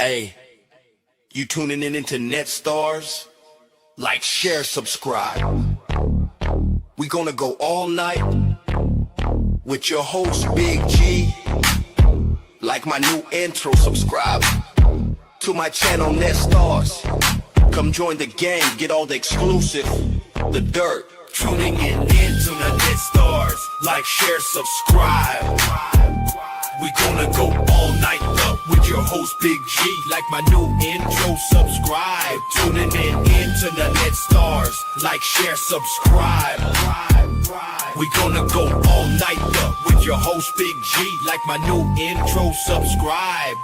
Hey, you tuning in into Net Stars? Like, share, subscribe. We gonna go all night with your host Big G. Like my new intro, subscribe to my channel Net Stars. Come join the gang, get all the exclusive, the dirt. Tuning in into the Net Stars. Like, share, subscribe. We gonna go all night up with your host Big G. Like my new intro, subscribe. Tuning in into the Net Stars. Like, share, subscribe. We gonna go all night up with your host Big G. Like my new intro, subscribe.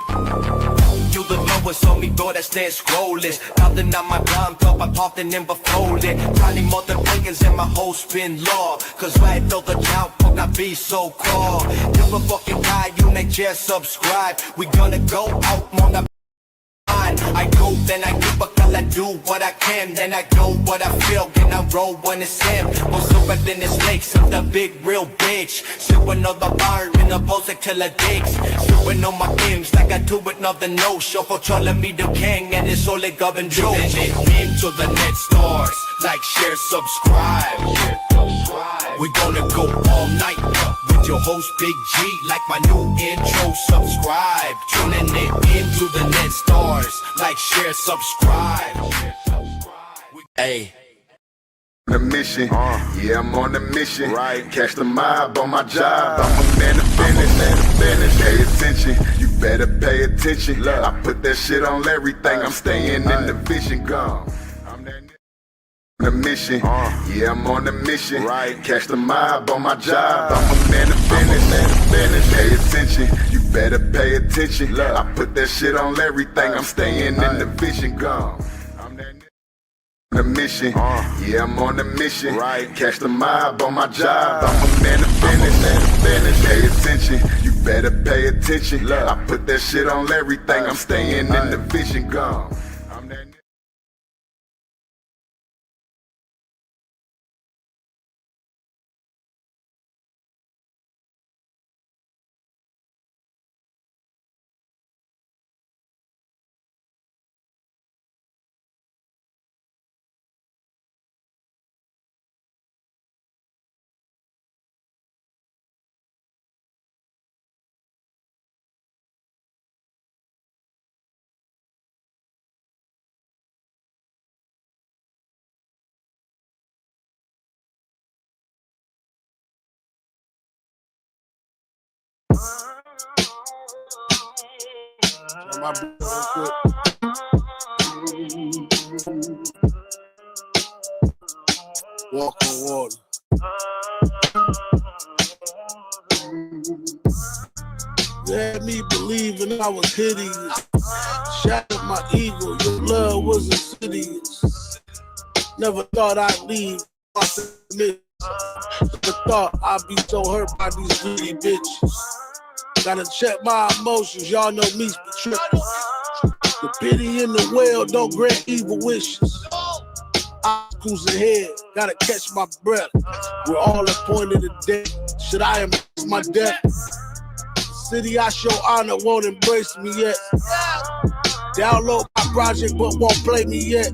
You the lowest on me, boy, that stand scrolling. Nothing on my blind cup, I'm talking in before it. Tiny mother bangers and my whole spin law. Cause right though the count, fuck not be so called. You a fucking guy, you ain't just subscribe. We gonna go out on the I go, then I give a call, I do what I can. Then I go what I feel, then I roll when it's him. More super than the snakes, I'm the big real bitch. Sipping on the bar in the post like till I dicks. Sipping on my games like I do with nothing no show. Controlling me the king and it's all like govern Joe. Into the Net Stars, like, share, subscribe. We gonna go all night with your host Big G. Like my new intro, subscribe. Tuning in into the Net Stars. Like, share, subscribe. Hey. The mission, yeah, I'm on a mission. Right, catch the mob on my job. I'm a man of business, Pay attention, you better pay attention. Look, I put that shit on everything. I'm staying in the vision, gone. The mission, yeah, I'm on a mission. Right, catch the mob on my job. I'm a man of business, Pay attention, you better pay attention. Look, I put that shit on everything. I'm staying in the vision, gone. The mission, yeah, I'm on a mission. Right, catch the mob on my job. I'm a man of business, Pay attention, you better pay attention. Look, I put that shit on everything. I'm staying in the vision, gone. My walk on water. You had me believing I was hideous. Shattered my ego, your love was insidious. Never thought I'd leave my submission. Never thought I'd be so hurt by these greedy bitches. Gotta check my emotions, y'all know me be tripping. The pity in the well don't grant evil wishes. I'm cruising ahead, gotta catch my breath. We're all appointed to death. Should I embrace my death? The city I show honor won't embrace me yet. Download my project but won't play me yet.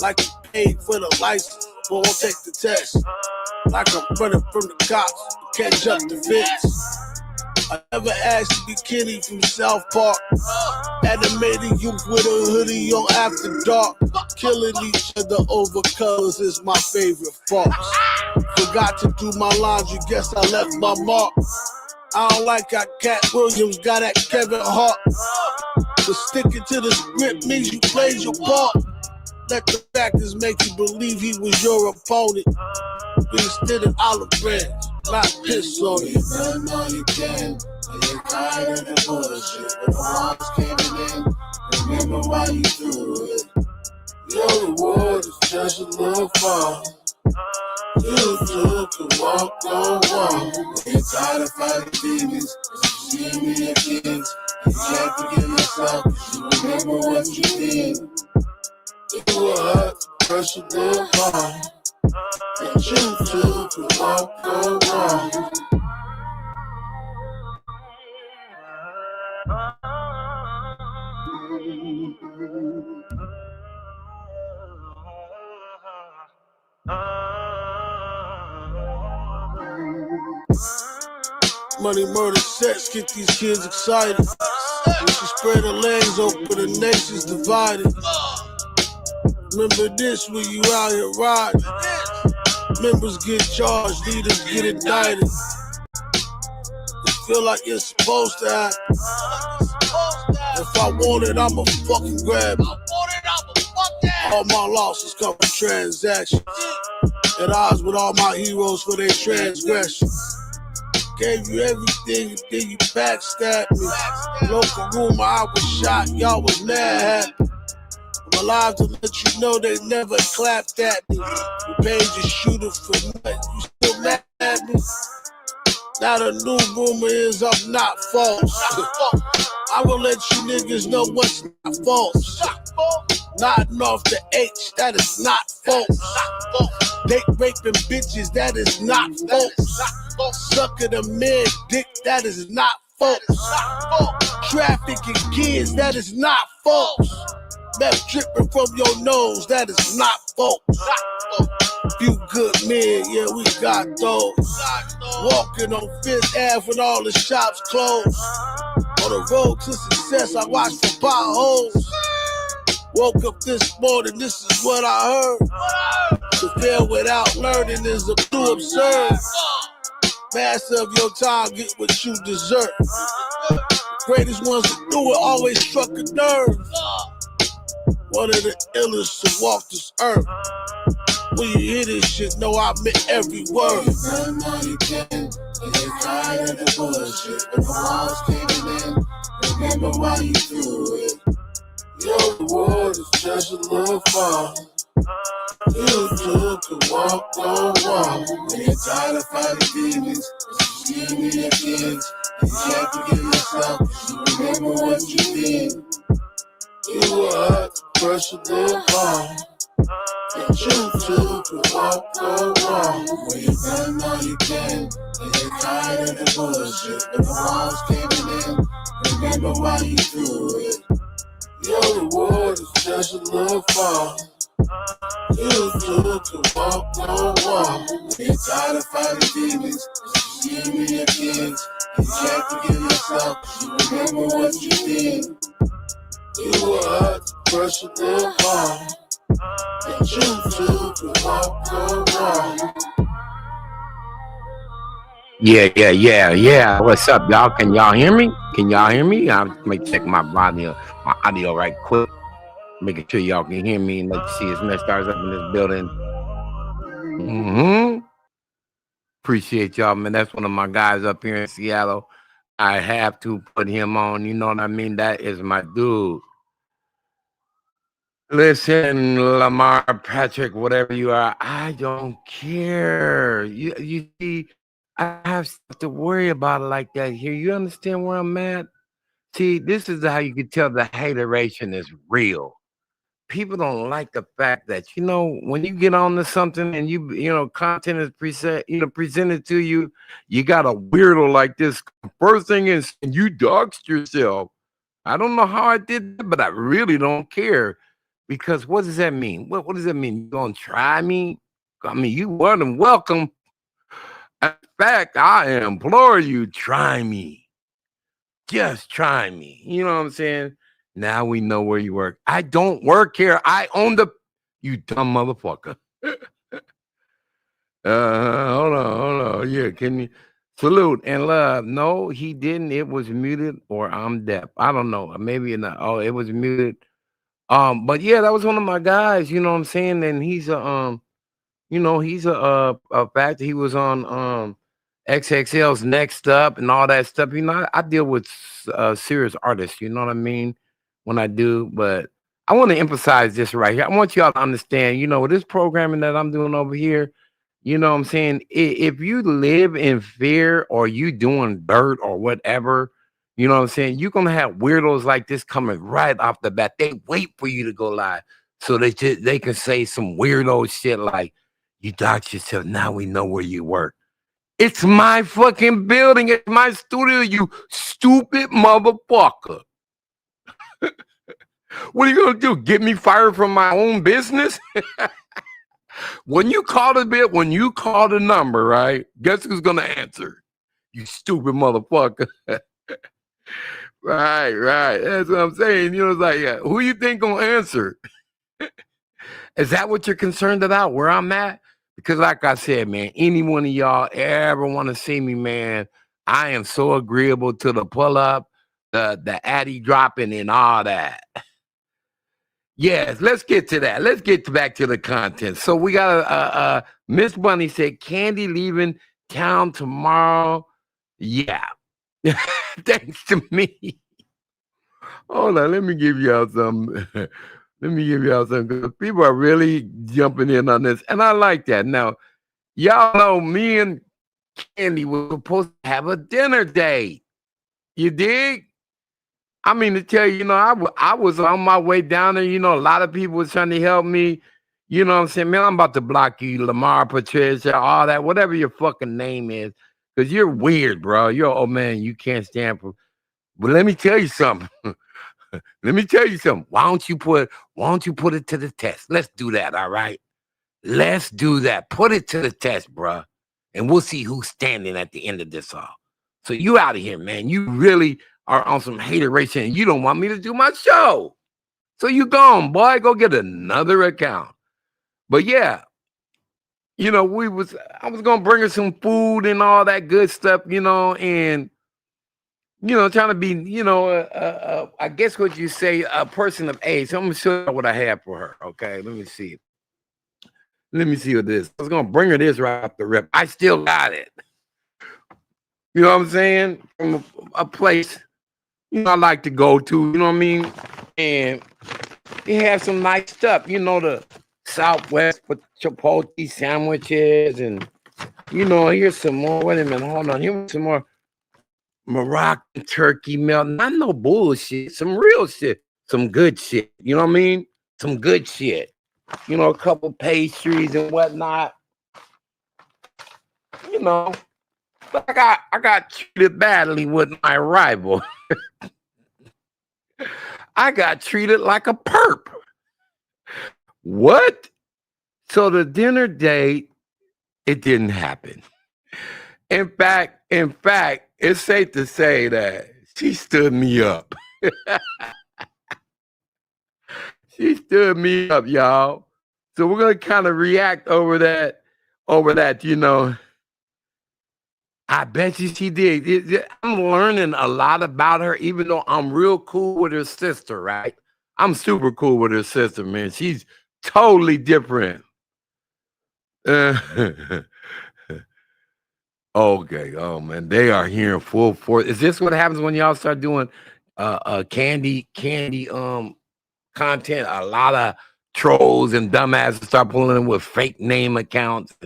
Like you paid for the license but won't take the test. Like I'm running from the cops, catch up the fence. I never asked to be Kenny from South Park. Animated youth with a hoodie on after dark. Killing each other over colors is my favorite farce. Forgot to do my laundry, guess I left my mark. I don't like how Cat Williams got at Kevin Hart. But sticking to the script means you played your part. Let the factors make you believe he was your opponent. But instead of olive branch, not piss on it. You better know you can. And you're tired of the bullshit. But the walls caving in. Remember why you do it. Your reward is just a little far. You too can walk on walk. You're tired of fighting demons. You see me again. You can't forgive yourself. You remember what you did. You were hurt, pressure little far. And you too can walk on walk. Money, murder, sex, get these kids excited. When she spread her legs open, the nation's divided. Remember this when you out here riding. Members get charged, leaders get indicted. It feel like it's supposed to happen. If I want it, I'ma fucking grab it. All my losses come from transactions. At odds with all my heroes for their transgressions. Gave you everything and then you backstabbed me. Local rumor, I was shot, y'all was mad happy. I'm alive to let you know they never clapped at me. You paid your shooter for nothing, you still mad at me? Now the new rumor is I'm not false. I will let you niggas know what's not false. Nodding off the H, that is not false. Date raping bitches, that is not false. Sucking a man dick, that is not false. Trafficking kids, that is not false. Meth dripping from your nose, that is not false. Few good men, yeah, we got those. Walking on Fifth Ave when all the shops closed. On the road to success, I watch for potholes. Woke up this morning, this is what I heard. To fail without learning is a too absurd. Master of your time, get what you deserve. Greatest ones to do it always struck a nerve. One of the illest to walk this earth. When you hear this shit, know I meant every word. You can, and you're tired of the bullshit. When the walls caving in, remember why you threw it. Your reward is just a little far. You took a walk on walk. When you're tired of fighting demons, just give me your kids. And you have to give yourself, you remember what you did. You were hurt, crush a little bar. And you took a walk on walk. When you've done all you can, and you're tired of the bullshit. When the walls caving in, remember why you threw it. Your reward is just a little far. You took a walk on walk. When you're tired of fighting demons, just give me your kids. And you have to give yourself, you remember what you did. You were hurt, crush a little bar. And you took a walk on walk. Yeah. What's up, y'all? Can y'all hear me? I'll make check my audio right quick. Making sure y'all can hear me and let you see his next stars up in this building. Appreciate y'all, man. That's one of my guys up here in Seattle. I have to put him on. You know what I mean? That is my dude. Listen, Lamar, Patrick, whatever you are, I don't care. You see, I have stuff to worry about like that here. You understand where I'm at? See, this is how you can tell the hateration is real. People don't like the fact that, when you get on to something and content is presented to you, you got a weirdo like this. First thing is, you doxed yourself. I don't know how I did that, but I really don't care. Because what does that mean? What does that mean? You gonna try me? I mean, you weren't welcome. In fact, I implore you, try me. Just try me. You know what I'm saying? Now we know where you work. I don't work here. I own you dumb motherfucker. Hold on. Yeah, can you salute and love? No, he didn't. It was muted, or I'm deaf. I don't know. Maybe not. Oh, it was muted. But yeah, that was one of my guys, you know what I'm saying? And he's a fact he was on XXL's Next Up and all that stuff. I deal with serious artists, you know what I mean? When I do, but I want to emphasize this right here. I want y'all to understand, this programming that I'm doing over here, you know what I'm saying? If you live in fear or you doing dirt or whatever, you know what I'm saying? You're going to have weirdos like this coming right off the bat. They wait for you to go live so they can say some weirdo shit like, you dox yourself, now we know where you work. It's my fucking building. It's my studio, you stupid motherfucker. What are you going to do? Get me fired from my own business? When you call the number, right? Guess who's going to answer? You stupid motherfucker. Right. That's what I'm saying. You know, it's like, yeah, who you think gonna answer? Is that what you're concerned about? Where I'm at? Because, like I said, man, any one of y'all ever want to see me, man, I am so agreeable to the pull up, the addy dropping, and all that. Yes, let's get to that. Let's get back to the content. So we got a Miss Bunny said Candy leaving town tomorrow. Yeah, thanks to me. Hold on, let me give y'all some. Let me give y'all some. 'Cause people are really jumping in on this, and I like that. Now, y'all know me and Candy were supposed to have a dinner date. You dig? I mean, to tell you, you know, I was on my way down there. You know, a lot of people was trying to help me. You know what I'm saying? Man, I'm about to block you, Lamar, Patricia, all that, whatever your fucking name is, because you're weird, bro. You're, oh, man, you can't stand for. But let me tell you something. Let me tell you something. Why don't you put it to the test? Let's do that, all right? Let's do that. Put it to the test, bro. And we'll see who's standing at the end of this all. So you out of here, man. You really are on some hateration and you don't want me to do my show. So you gone, boy. Go get another account. But yeah, you know, I was gonna bring her some food and all that good stuff, you know, and you know, trying to be, you know, I guess what you say, a person of age. So I'm gonna show you what I have for her. Okay, let me see. Let me see what this. I was gonna bring her this right off the rip. I still got it. You know what I'm saying? From a place, you know, I like to go to. You know what I mean? And it has some nice stuff. You know, the Southwest Chipotle sandwiches, and you know, here's some more. Wait a minute, hold on. Here's some more. Moroccan turkey melt, not no bullshit, some real shit, some good shit. You know what I mean? Some good shit. You know, a couple pastries and whatnot. You know, but I got treated badly with my arrival. I got treated like a perp. What? So the dinner date, it didn't happen. In fact, it's safe to say that she stood me up. She stood me up, y'all. So we're gonna kind of react over that, you know. I bet you she did. I'm learning a lot about her, even though I'm real cool with her sister, right? I'm super cool with her sister, man. She's totally different. Okay. Oh man, they are here in full force. Is this what happens when y'all start doing candy content? A lot of trolls and dumbasses start pulling in with fake name accounts.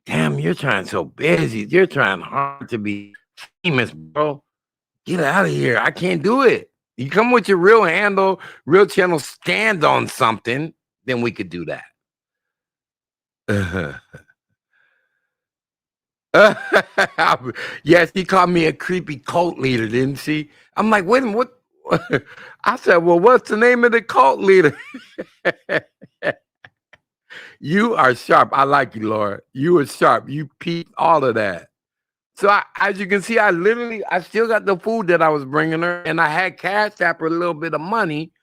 Damn, you're trying so busy. You're trying hard to be famous, bro. Get out of here. I can't do it. You come with your real handle, real channel, stand on something, then we could do that. Yes, he called me a creepy cult leader, didn't she? I'm like, wait a minute, what? I said, well, what's the name of the cult leader? You are sharp. I like you, Laura. You are sharp. You peeped all of that. So as you can see, I still got the food that I was bringing her, and I had Cash App her a little bit of money.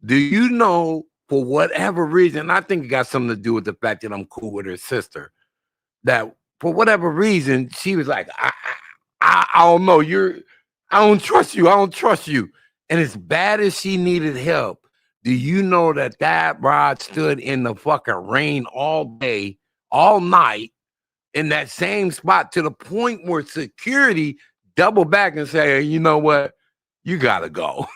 Do you know, for whatever reason, I think it got something to do with the fact that I'm cool with her sister, that for whatever reason, she was like, I don't know. I don't trust you. I don't trust you. And as bad as she needed help, do you know that broad stood in the fucking rain all day, all night, in that same spot to the point where security doubled back and say, hey, you know what? You gotta go.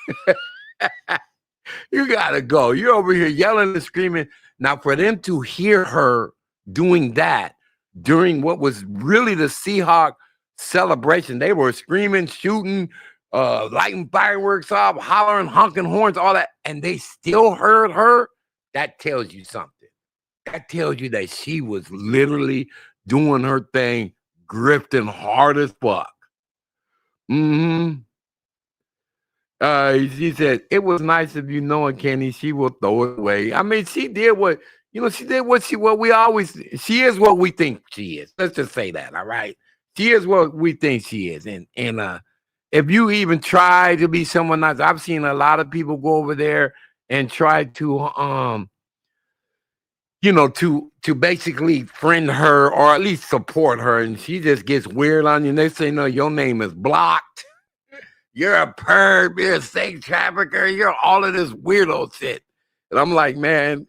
You gotta go. You're over here yelling and screaming. Now, for them to hear her doing that during what was really the Seahawk celebration, they were screaming, shooting, lighting fireworks off, hollering, honking horns, all that, and they still heard her. That tells you something. That tells you that she was literally doing her thing, grifting hard as fuck. She said, it was nice of you knowing Kenny, she will throw it away. I mean, she did what, you know, she is what we think she is. Let's just say that, all right? She is what we think she is. And if you even try to be someone else, I've seen a lot of people go over there and try to to basically friend her or at least support her, and she just gets weird on you. And they say, no, your name is blocked. You're a perv, you're a sex trafficker, you're all of this weirdo shit. And I'm like, man,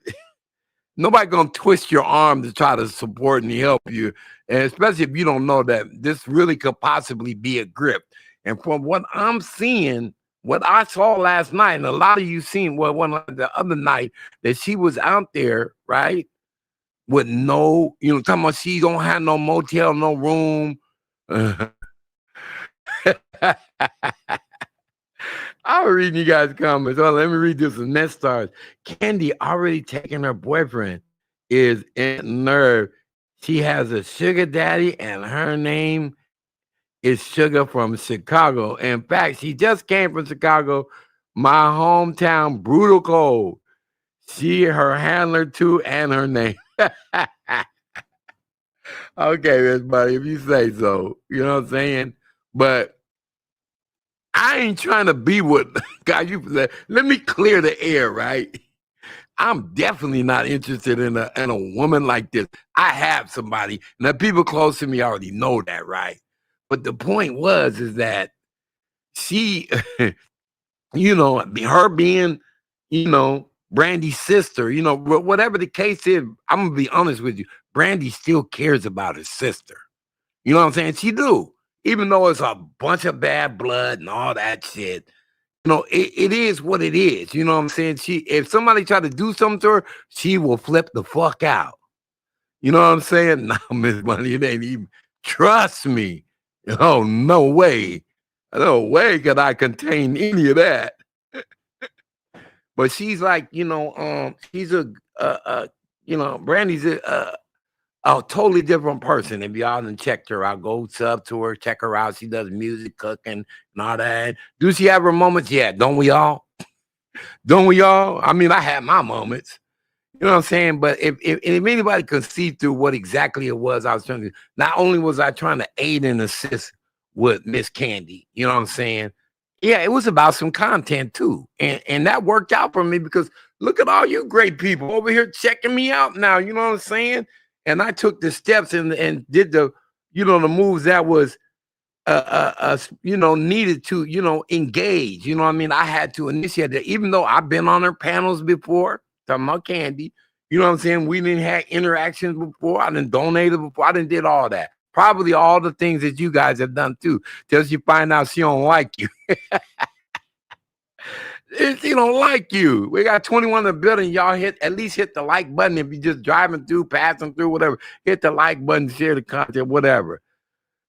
nobody gonna twist your arm to try to support and help you, and especially if you don't know that this really could possibly be a grip. And from what I'm seeing, what I saw last night, and a lot of you seen one the other night that she was out there, right, with no, talking about she don't have no motel, no room. I'm reading you guys' comments. Oh, let me read this. The next stars. Candy already taking her boyfriend is in nerve. She has a sugar daddy, and her name is Sugar from Chicago. In fact, she just came from Chicago, my hometown, brutal cold. She, her handler too, and her name. Okay, Miss Buddy, if you say so. You know what I'm saying? But I ain't trying to be with God. Let me clear the air, right? I'm definitely not interested in a woman like this. I have somebody. Now, people close to me already know that, right? But the point is that she, her being, Brandy's sister, whatever the case is, I'm gonna be honest with you. Brandy still cares about his sister. You know what I'm saying? She do, even though it's a bunch of bad blood and all that shit. It is what it is. You know what I'm saying? If somebody try to do something to her, she will flip the fuck out. You know what I'm saying? No, Miss Money, it ain't even. Trust me. Oh, no way. No way could I contain any of that. But she's like, she's Brandy's a totally different person. If y'all done checked her out, go sub to her, check her out. She does music, cooking, and all that. Do she have her moments? Yeah, don't we all? Don't we all? I mean, I had my moments. You know what I'm saying? But if anybody could see through what exactly it was I was trying to do, not only was I trying to aid and assist with Miss Candy, you know what I'm saying? Yeah, it was about some content too. And that worked out for me because look at all you great people over here checking me out now. You know what I'm saying? And I took the steps and did the moves that was needed to, engage. You know what I mean? I had to initiate that, even though I've been on her panels before, talking about Candy. You know what I'm saying? We didn't have interactions before. I didn't donated before. I didn't did all that. Probably all the things that you guys have done too, till you find out she don't like you. She don't like you. We got 21 in the building. Y'all at least hit the like button if you're just driving through, passing through, whatever. Hit the like button, share the content, whatever.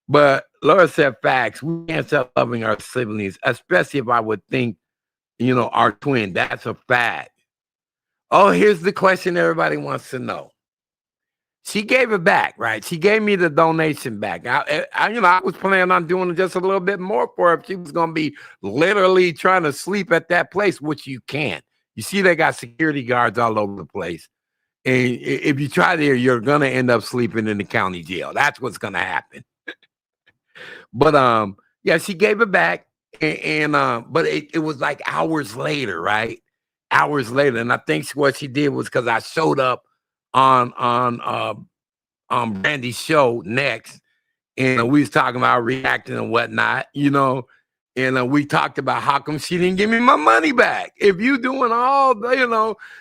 But Laura said facts. We can't stop loving our siblings, especially if I would think, our twin. That's a fact. Oh, here's the question everybody wants to know. She gave it back, right? She gave me the donation back. I was planning on doing just a little bit more for her if she was going to be literally trying to sleep at that place, which you can't. You see, they got security guards all over the place. And if you try there, you're going to end up sleeping in the county jail. That's what's going to happen. But yeah, she gave it back, and but it was like hours later, right? Hours later, and I think what she did was because I showed up on Brandy's show next, and we was talking about reacting and whatnot, and we talked about how come she didn't give me my money back. If you doing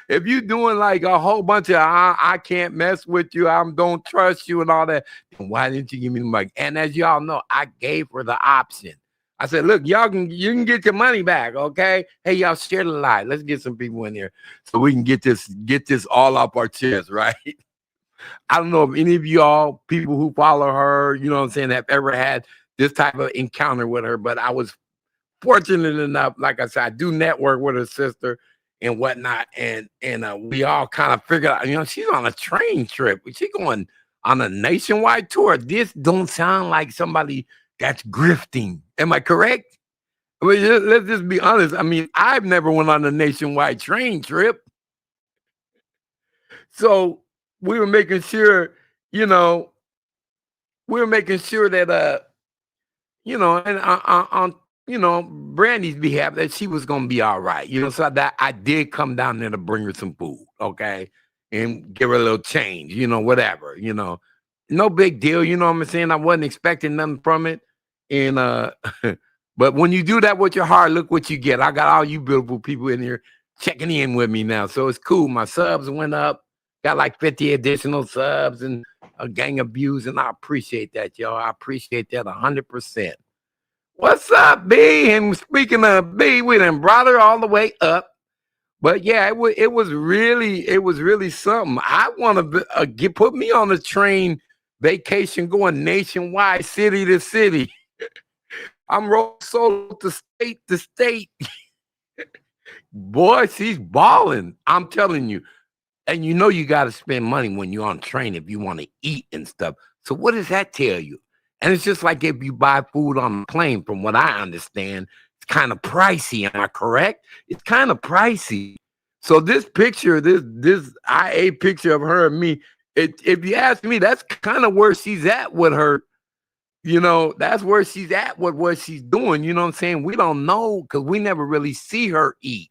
if you doing like a whole bunch of I can't mess with you, I don't trust you and all that, then why didn't you give me the money? And as y'all know, I gave her the option. I said, look, you can get your money back, okay? Hey, y'all share the live. Let's get some people in here so we can get this all off our chest, right? I don't know if any of y'all people who follow her, you know what I'm saying, have ever had this type of encounter with her, but I was fortunate enough, like I said, I do network with her sister and whatnot, and we all kind of figured out, she's on a train trip. She's going on a nationwide tour. This don't sound like somebody that's grifting. Am I correct? I mean, let's just be honest. I mean, I've never went on a nationwide train trip. So we were making sure, we're making sure that and on Brandy's behalf that she was gonna be all right. So that I did come down there to bring her some food, okay, and give her a little change, whatever, no big deal. You know what I'm saying? I wasn't expecting nothing from it, and but when you do that with your heart, look what you get. I got all you beautiful people in here checking in with me now, so it's cool. My subs went up, got like 50 additional subs and a gang of views, and I appreciate that, y'all. I appreciate that 100%. What's up, B? And speaking of B, we done brought her all the way up. But yeah, it was really something. I want to put me on the train vacation going nationwide, city to city. I'm rolling solo to state to state. Boy, she's balling. I'm telling you. And you got to spend money when you're on train if you want to eat and stuff. So what does that tell you? And it's just like if you buy food on the plane, from what I understand, it's kind of pricey. Am I correct? It's kind of pricey. So this picture, this IA picture of her and me, if you ask me, that's kind of where she's at with her. That's where she's at with what she's doing. You know what I'm saying? We don't know because we never really see her eat.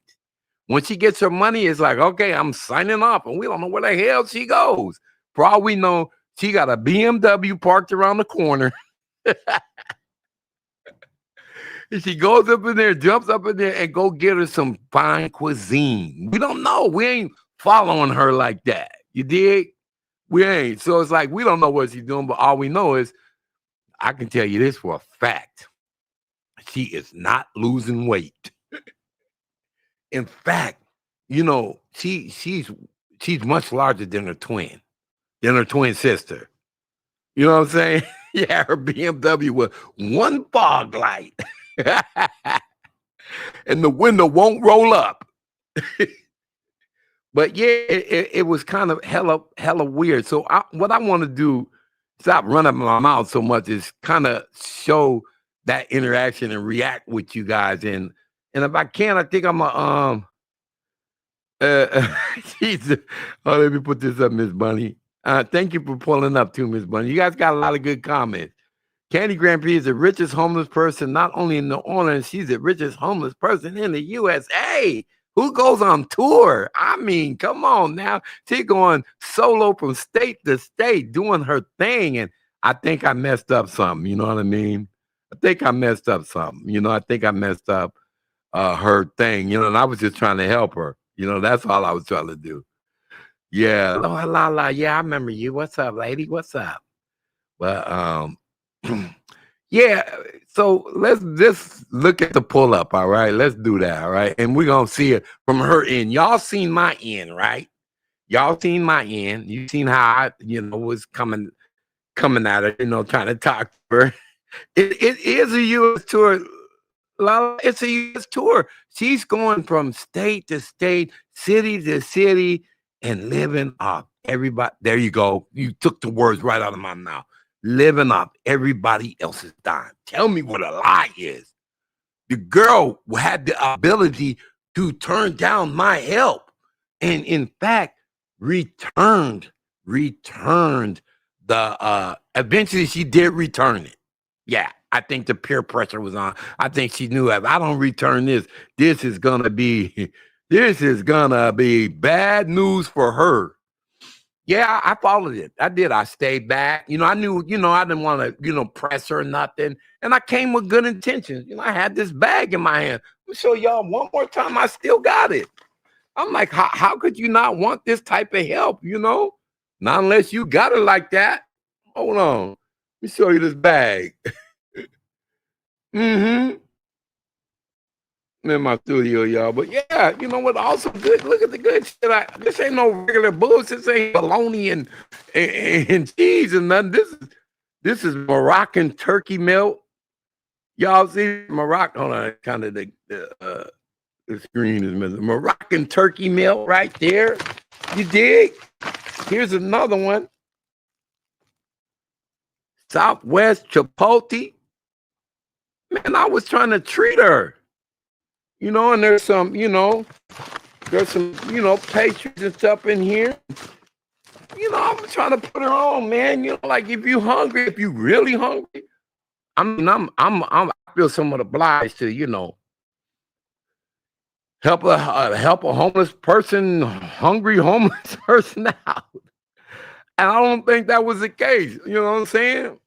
When she gets her money, it's like, okay, I'm signing off, and we don't know where the hell she goes. For all we know, she got a BMW parked around the corner. And she goes up in there, jumps up in there, and go get her some fine cuisine. We don't know. We ain't following her like that. You dig? We ain't. So it's like we don't know what she's doing, but all we know is I can tell you this for a fact. She is not losing weight. In fact, she's much larger than her twin sister. You know what I'm saying? Yeah, her BMW with one fog light. And the window won't roll up. But yeah, it was kind of hella weird. So what I want to do, stop running my mouth so much, is kind of show that interaction and react with you guys. And if I can, I think I'm let me put this up, Miss Bunny. Thank you for pulling up too, Miss Bunny. You guys got a lot of good comments. Candy Grand Prix is the richest homeless person, not only in New Orleans, she's the richest homeless person in the USA. Who goes on tour? I mean, come on now. She's going solo from state to state, doing her thing. And I think I messed up something. You know what I mean? I think I messed up something. I think I messed up her thing. And I was just trying to help her. That's all I was trying to do. Yeah. Oh, la. Yeah, I remember you. What's up, lady? What's up? Well, yeah, so let's just look at the pull up. All right, let's do that. All right, and we're gonna see it from her end. Y'all seen my end, right? Y'all seen my end. You seen how I was coming at her, trying to talk to her. It is a U.S. tour. It's a U.S. tour. She's going from state to state, city to city, and living off everybody. There you go. You took the words right out of my mouth. Living off everybody else's dime. Tell me what a lie is. The girl had the ability to turn down my help, and in fact, returned the. Eventually, she did return it. Yeah, I think the peer pressure was on. I think she knew if I don't return this, this is gonna be bad news for her. Yeah, I followed it. I did. I stayed back. I knew, I didn't want to, press her or nothing. And I came with good intentions. I had this bag in my hand. Let me show y'all one more time. I still got it. I'm like, how could you not want this type of help, Not unless you got it like that. Hold on. Let me show you this bag. In my studio, y'all. But yeah, you know what? Also good. Look at the good shit. This ain't no regular bullshit. This ain't bologna and cheese and nothing. This is Moroccan turkey melt. Y'all see Moroccan? Hold on, kind of the screen is missing. Moroccan turkey melt right there. You dig? Here's another one. Southwest Chipotle. Man, I was trying to treat her. And there's some, pastries and stuff in here. I'm trying to put her on, man. Like if you hungry, if you really hungry, I feel somewhat obliged to, help a homeless person, hungry homeless person out. And I don't think that was the case. You know what I'm saying?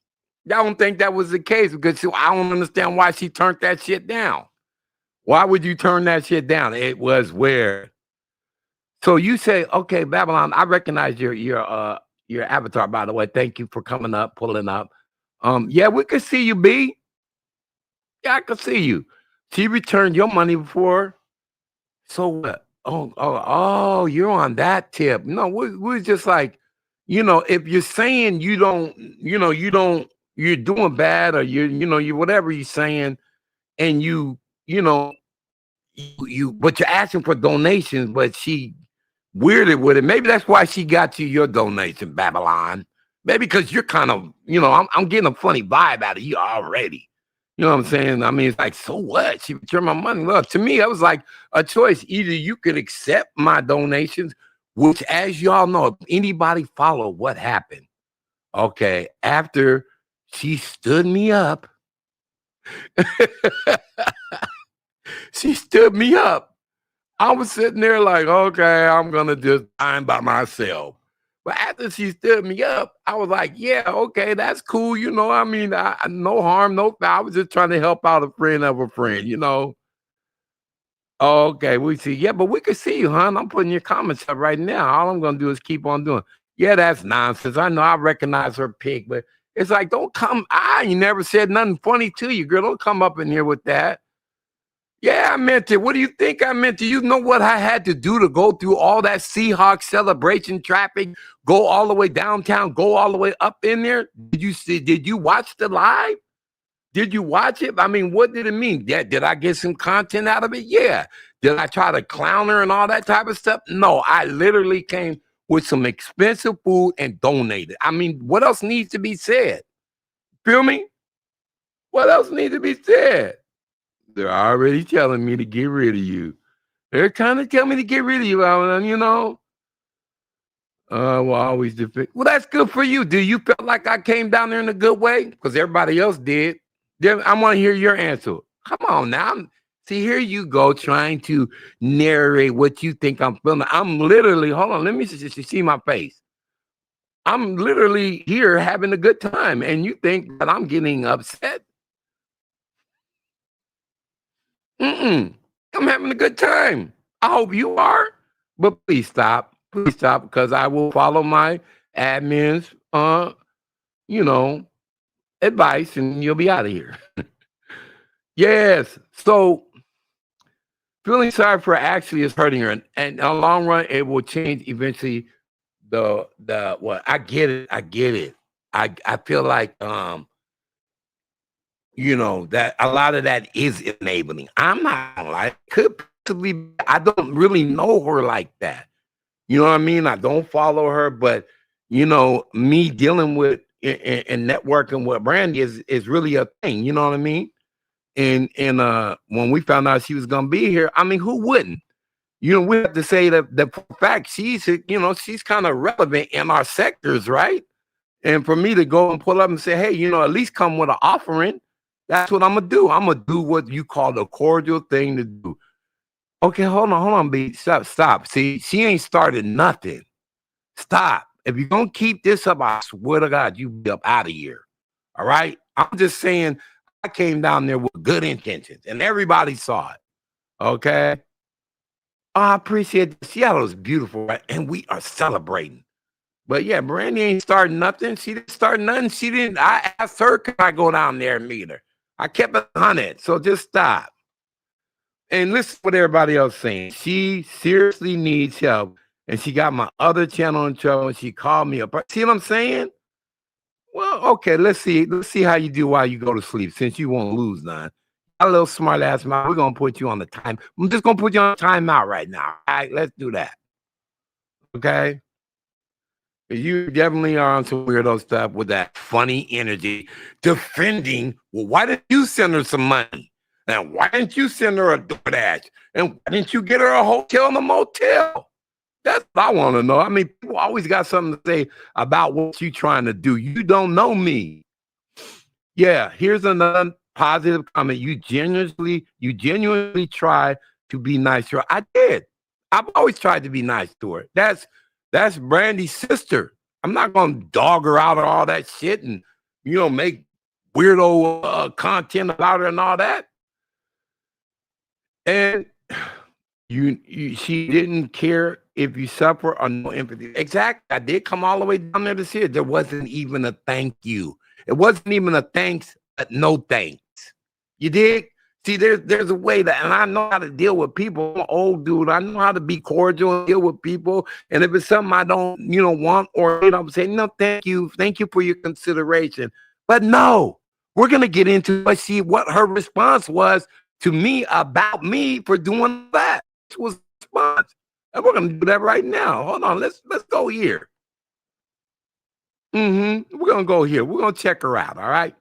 I don't think that was the case because I don't understand why she turned that shit down. Why would you turn that shit down? It was weird. So you say, okay, Babylon, I recognize your avatar, by the way. Thank you for coming up, pulling up. Yeah, we could see you, B. Yeah, I could see you. She returned your money before. So what? Oh, you're on that tip. No, we're just like, if you're saying you're doing bad or you whatever you're saying, and you know, but you're asking for donations, but she weirded with it. Maybe that's why she got you your donation, Babylon. Maybe because you're kind of, I'm getting a funny vibe out of you already. You know what I'm saying? I mean, it's like, so what? She returned my money. Look, to me, that was like a choice. Either you could accept my donations, which, as y'all know, if anybody follow what happened, okay, after she stood me up, she stood me up. I was sitting there like, okay, I'm going to just dine by myself. But after she stood me up, I was like, yeah, okay, that's cool. I mean, no harm, no foul. I was just trying to help out a friend of a friend. Okay, we see. Yeah, but we can see you, hon. I'm putting your comments up right now. All I'm going to do is keep on doing. Yeah, that's nonsense. I know I recognize her pig, but it's like, don't come. I ain't never said nothing funny to you, girl. Don't come up in here with that. Yeah, I meant it. What do you think I meant it? You know what I had to do to go through all that Seahawks celebration traffic, go all the way downtown, go all the way up in there? Did you watch the live? Did you watch it? I mean, what did it mean? Did I get some content out of it? Yeah. Did I try to clown her and all that type of stuff? No, I literally came with some expensive food and donated. I mean, what else needs to be said? Feel me? What else needs to be said? They're already telling me to get rid of you. They're trying to tell me to get rid of you, Alan. Well, always defend. Well, that's good for you. Do you feel like I came down there in a good way? Because everybody else did. Then I want to hear your answer. Come on now. See, here you go trying to narrate what you think I'm feeling. I'm literally, hold on, let me see my face. I'm literally here having a good time. And you think that I'm getting upset? I'm having a good time. I hope you are. But please stop. Please stop, because I will follow my admin's advice and you'll be out of here. Yes. So feeling sorry for her actually is hurting her. And in the long run, it will change eventually. What I get it. I feel like that a lot of that is enabling. I'm not gonna lie. It could possibly be. I don't really know her like that. You know what I mean? I don't follow her, but me dealing with and networking with Brandy is really a thing. You know what I mean? And when we found out she was gonna be here, I mean, who wouldn't? We have to say that the fact she's kind of relevant in our sectors, right? And for me to go and pull up and say, hey, at least come with an offering, that's what I'm gonna do. I'm gonna do what you call the cordial thing to do. Okay, hold on, B. Stop. See, she ain't started nothing. Stop. If you're gonna keep this up, I swear to God, you be up out of here. All right? I'm just saying I came down there with good intentions and everybody saw it. Okay. Oh, I appreciate it. Seattle is beautiful, right? And we are celebrating. But yeah, Brandy ain't starting nothing. She didn't start nothing. I asked her, can I go down there and meet her? I kept it 100. So just stop. And listen to what everybody else saying. She seriously needs help. And she got my other channel in trouble. And she called me up. See what I'm saying? Well, okay, let's see. Let's see how you do while you go to sleep, since you won't lose none. A little smart ass man. We're gonna put you on the time. I'm just gonna put you on timeout right now. All right, let's do that. Okay. You definitely are on some weirdo stuff with that funny energy, defending. Well, why didn't you send her some money? And why didn't you send her a DoorDash? And why didn't you get her a hotel and a motel? That's what I want to know. I mean, people always got something to say about what you're trying to do. You don't know me. Yeah, here's another positive comment. You genuinely try to be nice to her. I did. I've always tried to be nice to her. That's Brandy's sister. I'm not gonna dog her out or all that shit and make weirdo content about her and all that. And she didn't care if you suffer or no empathy. Exactly. I did come all the way down there to see it. There wasn't even a thank you. It wasn't even a thanks, but no thanks. You dig? See, there's a way that, and I know how to deal with people. I'm an old dude. I know how to be cordial and deal with people. And if it's something I don't, want, or I'm saying, no, thank you for your consideration. But no, we're gonna get into see what her response was to me about me for doing that. This was the response. And we're gonna do that right now. Hold on, let's go here. We're gonna go here. We're gonna check her out. All right.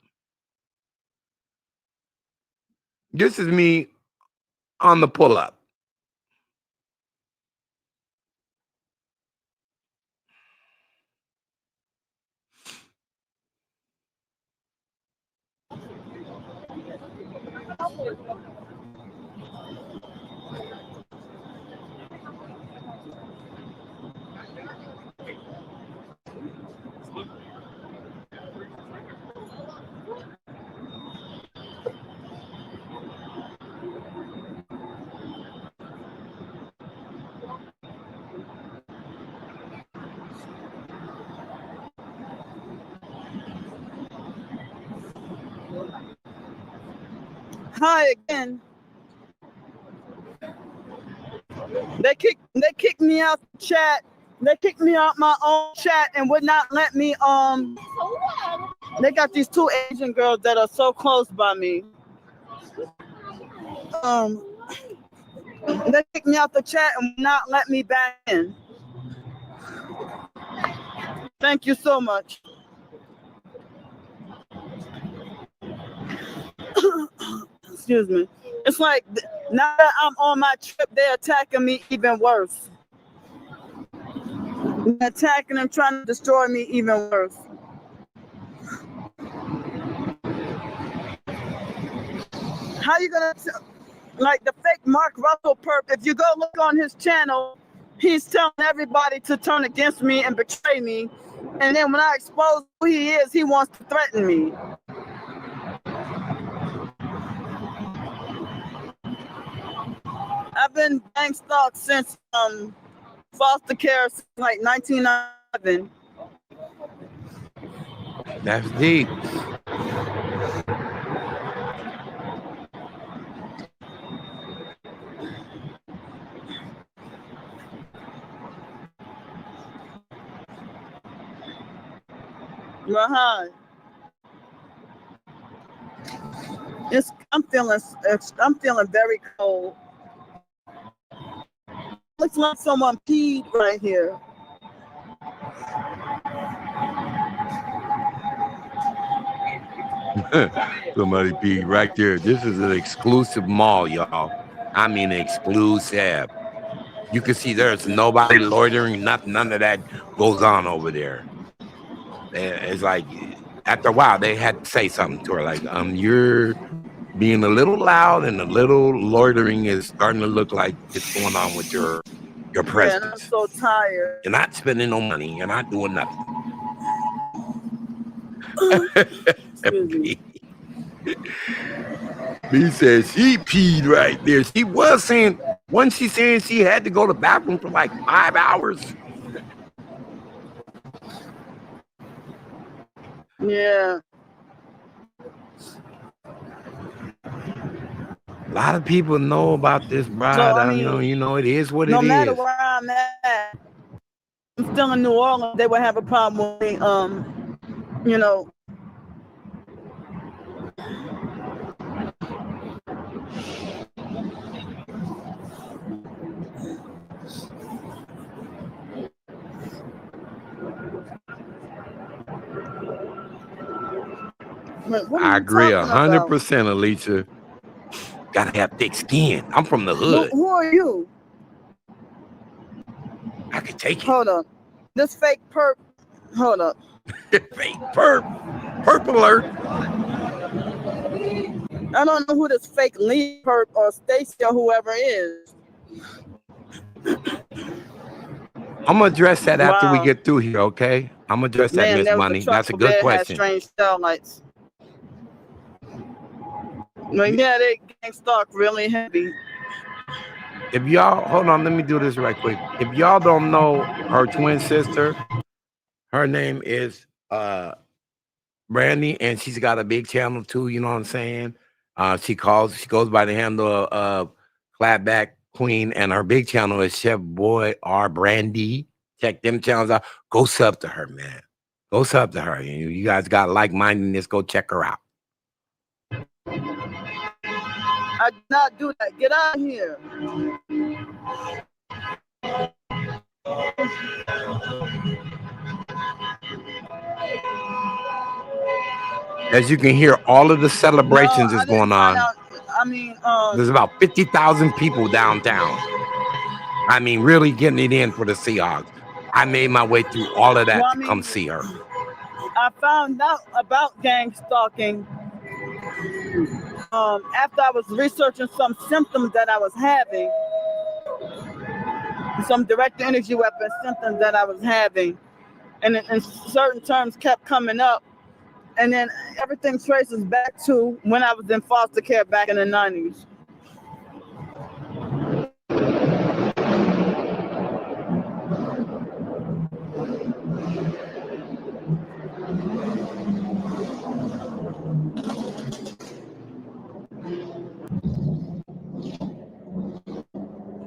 This is me on the pull-up. Hi again. They kicked me out the chat. They kicked me out my own chat and would not let me they got these two Asian girls that are so close by me. They kicked me out the chat and would not let me back in. Thank you so much. Excuse me. It's like now that I'm on my trip, they're attacking me even worse. They're attacking and trying to destroy me even worse. How you gonna like the fake Mark Russell perp? If you go look on his channel, he's telling everybody to turn against me and betray me. And then when I expose who he is, he wants to threaten me. I've been gang stalked since foster care since like 1997. That's deep. Right. I'm feeling very cold. Looks like someone peed right here. Somebody peed right there. This is an exclusive mall, y'all. I mean exclusive. You can see there's nobody loitering, none of that goes on over there. It's like after a while they had to say something to her, like, you're being a little loud and a little loitering is starting to look like it's going on with your presence. Yeah, I'm so tired. You're not spending no money. You're not doing nothing. B says she peed right there. She was saying, wasn't she saying she had to go to the bathroom for like 5 hours? Yeah. A lot of people know about this bride. So, I mean, it is what it is. No matter where I'm at, I'm still in New Orleans. They would have a problem with me, I agree 100%, Alicia. Gotta have thick skin. I'm from the hood. Who are you? I could take it. Hold up. This fake perp. Hold up. Fake perp. Perp alert. I don't know who this fake Lee perp or Stacy or whoever is. I'm gonna address that after we Wow. get through here, okay? I'm gonna address that, Man, Miss there was Money. a truck That's a over good there had question. strange tail lights. Well, yeah, they gang stalk really heavy. If y'all hold on, let me do this right quick. If y'all don't know her twin sister, her name is Brandy, and she's got a big channel too. You know what I'm saying? She goes by the handle of Clapback Queen, and her big channel is Chef Boy R Brandy. Check them channels out. Go sub to her, man. Go sub to her. You guys got like-mindedness. Go check her out. I did not do that. Get out of here. As you can hear, all of the celebrations is going on. There's about 50,000 people downtown. I mean, really getting it in for the Seahawks. I made my way through all of that to come see her. I found out about gang stalking after I was researching some symptoms that I was having, some direct energy weapon symptoms that I was having, and certain terms kept coming up, and then everything traces back to when I was in foster care back in the 90s.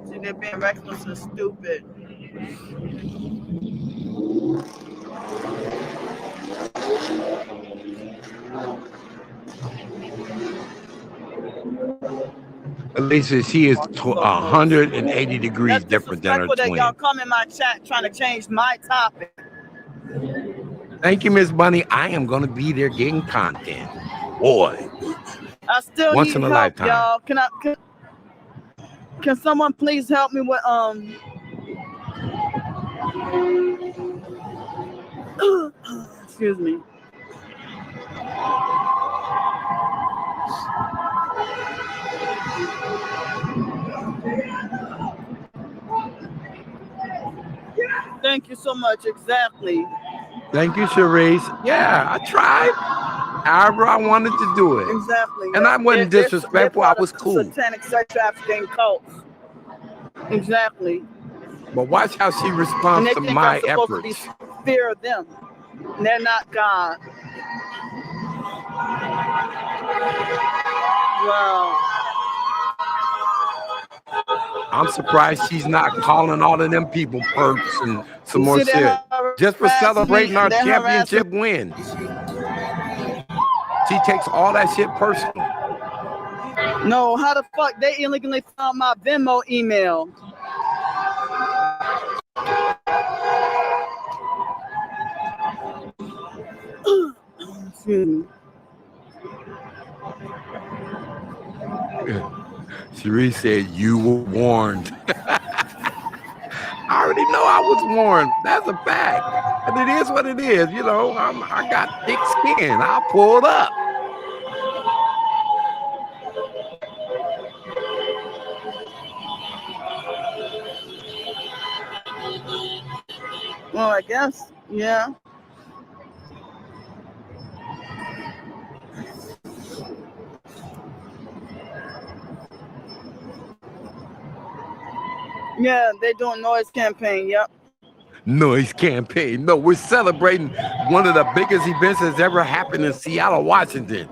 See, they're being reckless and stupid. Lisa, she is 180 degrees different than her twin. Y'all come in my chat trying to change my topic. Thank you, Miss Bunny. I am going to be there getting content. Boy. I still once need in a help, lifetime. y'all. Can someone please help me with excuse me. Thank you so much. Exactly. Thank you, Sharice. Yeah, I tried. However, I wanted to do it. Exactly. And I wasn't disrespectful. I was cool. Satanic sex trafficking cults. Exactly. But watch how she responds to my efforts. To be fear of them. They're not God. Wow. I'm surprised she's not calling all of them people perks and some more shit. Just for celebrating our championship win. She takes all that shit personal. No, how the fuck they illegally found my Venmo email? Sharice said you were warned. I already know I was warned. That's a fact. And it is what it is. You know, I got thick skin. I'll pull it up. Well, I guess, yeah. Yeah, they're doing noise campaign, yep. Noise campaign. No, we're celebrating one of the biggest events that's ever happened in Seattle, Washington.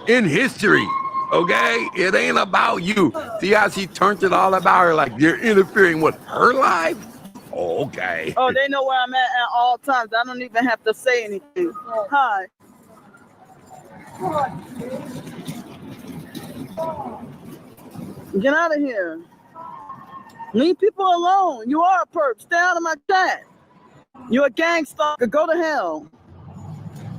In history, okay? It ain't about you. See how she turned it all about her, like you're interfering with her life? Oh, okay. Oh, they know where I'm at all times. I don't even have to say anything. Hi. Get out of here. Leave people alone. You are a perp. Stay out of my chat. You're a gang stalker. Go to hell.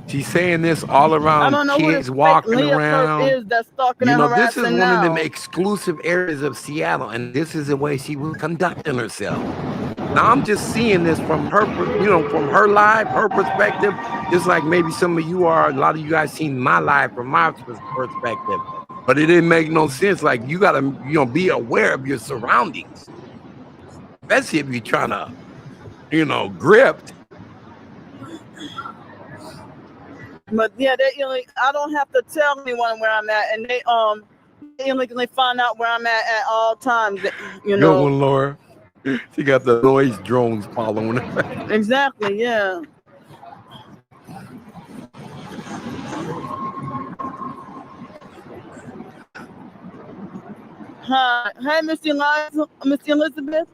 She's saying this all around. I don't know kids who walking Leah around. Perp is that's stalking you know, and this is harassing one now. of them exclusive areas of Seattle, and this is the way she was conducting herself. Now I'm just seeing this from her, from her life, her perspective, just like maybe some of you are. A lot of you guys seen my life from my perspective, but it didn't make no sense. Like you gotta, be aware of your surroundings, especially if you're trying to, gripped. But yeah, I don't have to tell anyone where I'm at, and they illegally find out where I'm at all times. Good one, Laura. She got the noise drones following her. Exactly, yeah. Hi, hey, Miss Elizabeth.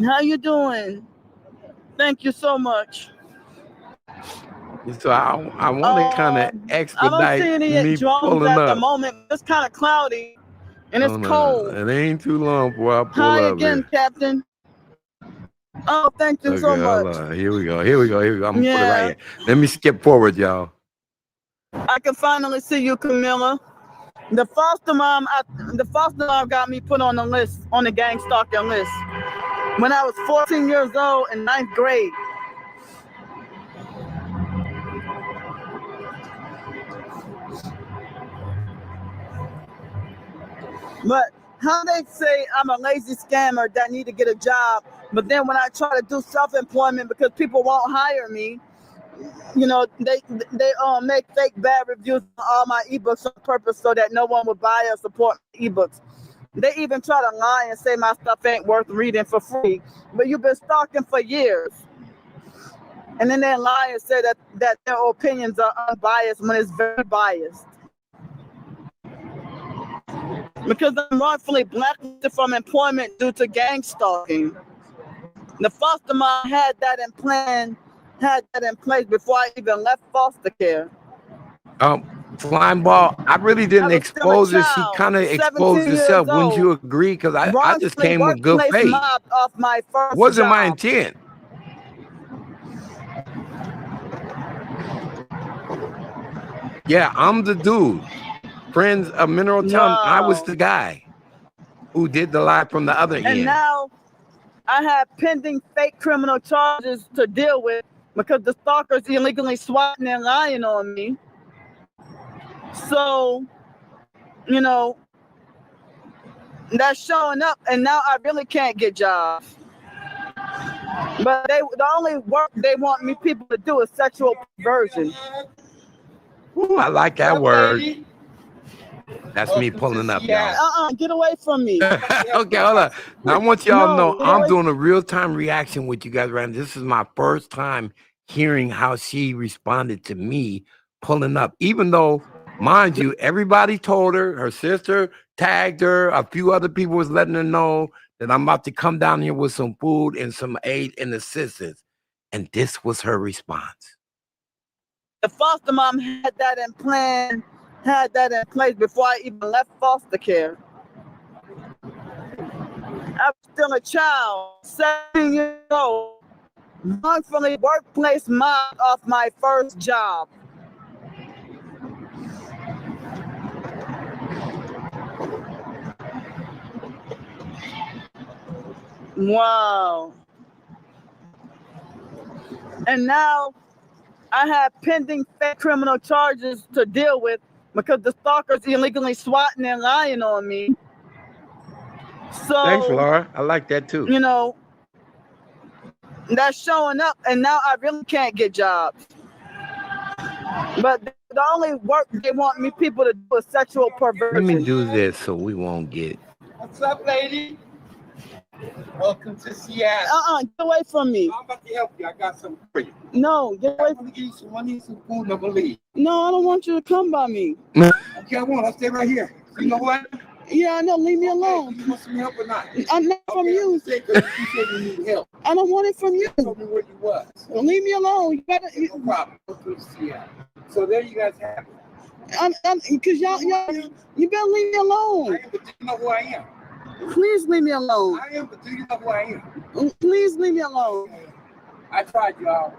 How you doing? Thank you so much. So I want to kind of expedite I don't see any me drones pulling at the up. moment. It's kind of cloudy and it's cold. It ain't too long before I pull Hi up again, here. Captain. Oh, thank you so much. Hold on. Here we go. I'm gonna put it Yeah. right here. Let me skip forward, y'all. I can finally see you, Camilla. The foster mom got me put on the list, on the gang stalking list, when I was 14 years old in 9th grade. But how they say I'm a lazy scammer that need to get a job, but then when I try to do self-employment because people won't hire me, they make fake bad reviews on all my ebooks on purpose so that no one will buy or support ebooks. They even try to lie and say my stuff ain't worth reading for free, but you've been stalking for years. And then they lie and say that their opinions are unbiased when it's very biased. Because I'm wrongfully blacklisted from employment due to gang stalking. The foster mom had that in place before I even left foster care. Flying ball, I really didn't expose her. She kind of exposed herself. Wouldn't you agree? Because I just came with good faith. Off my first wasn't job. My intent. Yeah, I'm the dude. Friends of Mineral Town, I was the guy who did the lie from the other end. And now I have pending fake criminal charges to deal with because the stalkers illegally swatting and lying on me. So, that's showing up, and now I really can't get jobs. But the only work they want me people to do is sexual perversion. Ooh, I like that word. That's me pulling up, y'all. Get away from me. Okay, hold on. Now I want y'all to know I'm doing a real-time reaction with you guys right now. This is my first time hearing how she responded to me pulling up, even though, mind you, everybody told her sister tagged her, a few other people was letting her know that I'm about to come down here with some food and some aid and assistance. And this was her response. The foster mom had that in place before I even left foster care. I was still a child, 17 years old, wrongfully workplace mobbed off my first job. Wow. And now I have pending fake criminal charges to deal with because the stalkers illegally swatting and lying on me. So thanks, Laura. I like that too. That's showing up, and now I really can't get jobs. But the only work they want me people to do is sexual perversion. Let me do this so we won't get. What's up, lady? Welcome to Seattle. Get away from me. I'm about to help you. I got something for you. No, get away. I'm gonna give you some money and some food, and I'm gonna leave. No, I don't want you to come by me. Okay, I won't. I'll stay right here. You know what? Yeah, I know. Leave me alone. You want some help or not? I'm not from you. You said you need help. I don't want it from you. Tell me where you was. Well, leave me alone. You better. No problem. Go to Seattle. So there you guys have it. Because y'all, you better leave me alone. I am, but do you know who I am? Please leave me alone. I am, but do you know who I am? Please leave me alone. I tried, y'all.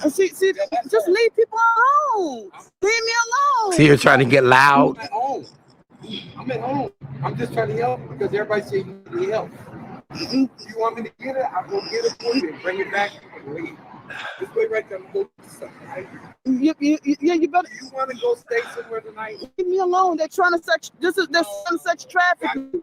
See, just leave people alone. Leave me alone. See, you're trying to get loud. I'm at home. I'm just trying to help because everybody says you need help. You want me to get it? I'll go get it for you and bring it back and leave. Just wait right there and go do something, right? You better. You want to go stay somewhere tonight? Leave me alone. They're trying to sex. They're sex trafficking.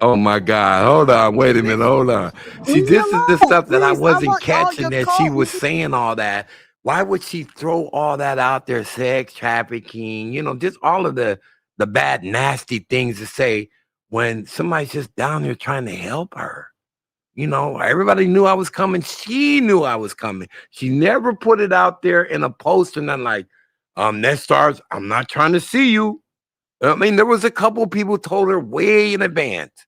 Oh my God. Hold on. Wait a minute. Hold on. See, Leave me this is the alone, stuff that I please. wasn't want all catching, your that she call. was saying all that. Why would she throw all that out there? Sex trafficking, just all of the bad, nasty things to say when somebody's just down there trying to help her. Everybody knew I was coming. She knew I was coming. She never put it out there in a post and then like, next stars, I'm not trying to see you. I mean, there was a couple people told her way in advance.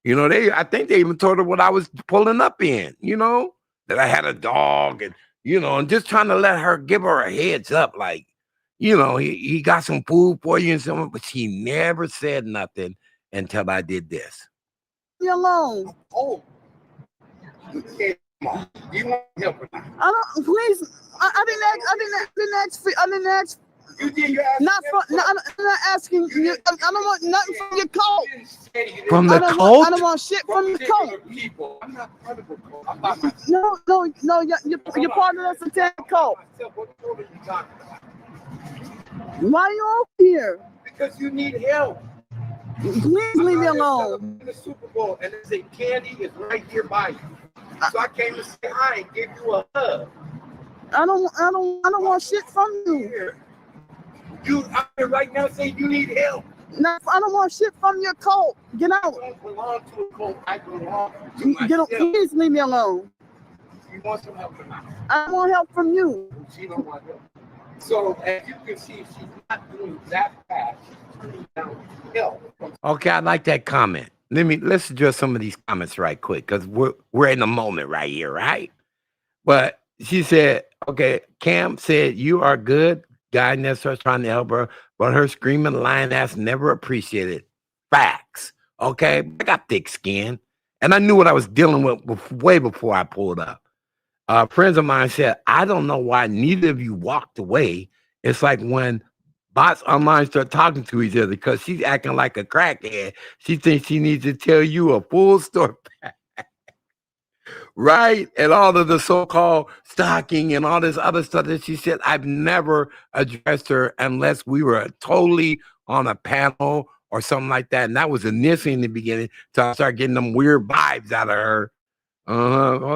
I think they even told her what I was pulling up in, that I had a dog and, and just trying to let her, give her a heads up. Like, he got some food for you and something, but she never said nothing until I did this. Leave me alone. Oh. Okay, come on. You want help or not? I don't. Please. I didn't ask. You did. You asked. I'm not asking you. I don't want nothing from your coat. From the I cult? don't want shit from your coat. People. I'm not part of the cult. I'm by myself. No. You're part of the satanic cult. What cult are you talking about? Why are you over here? Because you need help. Please leave me alone. In the Super Bowl, and they say Candy is right here by you. So I came to say hi and give you a hug. I don't want shit from you. Here. You out here right now saying you need help. No, I don't want shit from your cult. Get out. I don't belong to a cult. I belong to myself. Please leave me alone. You want some help or not? I want help from you. She don't want help. So as you can see, she's not doing that fast. She's turning down help. Okay, I like that comment. Let's address some of these comments right quick because we're in the moment right here, right? But she said, okay, Cam said you are good. Guy next to her trying to help her, but her screaming lying ass never appreciated. Facts. Okay, I got thick skin, and I knew what I was dealing with way before I pulled up. Friends of mine said, I don't know why neither of you walked away. It's like when bots online start talking to each other because she's acting like a crackhead. She thinks she needs to tell you a full story. Right? And all of the so-called stalking and all this other stuff that she said, I've never addressed her unless we were totally on a panel or something like that. And that was initially in the beginning. So I started getting them weird vibes out of her.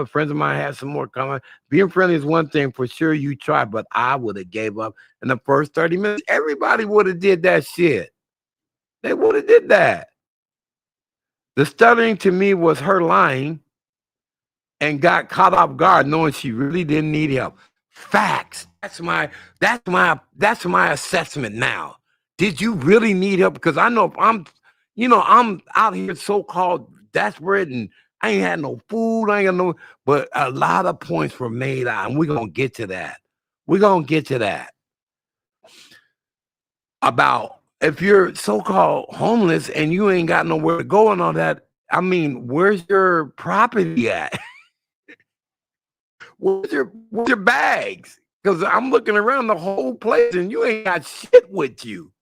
Friends of mine had some more comments. Being friendly is one thing for sure. You try, but I would have gave up in the first 30 minutes. Everybody would have did that shit. They would have did that. The stuttering to me was her lying and got caught off guard knowing she really didn't need help. Facts. That's my assessment now. Did you really need help? Because I know if I'm out here so-called desperate and I ain't had no food, but a lot of points were made out, and we're gonna get to that. About if you're so-called homeless and you ain't got nowhere to go and all that. I mean, where's your property at? Where's your bags? Because I'm looking around the whole place and you ain't got shit with you.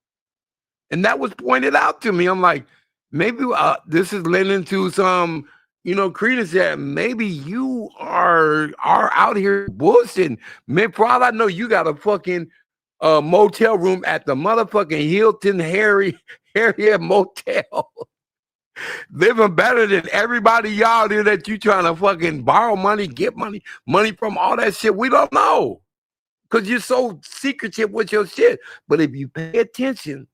And that was pointed out to me. I'm like, maybe this is leading to some, credence that maybe you are out here bullshitting. Man, for all I know, you got a fucking motel room at the motherfucking Hilton Harriet Motel. Living better than everybody y'all there that you trying to fucking borrow money, get money from, all that shit. We don't know because you're so secretive with your shit. But if you pay attention,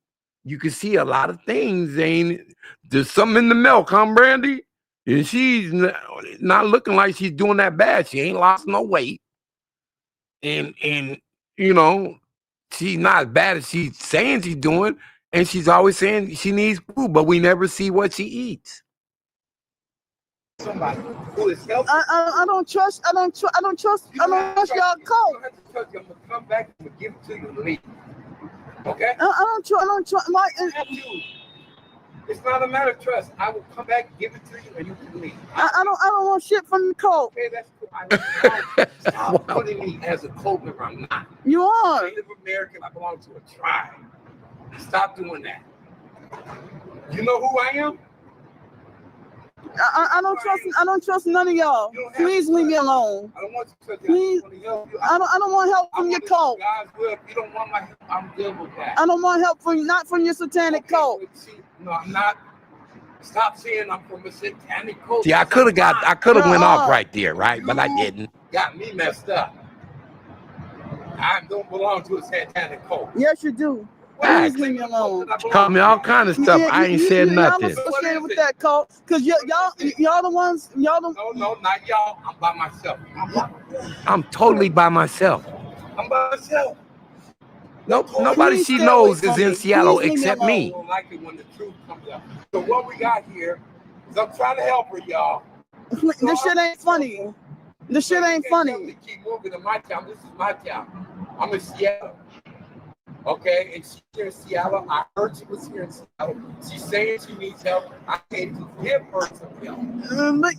you can see a lot of things. There's something in the milk, huh, Brandy? And she's not looking like she's doing that bad. She ain't lost no weight. And she's not as bad as she's saying she's doing. And she's always saying she needs food, but we never see what she eats. Somebody who is helping. I don't trust y'all code. I don't have to trust you. I'm gonna come back and give it to you and leave. Okay? I don't trust. Like, it's not a matter of trust. I will come back, give it to you, and you can leave. I don't want shit from the code. Okay, that's cool. Stop putting me as a cult member. I'm not. You are. Native American. I belong to a tribe. Stop doing that. You know who I am? I don't trust none of y'all. Please leave me alone. I don't want you to Please. I don't want help from your cult. Guys, if you don't want my help, I'm good with that. I don't want help from not from your satanic cult. No, I'm not. Stop saying I'm from a satanic cult. See, I could have went off right there, right? But I didn't. Got me messed up. I don't belong to a satanic cult. Yes, you do. Please leave me alone. Call me all kind of stuff. I ain't said nothing. Y'all associated with that cult, cause y'all the ones. Y'all the. No, not y'all. I'm by myself. I'm totally by myself. I'm by myself. Nope, nobody she knows is in Seattle except me. I don't like it when the truth comes out. So what we got here is I'm trying to help her, y'all. This shit ain't funny. This shit ain't funny. Keep moving to my town. This is my town. I'm in Seattle. Okay, and she's here in Seattle. I heard she was here in Seattle. She's saying she needs help. I came to give her some help.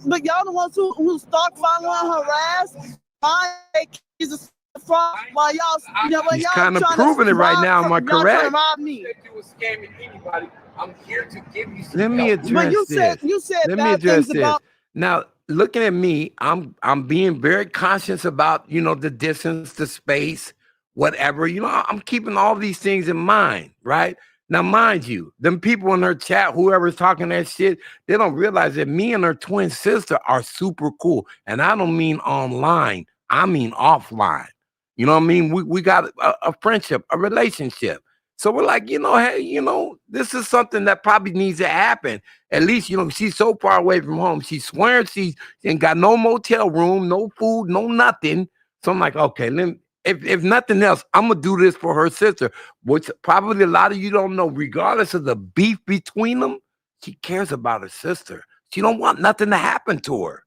But y'all the ones who stalk, follow, harass, while y'all, He's kind of proving it right now. Am I correct? You were scamming anybody. I'm here to give you some Let me help. address this. You said Let me bad address things this. about. Now, looking at me, I'm being very conscious about, the distance, the space, whatever. I'm keeping all these things in mind, right? Now, mind you, them people in her chat, whoever's talking that shit, they don't realize that me and her twin sister are super cool. And I don't mean online. I mean offline. You know what I mean? We got a friendship, a relationship. So we're like, hey, this is something that probably needs to happen. At least, she's so far away from home. She's swearing she ain't got no motel room, no food, no nothing. So I'm like, okay, if nothing else, I'm going to do this for her sister, which probably a lot of you don't know. Regardless of the beef between them, she cares about her sister. She don't want nothing to happen to her.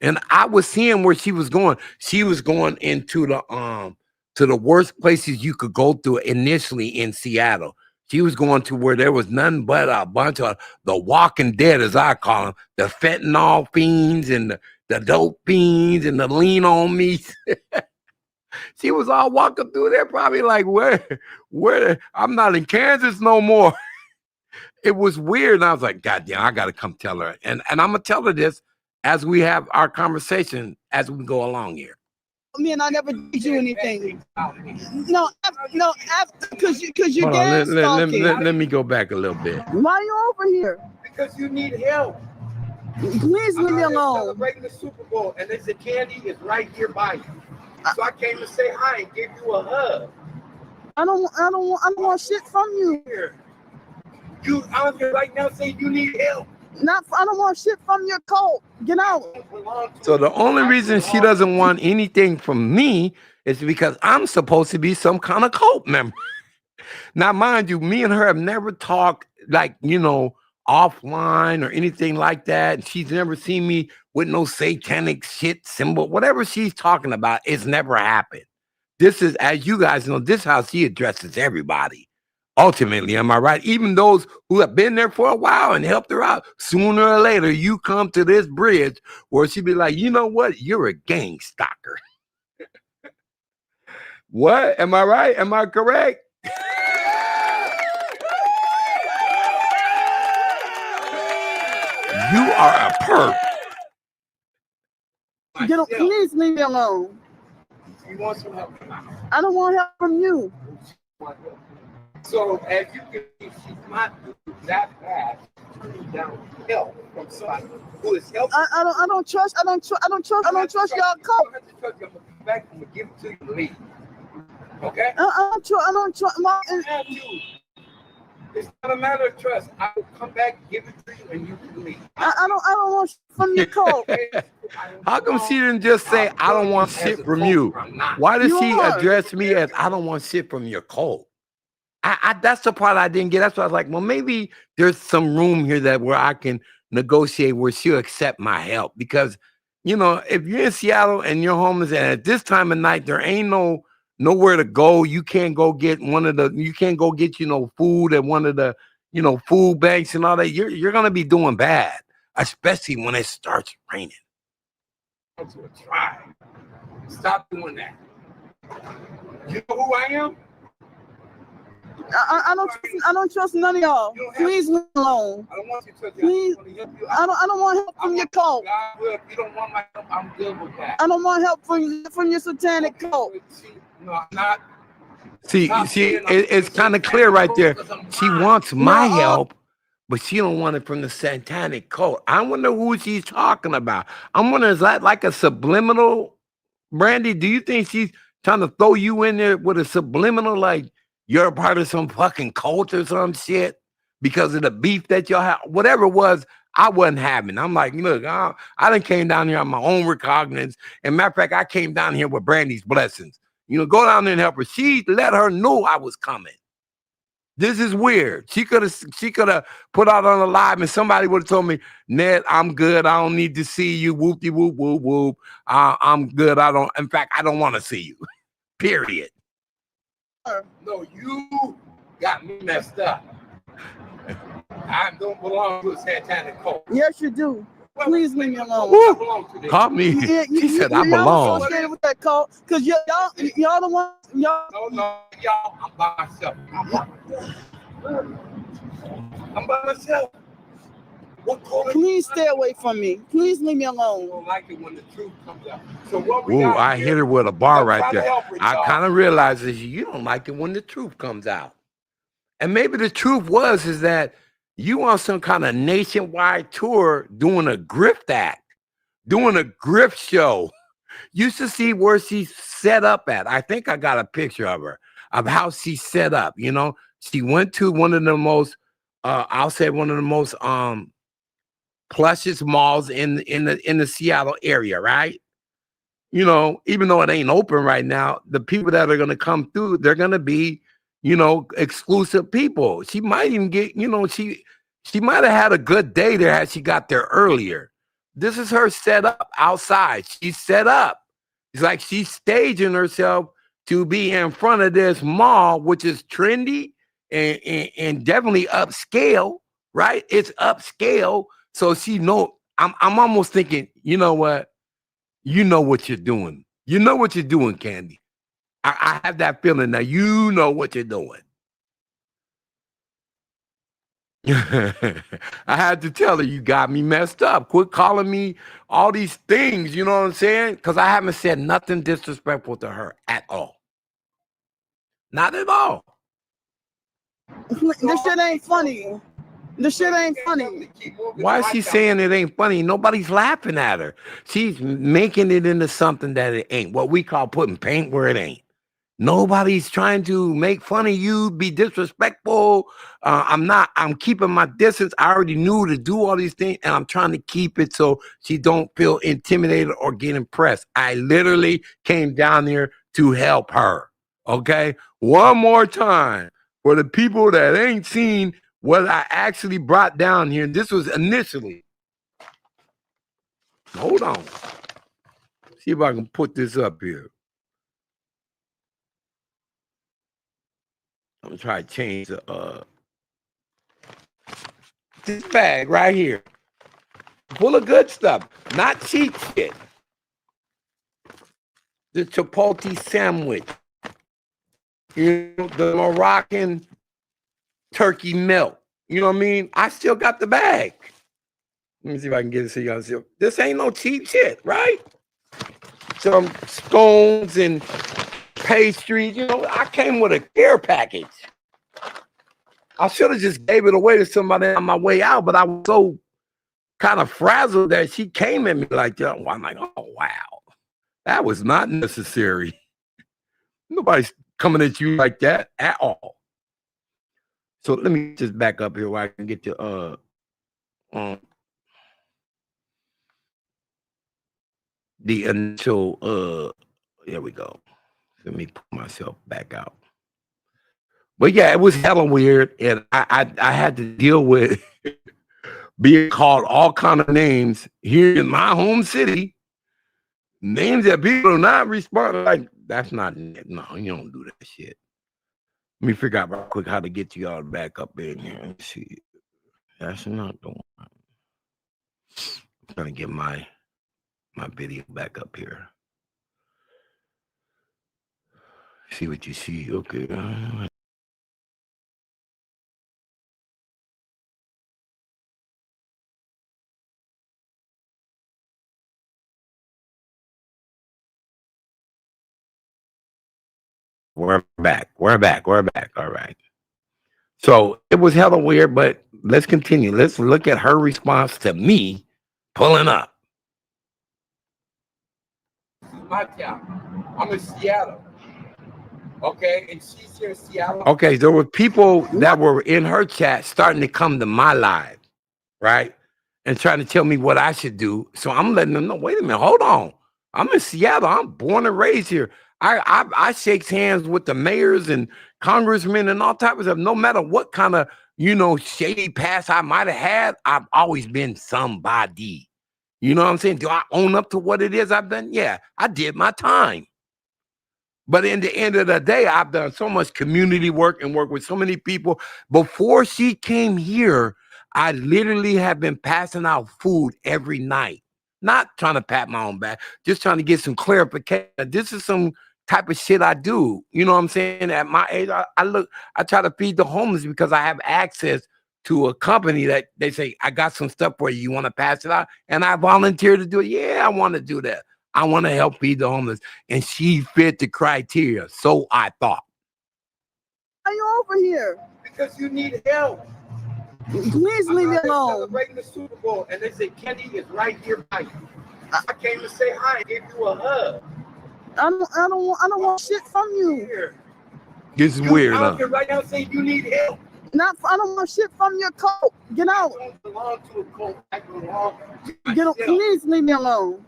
And I was seeing where she was going. She was going into the worst places you could go to initially in Seattle. She was going to where there was nothing but a bunch of the walking dead, as I call them, the fentanyl fiends and the dope fiends and the lean on me. She was all walking through there, probably like, where? I'm not in Kansas no more. It was weird. And I was like, God damn, I got to come tell her. And I'm going to tell her this as we have our conversation as we go along here. Me and I never did you anything. No, because you Hold on, let me go back a little bit. Why are you over here? Because you need help. Please leave me alone. Celebrating the Super Bowl, and there's a candy is right here by you. So I came to say hi and give you a hug. I don't want shit from you. You out here right now saying you need help. I don't want shit from your cult. Get out. So the only reason she doesn't want anything from me is because I'm supposed to be some kind of cult member. Now, mind you, me and her have never talked like, offline or anything like that. She's never seen me with no satanic shit symbol. Whatever she's talking about, it's never happened. This is, as you guys know, this is how she addresses everybody. Ultimately, am I right? Even those who have been there for a while and helped her out, sooner or later, you come to this bridge where she'd be like, you know what? You're a gang stalker. What? Am I right? Am I correct? You are a perp. Please leave me alone. You want some help? I don't want help from you. So as you can see, she's not that bad. Turning down help from somebody who is helping. I don't trust y'all cult. I don't have to trust you. I'm gonna come back. I'm gonna give it to you and leave. Okay? I don't trust. It's not a matter of trust. I will come back, give it to you, and you can leave. I don't want shit from your cult. How come she didn't just say, I don't want shit from you? Why does she address me as, I don't want shit from your cult? That's the part I didn't get. That's why I was like, well, maybe there's some room here where I can negotiate where she'll accept my help. Because, if you're in Seattle and you're homeless and at this time of night, there ain't nowhere to go. You can't go get food at one of the, food banks and all that. You're going to be doing bad, especially when it starts raining. Try. Stop doing that. You know who I am? I don't trust none of y'all. Please leave me alone. I don't want you to trust Please. you. I don't want help from your cult. God will. If you don't want my help, I'm good with that. I don't want help from your satanic cult. No, I'm not. See, it's kind of clear right there. She wants my help, but she don't want it from the satanic cult. I wonder who she's talking about. I'm wondering, is that like a subliminal, Brandy? Do you think she's trying to throw you in there with a subliminal, like you're a part of some fucking cult or some shit because of the beef that y'all have? Whatever it was, I wasn't having. I'm like, look, I done came down here on my own recognizance. And matter of fact, I came down here with Brandy's blessings. Go down there and help her. She let her know I was coming. This is weird. She could have put out on a live and somebody would have told me, Ned, I'm good. I don't need to see you. Whoopty whoop whoop whoop. I'm good. In fact, I don't want to see you. Period. No, you got me messed up. I don't belong to a satanic cult. Yes, you do. Please leave me alone. Call me. She said I belong. Associated with that cult because y'all the ones. No, y'all. I'm by myself. I'm by myself. Please stay away from me. Please leave me alone. I don't like it when the truth comes out. So what we Ooh, got I here, hit her with a bar right there. her, I kind of realized that you don't like it when the truth comes out. And maybe the truth is that you on some kind of nationwide tour doing a grift act, doing a grift show. You should see where she's set up at. I think I got a picture of her, of how she's set up. She went to one of the most, I'll say one of the most plushest malls in the Seattle area, right? Even though it ain't open right now, the people that are going to come through, they're going to be, exclusive people. She might even get, she might have had a good day there had she got there earlier. This is her set up outside. She's set up. It's like she's staging herself to be in front of this mall, which is trendy and definitely upscale, right? It's upscale. So she know, I'm almost thinking, you know what? You know what you're doing. You know what you're doing, Candy. I have that feeling that you know what you're doing. I had to tell her, you got me messed up. Quit calling me all these things, you know what I'm saying? Because I haven't said nothing disrespectful to her at all. Not at all. This shit ain't funny. The shit ain't funny. Why is she saying it ain't funny? Nobody's laughing at her. She's making it into something that it ain't. What we call putting paint where it ain't. Nobody's trying to make fun of you, be disrespectful. I'm keeping my distance. I already knew to do all these things, and I'm trying to keep it so she don't feel intimidated or get impressed. I literally came down here to help her. Okay? One more time for the people that ain't seen what I actually brought down here. This was initially. Hold on. See if I can put this up here. I'm gonna try to change the this bag right here. Full of good stuff, not cheap shit. The chipotle sandwich. The Moroccan turkey melt. You know what I mean? I still got the bag. Let me see if I can get it so y'all see. This ain't no cheap shit, right? Some scones and pastries. I came with a care package. I should have just gave it away to somebody on my way out, but I was so kind of frazzled that she came at me like that. I'm like, oh, wow. That was not necessary. Nobody's coming at you like that at all. So let me just back up here where I can get to the initial there we go. Let me put myself back out. But yeah, it was hella weird, and I had to deal with being called all kind of names here in my home city. Names that people are not responding like. That's not, no, you don't do that shit. Let me figure out real quick how to get you all back up in here. Let's see. That's not the one. I'm trying to get my video back up here. See what you see. Okay. We're back. We're back. We're back. All right. So it was hella weird, but let's continue. Let's look at her response to me pulling up. This is my town. I'm in Seattle. Okay, and she's here in Seattle. Okay, there were people that were in her chat starting to come to my live, right? And trying to tell me what I should do. So I'm letting them know, wait a minute, hold on. I'm in Seattle. I'm born and raised here. I shakes hands with the mayors and congressmen and all types of stuff. No matter what kind of, shady past I might have had, I've always been somebody. You know what I'm saying? Do I own up to what it is I've done? Yeah, I did my time. But in the end of the day, I've done so much community work and work with so many people. Before she came here, I literally have been passing out food every night. Not trying to pat my own back, just trying to get some clarification. This is some type of shit I do. You know what I'm saying? At my age, I try to feed the homeless because I have access to a company that they say, I got some stuff for you. You want to pass it out? And I volunteer to do it. Yeah, I want to do that. I want to help feed the homeless. And she fit the criteria. So I thought. Why are you over here? Because you need help. Please leave me alone. Celebrating the Super Bowl, and they say Kenny is right here by you. I came to say hi and give you a hug. I don't want shit from you. Here. This is weird, out huh? here right now saying you need help. I don't want shit from your coat. Get out. I don't belong to a cult. I belong to Get out. myself. Please leave me alone.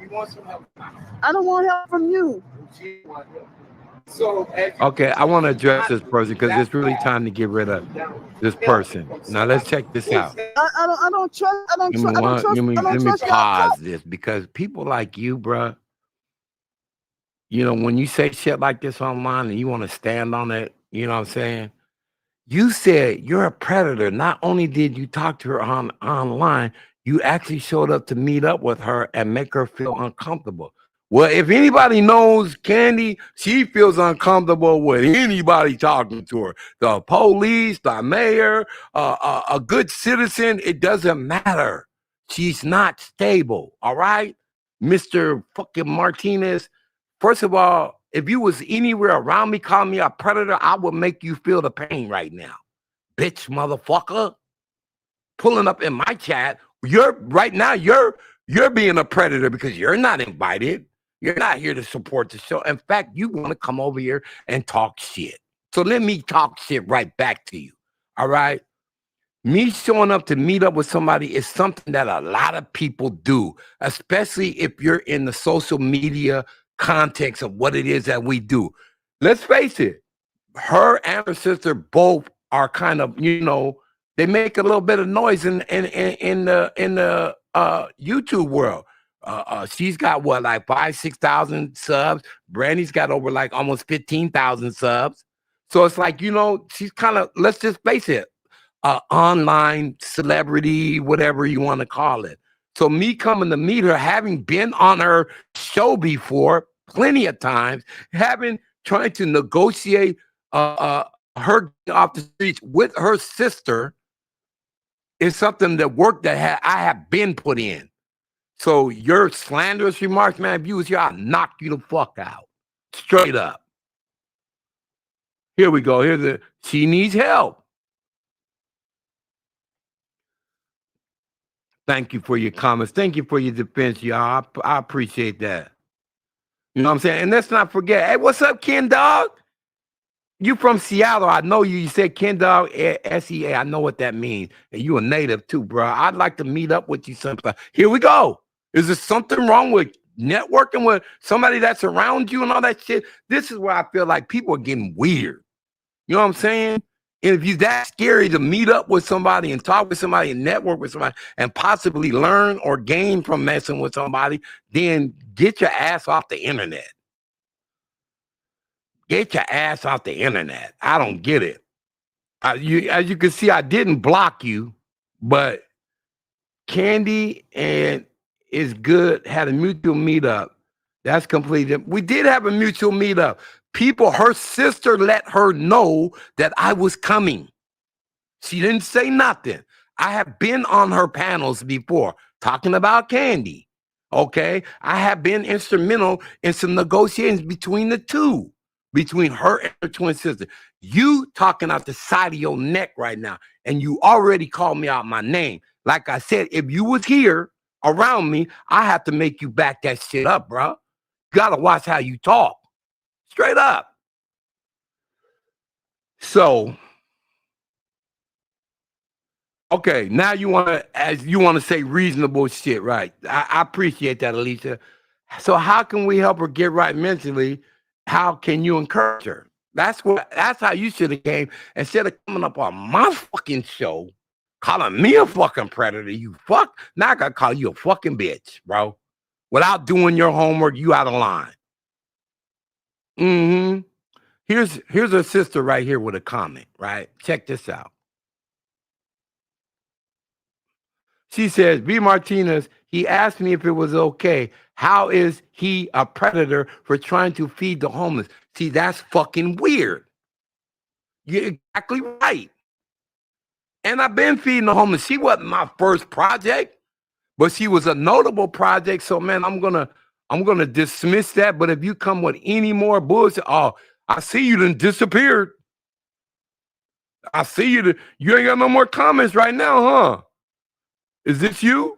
You want some help? I don't want help from you. She want help. So okay, I want to address this person because it's really time to get rid of this person. Now let's check this out. I don't trust. Let me pause this because people like you, bruh. When you say shit like this online and you want to stand on it, you know what I'm saying? You said you're a predator. Not only did you talk to her online, you actually showed up to meet up with her and make her feel uncomfortable. Well, if anybody knows Candy, she feels uncomfortable with anybody talking to her. The police, the mayor, a good citizen, it doesn't matter. She's not stable, all right? Mr. fucking Martinez, first of all, if you was anywhere around me calling me a predator, I would make you feel the pain right now. Bitch, motherfucker. Pulling up in my chat, you're being a predator because you're not invited. You're not here to support the show. In fact, you want to come over here and talk shit. So let me talk shit right back to you. All right? Me showing up to meet up with somebody is something that a lot of people do, especially if you're in the social media context of what it is that we do. Let's face it, her and her sister both are kind of, they make a little bit of noise in the YouTube world. She's got what, like 5,000-6,000 subs. Brandy's got over like almost 15,000 subs. So it's like, she's kind of, let's just face it, online celebrity, whatever you want to call it. So me coming to meet her, having been on her show before plenty of times, trying to negotiate her off the streets with her sister is something that I have been put in. So your slanderous remarks, man, if you was here, I'll knock you the fuck out. Straight up. Here we go. She needs help. Thank you for your comments. Thank you for your defense, y'all. I appreciate that. You know what I'm saying? And let's not forget, hey, what's up, Ken Dog? You from Seattle. I know you. You said Ken Dog, SEA. I know what that means. And you a native too, bro. I'd like to meet up with you sometime. Here we go. Is there something wrong with networking with somebody that's around you and all that shit? This is where I feel like people are getting weird. You know what I'm saying? And if you're that scary to meet up with somebody and talk with somebody and network with somebody and possibly learn or gain from messing with somebody, then get your ass off the internet. Get your ass off the internet. I don't get it. As you can see, I didn't block you, but Candy and Is Good had a mutual meetup. That's completely. We did have a mutual meetup. Her sister let her know that I was coming. She didn't say nothing. I have been on her panels before talking about Candy. Okay. I have been instrumental in some negotiations between the two. between her and her twin sister. You talking out the side of your neck right now, and you already called me out my name. Like I said, if you was here around me, I have to make you back that shit up, bro. You gotta watch how you talk. Straight up. So, okay, now you want to say reasonable shit, right? I appreciate that, Alicia. So how can we help her get right mentally? How can you encourage her? That's how you should have came instead of coming up on my fucking show, calling me a fucking predator. You fuck. Now I gotta call you a fucking bitch, bro. Without doing your homework, you out of line. Mm-hmm. Here's her sister right here with a comment, right? Check this out. She says, B. Martinez, he asked me if it was okay. How is he a predator for trying to feed the homeless? See, that's fucking weird. You're exactly right. And I've been feeding the homeless. She wasn't my first project, but she was a notable project. So, man, I'm gonna dismiss that. But if you come with any more bullshit, oh, I see you done disappeared. I see you. You ain't got no more comments right now, huh? Is this you?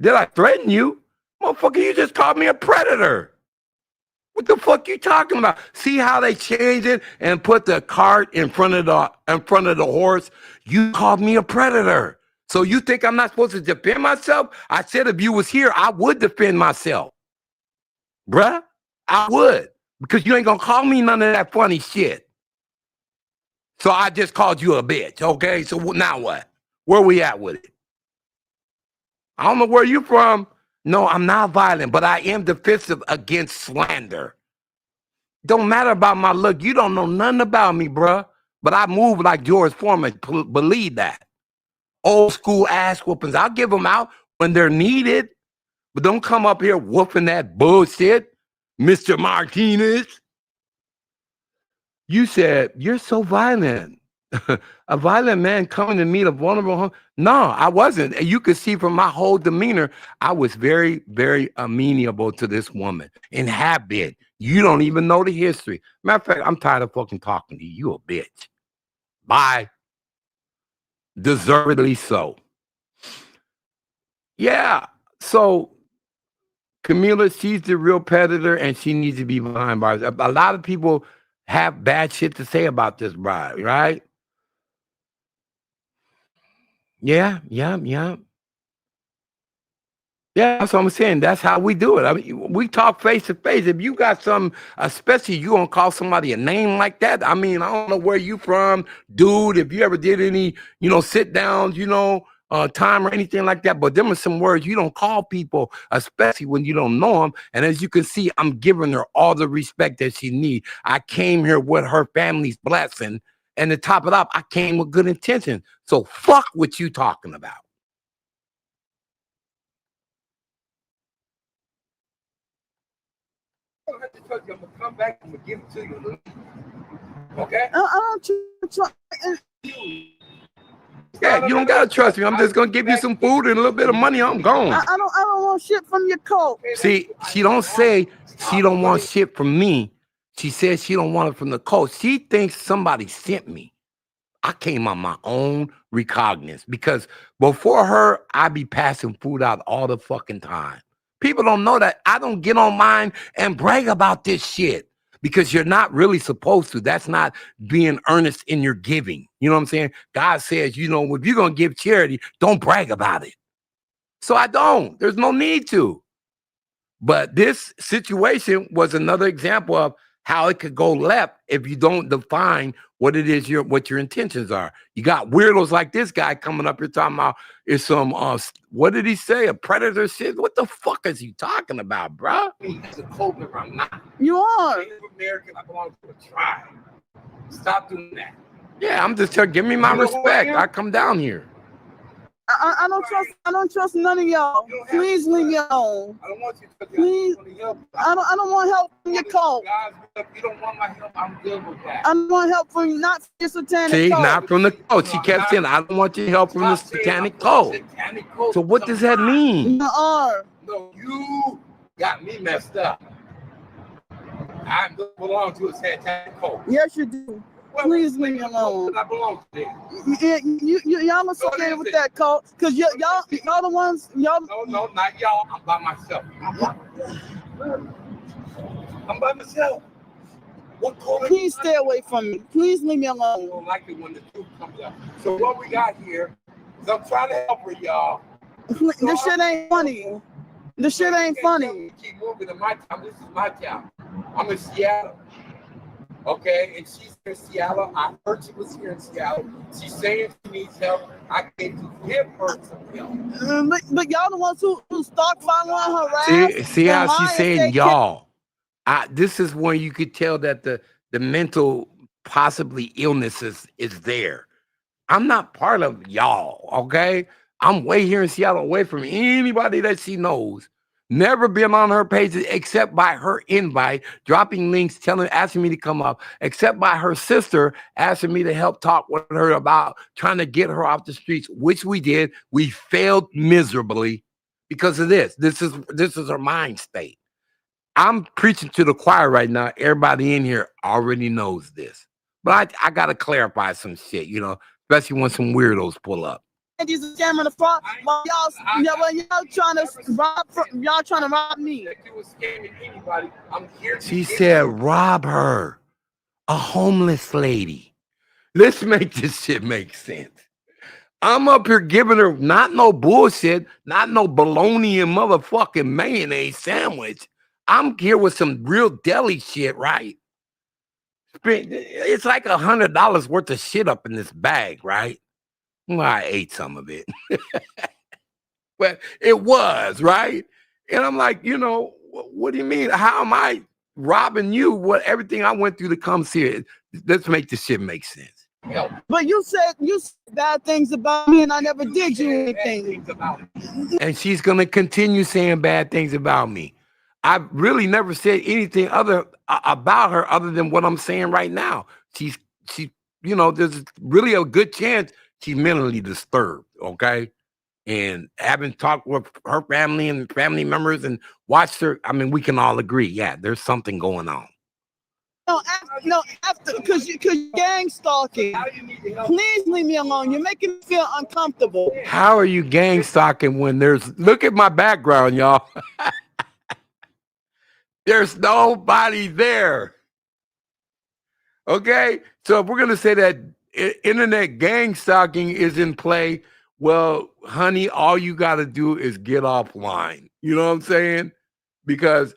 Did I threaten you? Motherfucker, you just called me a predator. What the fuck you talking about? See how they changed it and put the cart in front of the horse? You called me a predator. So you think I'm not supposed to defend myself? I said if you was here, I would defend myself. Bruh, I would. Because you ain't gonna call me none of that funny shit. So I just called you a bitch, okay? So now what? Where we at with it? I don't know where you from. No, I'm not violent, but I am defensive against slander. Don't matter about my look. You don't know nothing about me, bruh. But I move like George Foreman. Believe that. Old school ass whoopings. I'll give them out when they're needed. But don't come up here whooping that bullshit, Mr. Martinez. You said, you're so violent. A violent man coming to meet a vulnerable home. No, I wasn't. And you could see from my whole demeanor, I was very, very amenable to this woman and have been. You don't even know the history. Matter of fact, I'm tired of fucking talking to you. You a bitch. Bye. Deservedly so. Yeah. So Camila, she's the real predator and she needs to be behind bars. A lot of people have bad shit to say about this bride, right? Yeah. Yeah, that's what I'm saying. That's how we do it. I mean, we talk face to face. If you got some, especially you gonna call somebody a name like that. I mean, I don't know where you from, dude. If you ever did any, sit downs, time or anything like that. But there are some words you don't call people, especially when you don't know them. And as you can see, I'm giving her all the respect that she needs. I came here with her family's blessing, and to top it up, I came with good intention. So fuck what you talking about. I just told you I'm gonna come back and I'm gonna give it to you. Okay? I don't trust. Yeah, you don't gotta trust me. I'm just gonna give you some food and a little bit of money. I'm gone. I don't want shit from your coat. See, she don't say she don't want shit from me. She says she don't want it from the coach. She thinks somebody sent me. I came on my own recognizance because before her, I be passing food out all the fucking time. People don't know that. I don't get on mine and brag about this shit because you're not really supposed to. That's not being earnest in your giving. You know what I'm saying? God says, if you're going to give charity, don't brag about it. So I don't. There's no need to. But this situation was another example of how it could go left if you don't define what it is what your intentions are. You got weirdos like this guy coming up here talking about is some what did he say? A predator shit? What the fuck is he talking about, bro? He's a cult member. I'm not. You are. Native American. I belong to a tribe. Stop doing that. Yeah, I'm just telling. Give me my respect. I come down here. I don't trust none of y'all. Please leave me alone. I don't want you to. Please. I don't want help from your cult. You don't want my help. I'm good with that. I don't want help from you, not from your satanic See, cult. not from the cult. She kept saying, I don't want your help from the satanic cult. So what does that mean? You are. No, you got me messed up. I belong to a satanic cult. Yes, you do. Well, Please leave me alone. I belong to them. Y'all associated with that cult, cause y'all the ones y'all. No, not y'all. I'm by myself. I'm by myself. What cult? Please stay away from me. Please leave me I alone. don't like it when the truth comes out. So what we got here is I'm trying to help her, y'all. This shit ain't funny. This shit ain't funny. Keep moving in my town. This is my town. I'm in Seattle. Okay, and she's in Seattle. I heard she was here in Seattle. She's saying she needs help. I can give her some help. But y'all the ones who stalk, following, harass. See how she's saying y'all. This is when you could tell that the mental possibly illness is there. I'm not part of y'all, okay? I'm way here in Seattle, away from anybody that she knows. Never been on her page except by her invite, dropping links, asking me to come up, except by her sister asking me to help talk with her about trying to get her off the streets, which we did. We failed miserably because of this. This is her mind state. I'm preaching to the choir right now. Everybody in here already knows this. But I got to clarify some shit, especially when some weirdos pull up. These are scamming the front while y'all trying to rob me. She said rob her, a homeless lady. Let's make this shit make sense. I'm up here giving her not no bullshit, not no bologna and motherfucking mayonnaise sandwich. I'm here with some real deli shit, right? It's like $100 worth of shit up in this bag, right? Well, I ate some of it. But it was, right? And I'm like, what do you mean? How am I robbing you? What everything I went through to come here? Let's make this shit make sense. But you said bad things about me, and I never did you anything. And she's gonna continue saying bad things about me. I really never said anything about her other than what I'm saying right now. She's there's really a good chance she's mentally disturbed, okay? And having talked with her family and family members and watched her, I mean, we can all agree, yeah, there's something going on. After because you gang stalking. Please leave me alone. You're making me feel uncomfortable. How are you gang stalking when look at my background, y'all. There's nobody there. Okay, so if we're gonna say that internet gang stalking is in play, well, honey, all you got to do is get offline. You know what I'm saying? Because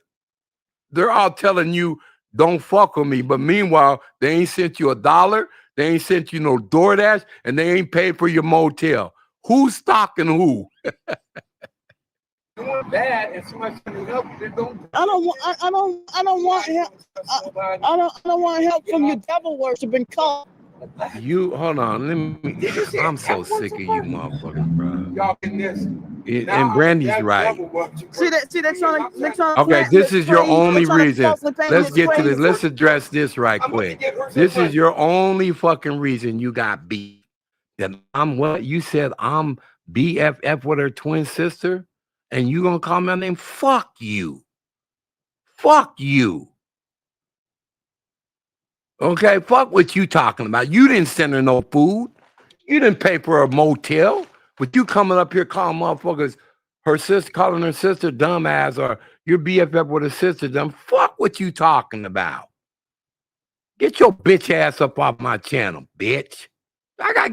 they're all telling you, don't fuck with me. But meanwhile, they ain't sent you $1. They ain't sent you no DoorDash, and they ain't paid for your motel. Who's stalking who? Doing bad and somebody's trying to help you, don't. I don't want help. I don't want help from your devil worshiping cult. You hold on, I'm so sick of you motherfuckers, bro. Y'all in this. And Brandy's right. See, they're trying to okay, this is your only reason. Let's get to this. Let's address this right quick. This is your only fucking reason you got beat. That I'm what you said. I'm BFF with her twin sister, and you gonna call my name? Fuck you. Fuck you. Okay, fuck what you talking about. You didn't send her no food. You didn't pay for a motel. But you coming up here calling motherfuckers, her sister, calling her sister dumbass, or your BFF with her sister dumb. Fuck what you talking about. Get your bitch ass up off my channel, bitch. I gotta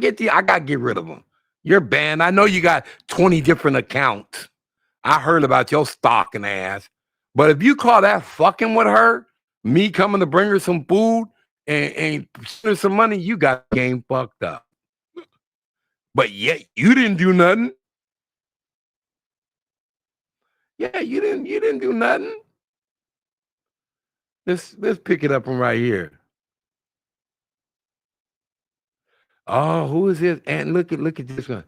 get rid of them. You're banned. I know you got 20 different accounts. I heard about your stalking ass. But if you call that fucking with her, me coming to bring her some food and some money, you got the game fucked up. But yet you didn't do nothing. Yeah, you didn't do nothing. Let's pick it up from right here. Oh, who is this? And look at this one.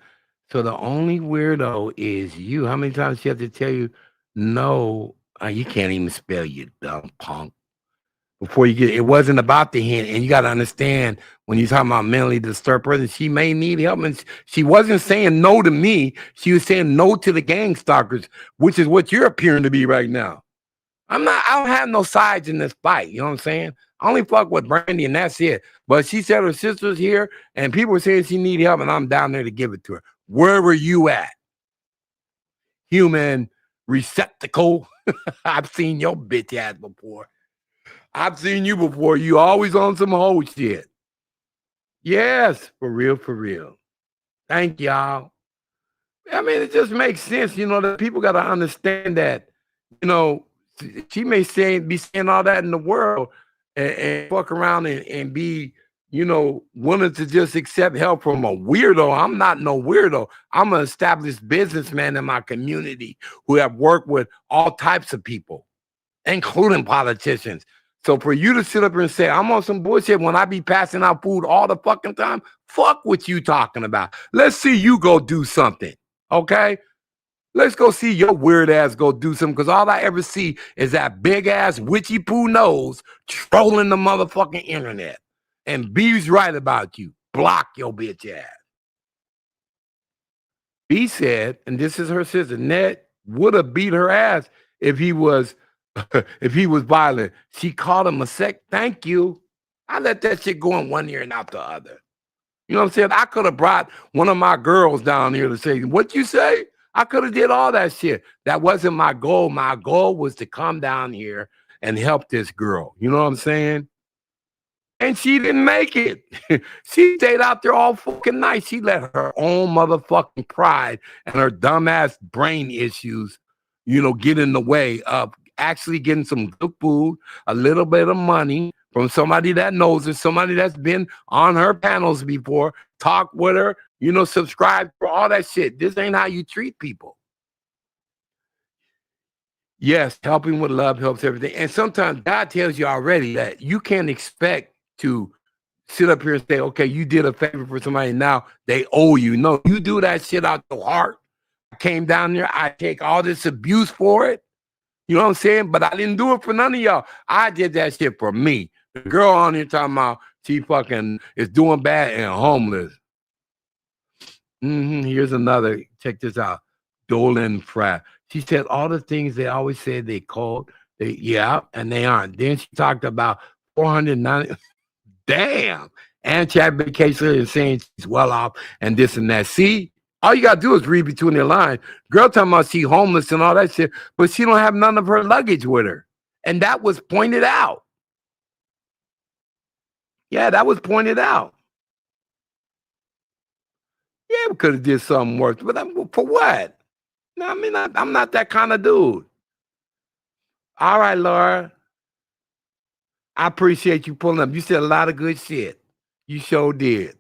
So the only weirdo is you. How many times she have to tell you no? You can't even spell, you dumb punk. Before you get it wasn't about the hint, and you got to understand when you're talking about mentally disturbed person, she may need help, and she wasn't saying no to me. She was saying no to the gang stalkers, which is what you're appearing to be right now. I don't have no sides in this fight. You know what I'm saying? I only fuck with Brandy and that's it. But she said her sister's here and people were saying she need help and I'm down there to give it to her. Where were you at? Human receptacle. I've seen your bitch ass before. I've seen you before. You always on some whole shit. Yes, for real, for real. Thank y'all. I mean, it just makes sense, you know, that people got to understand that, you know, she may be saying all that in the world and fuck around and be, you know, willing to just accept help from a weirdo. I'm not no weirdo. I'm an established businessman in my community who have worked with all types of people, including politicians. So for you to sit up here and say, I'm on some bullshit when I be passing out food all the fucking time, fuck what you talking about. Let's see you go do something, okay? Let's go see your weird ass go do something, because all I ever see is that big ass witchy poo nose trolling the motherfucking internet. And B's right about you. Block your bitch ass. B said, and this is her sister, Ned would have beat her ass if he was violent. She called him a sec. Thank you. I let that shit go in one ear and out the other. You know what I'm saying? I could have brought one of my girls down here to say, what you say? I could have did all that shit. That wasn't my goal. My goal was to come down here and help this girl. You know what I'm saying? And she didn't make it. She stayed out there all fucking night. She let her own motherfucking pride and her dumbass brain issues, you know, get in the way of actually getting some good food, a little bit of money from somebody that knows her, somebody that's been on her panels before, talk with her, you know, subscribe for all that shit. This ain't how you treat people. Yes, helping with love helps everything. And sometimes God tells you already that you can't expect to sit up here and say, okay, you did a favor for somebody, now they owe you. No, you do that shit out your heart. I came down there, I take all this abuse for it. You know what I'm saying? But I didn't do it for none of y'all. I did that shit for me. The girl on here talking about she fucking is doing bad and homeless. Here's another. Check this out. Dolan Frat. She said all the things they always said they called. Yeah, and they aren't. Then she talked about 490. Damn. And Chad Vacation is saying she's well off and this and that. See, all you got to do is read between the lines. Girl talking about she homeless and all that shit, but she don't have none of her luggage with her. And that was pointed out. Yeah, that was pointed out. Yeah, we could have did something worse, but for what? No, I mean, I'm not that kind of dude. All right, Laura. I appreciate you pulling up. You said a lot of good shit. You sure did.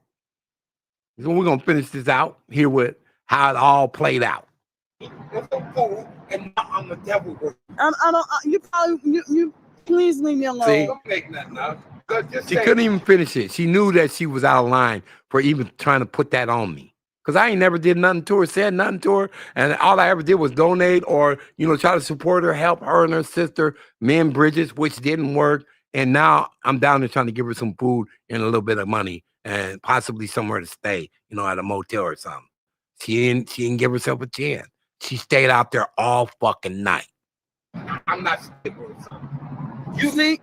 So we're going to finish this out here with how it all played out. And now I'm the devil. You please leave me alone. See? Don't make nothing up. She couldn't even finish it. She knew that she was out of line for even trying to put that on me. Because I ain't never did nothing to her, said nothing to her. And all I ever did was donate or, you know, try to support her, help her and her sister mend bridges, which didn't work. And now I'm down there trying to give her some food and a little bit of money and possibly somewhere to stay, you know, at a motel or something. She didn't give herself a chance. She stayed out there all fucking night. I'm not stable or something. You see?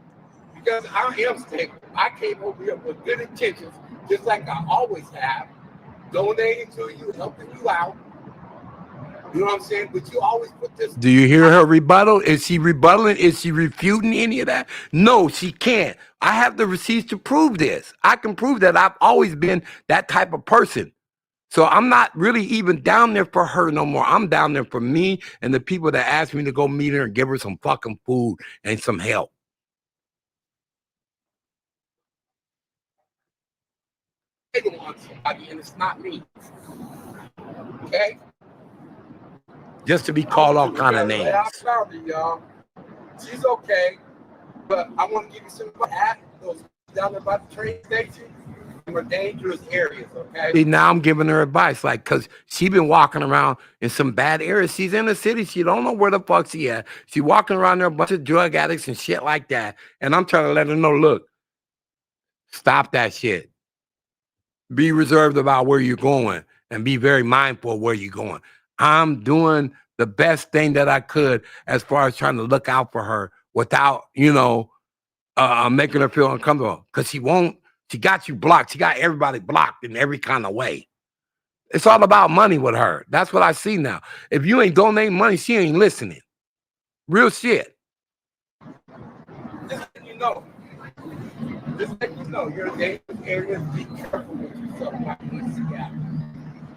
Because I am stable. I came over here with good intentions, just like I always have, donating to you, helping you out. You know what I'm saying? But you always put this. Do you hear her rebuttal? Is she rebuttaling? Is she refuting any of that? No, she can't. I have the receipts to prove this. I can prove that I've always been that type of person. So I'm not really even down there for her no more. I'm down there for me and the people that asked me to go meet her and give her some fucking food and some help. They don't want somebody, and it's not me. Okay? Just to be called all kind of names. I'm sorry, y'all. She's okay, but I want to give you some at those down there by the train station. More dangerous areas, okay? See, now I'm giving her advice, like, because she been walking around in some bad areas. She's in the city. She don't know where the fuck she at. She walking around there, a bunch of drug addicts and shit like that. And I'm trying to let her know, look, stop that shit. Be reserved about where you're going and be very mindful of where you're going. I'm doing the best thing that I could as far as trying to look out for her without, making her feel uncomfortable. Because she got you blocked. She got everybody blocked in every kind of way. It's all about money with her. That's what I see now. If you ain't donating money, she ain't listening. Real shit. Just let you know. Just let you know. You're in dangerous areas. Be careful with yourself. Like in Seattle.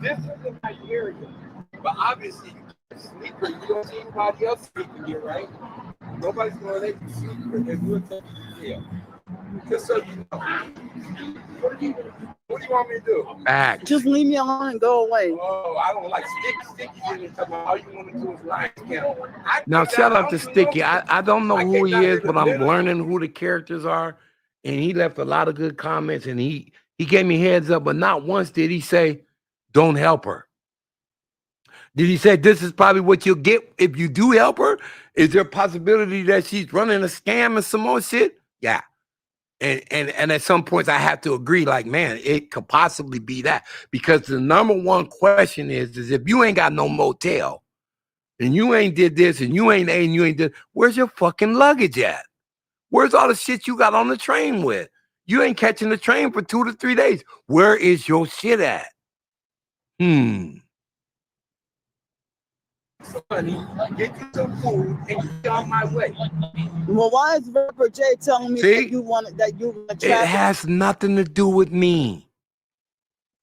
This is a nice area. But obviously, you can't sleep or you don't see anybody else sleeping here, right? Nobody's going to let you sleep or they're going to take you to jail. Just so you know. What do you want me to do? Back. Just leave me alone and go away. Oh, I don't like sticky in talking about all you want to do is lie. Now, shout out to Sticky. I don't know who he is, but I'm learning who the characters are. And he left a lot of good comments, and he gave me heads up, but not once did he say, don't help her. Did he say this is probably what you'll get if you do help her? Is there a possibility that she's running a scam and some more shit? Yeah. And at some points I have to agree, like, man, it could possibly be that. Because the number one question is if you ain't got no motel and you ain't did this and you ain't A and you ain't did, where's your fucking luggage at? Where's all the shit you got on the train with? You ain't catching the train for 2 to 3 days. Where is your shit at? Money, get you some food, and get on my way. Well, why is Rapper J telling me that you want to It has nothing to do with me.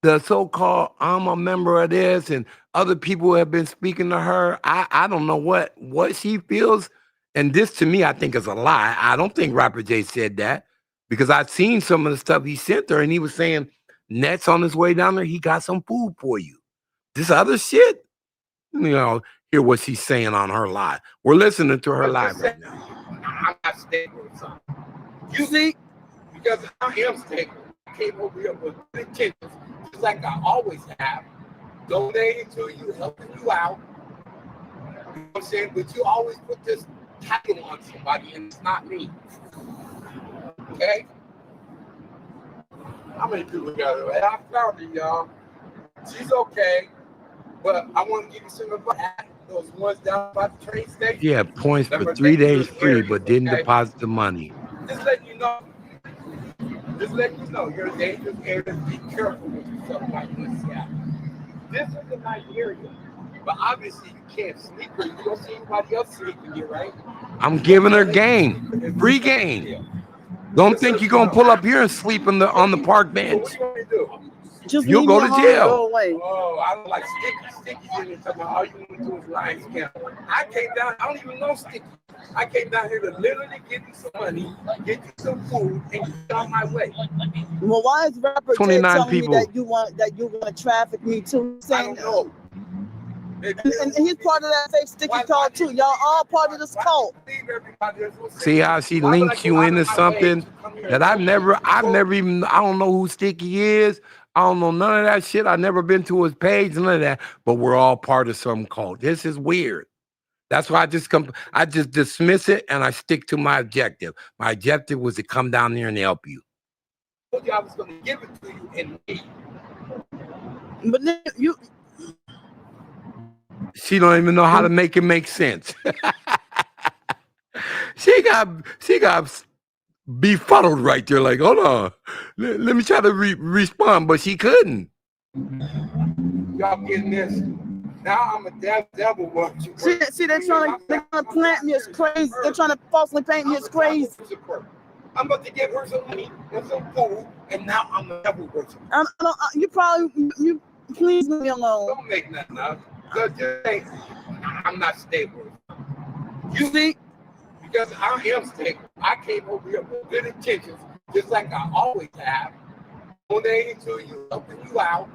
The so-called I'm a member of this and other people have been speaking to her. I don't know what she feels. And this to me, I think is a lie. I don't think Rapper J said that because I've seen some of the stuff he sent her and he was saying, Net's on his way down there. He got some food for you. This other shit, hear what she's saying on her live. We're listening to her live right now. I'm not stable or something. You see, because I am stable. I came over here with good intentions, just like I always have, donating to you, helping you out. You know what I'm saying? But you always put this title on somebody, and it's not me. Okay? How many people got it? I found her, y'all. She's okay, but I want to give you some advice. Those ones down by the train station. Yeah, points for 3 days free, but didn't deposit the money. Just let you know. Just let you know. You're in dangerous areas. Be careful with yourself like in Seattle. This is a nice area. But obviously you can't sleep or you don't see anybody else sleeping here, right? I'm giving her game. Free game. Don't think you're gonna pull up here and sleep on the park bench. What do you want me to do? You'll go to jail. Go away. Oh, I don't like Sticky in talking about all you want to do is lie and scam. I came down, I don't even know Sticky. I came down here to literally give you some money, get you some food, and get on my way. Well, why is Rapper J telling me that you want to traffic me too? I don't know. And he's part of that fake Sticky cult too. Y'all all part of this cult. See how she links you into something that I've never even, I don't know who Sticky is. I don't know none of that shit. I've never been to his page, none of that, but we're all part of some cult. This is weird. That's why I just dismiss it and I stick to my objective. My objective was to come down there and help you. I told you I was going to give it to you and leave. But then she don't even know how to make it make sense. She got befuddled right there. Like, hold on, let me try to respond, but she couldn't. Y'all getting this? Now I'm a devil watcher. See, they're trying to plant me as crazy. They're trying to falsely paint me as crazy. I'm about to give her some money and some food, and now I'm a devil worshiper. You please leave me alone. Don't make nothing up. I'm not stable. You see? Because I am stable. I came over here with good intentions, just like I always have. Donating to you, helping you out.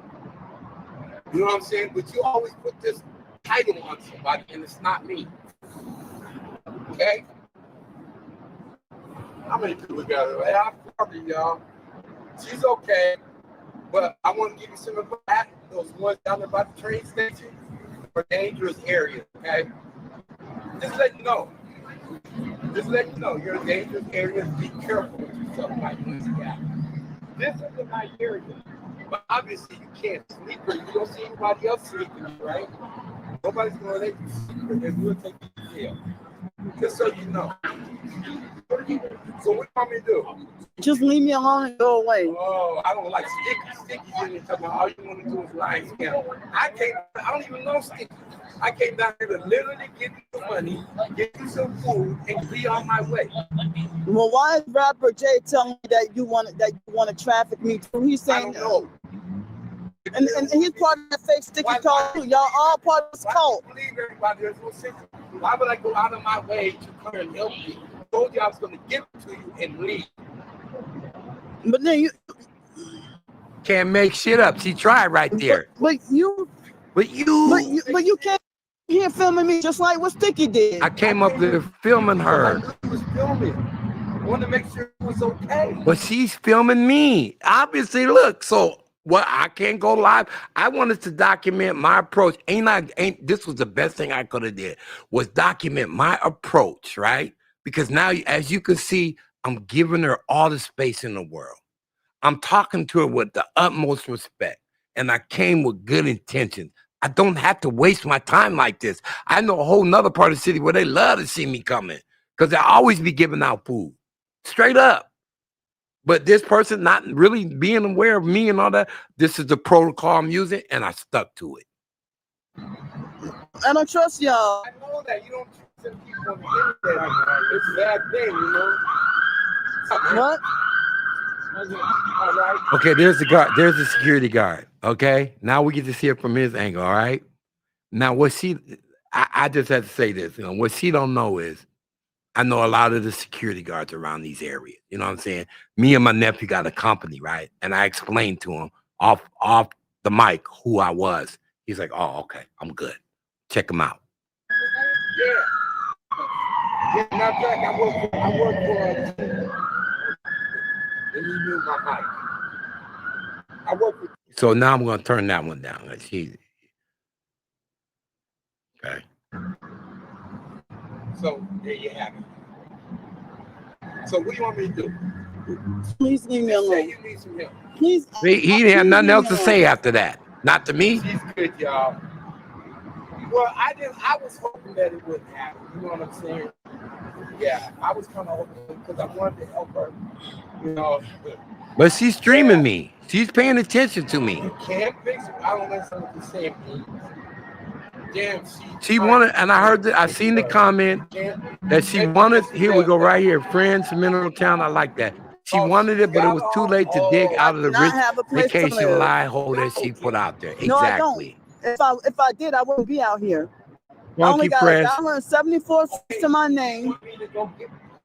You know what I'm saying? But you always put this title on somebody, and it's not me. Okay? How many people got it? I found her, y'all. She's okay, but I want to give you some advice. Those ones down there by the train station are dangerous areas, okay? Just let you know. Just let you know, you're in dangerous areas. Be careful with yourself like in Seattle. This is a nice area. But obviously you can't sleep or you don't see anybody else sleeping, right? Nobody's going to let you sleep or they're going to take you to jail. Just so you know. So what do you want me to do? Just leave me alone and go away. Oh, I don't like sticky in it. Talking about all you want to do is lie and scam. I don't even know sticky. I came down here to literally give you some money, get you some food, and be on my way. Well, why is rapper Jay telling me that you want to traffic me too? He's saying I don't know. And he's part of that fake sticky cult too. Y'all all part of this cult. I don't believe everybody. There's no sense. Why would I go out of my way to come and help you? I told you I was going to give it to you and leave. But then you can't make shit up. She tried right there. But you can't. Here filming me just like what Sticky did. I came up there filming her. I was filming. I wanted to make sure it was okay. But she's filming me. Obviously, look. So what? I can't go live. I wanted to document my approach. This was the best thing I could have did, was document my approach, right? Because now, as you can see, I'm giving her all the space in the world. I'm talking to her with the utmost respect, and I came with good intentions. I don't have to waste my time like this. I know a whole nother part of the city where they love to see me coming because I always be giving out food, straight up. But this person not really being aware of me and all that, this is the protocol I'm using, and I stuck to it. I don't trust y'all. I know that you don't trust people on the internet. It's a bad thing, you know. What? All right. Okay, there's the guard. There's the security guard. Okay, now we get to see it from his angle. All right. Now I just had to say this. You know, what she don't know is, I know a lot of the security guards around these areas. You know what I'm saying? Me and my nephew got a company, right? And I explained to him off the mic who I was. He's like, "Oh, okay, I'm good. Check him out." Yeah. Yeah. Matter of fact, I work for. And you knew my mic. I work with. So now I'm going to turn that one down. Okay. So there you have it. So what do you want me to do? Please leave me alone. Say you need some help. Please. He didn't have nothing else to say after that. Not to me. She's good, y'all. Well, I was hoping that it wouldn't happen. You know what I'm saying? Yeah, I was kind of hoping because I wanted to help her. You know. But she's streaming me. She's paying attention to me. You can't fix it. I don't listen to the same thing. Damn, she wanted, and I heard that. I seen the comment that she wanted. Here we go, right here, Friends, Mineral Town. I like that. She wanted it, but it was too late to dig out of the rich vacation lie hole that she put out there. No, Exactly. I don't. If I did, I wouldn't be out here. I only Funky got Press. $1.74 to my name.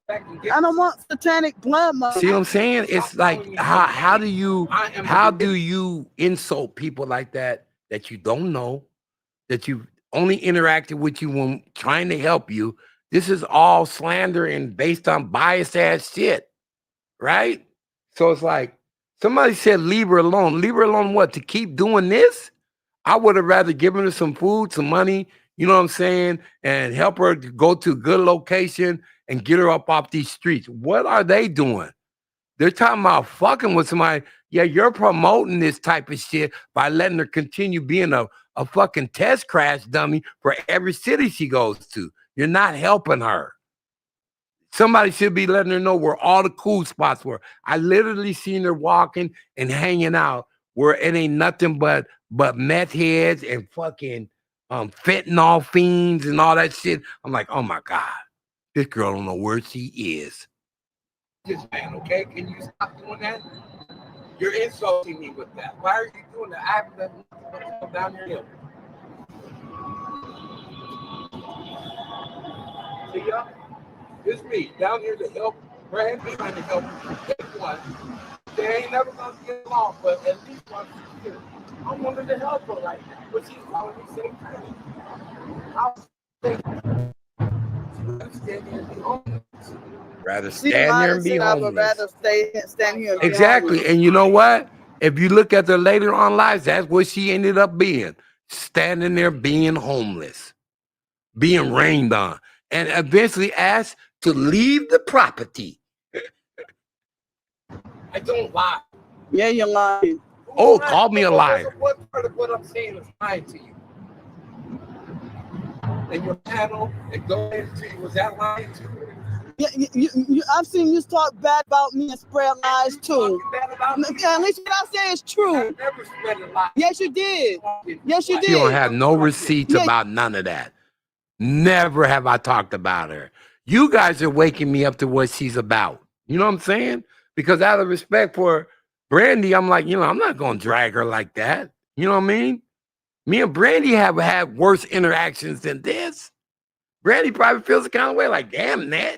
I don't want satanic blood money. See what I'm saying? It's like how do you insult people like that you don't know, that you only interacted with you when trying to help you? This is all slander and based on biased ass shit, right? So it's like somebody said leave her alone. Leave her alone what? To keep doing this? I would have rather given her some food, some money, you know what I'm saying, and help her to go to a good location and get her up off these streets. What are they doing? They're talking about fucking with somebody. Yeah, you're promoting this type of shit by letting her continue being a fucking test crash dummy for every city she goes to. You're not helping her. Somebody should be letting her know where all the cool spots were. I literally seen her walking and hanging out where it ain't nothing but meth heads and fucking fentanyl fiends and all that shit. I'm like, oh my God. This girl don't know where she is. This man, okay? Can you stop doing that? You're insulting me with that. Why are you doing that? I haven't done nothing down here. See ya? It's me down here to help. Brad trying to help pick one. They ain't never gonna get along, but at least one here. I wanted to help her right now, but she's calling me same thing. I was thinking. Rather stand there and be homeless. I would rather stand here and exactly. And you know what? If you look at her later on lives, that's what she ended up being. Standing there being homeless, being rained on, and eventually asked to leave the property. I don't lie. Yeah, you're lying. Oh, call me a liar. What part of what I'm saying is lying to you? And your panel and going to you, was that lying to you? I've seen you talk bad about me and spread lies too. At least what I say is true. I never spread a lie. Yes, you did. Yes, you She don't did. have no receipts Yeah. about none of that. Never have I talked about her. You guys are waking me up to what she's about. You know what I'm saying? Because out of respect for Brandy, I'm like, I'm not going to drag her like that. You know what I mean? Me and Brandy have had worse interactions than this. Brandy probably feels the kind of way like, damn, Nat,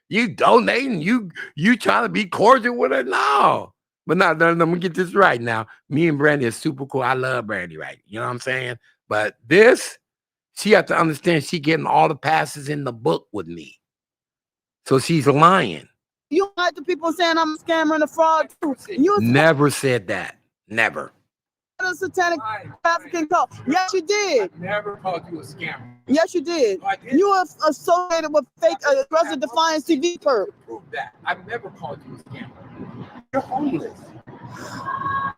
you donating, you trying to be cordial with her? No. But no, let me get this right now. Me and Brandy are super cool. I love Brandy, right? You know what I'm saying? But this, she have to understand she getting all the passes in the book with me. So she's lying. You like the people saying I'm a scammer and a fraud too. You Never said that. Never. a satanic trafficking call. Yes, you did. I never called you a scammer. Yes, you did. No, I didn't. You were associated with fake aggressive defiance TV perp. Prove that. I've never called you a scammer. You're homeless.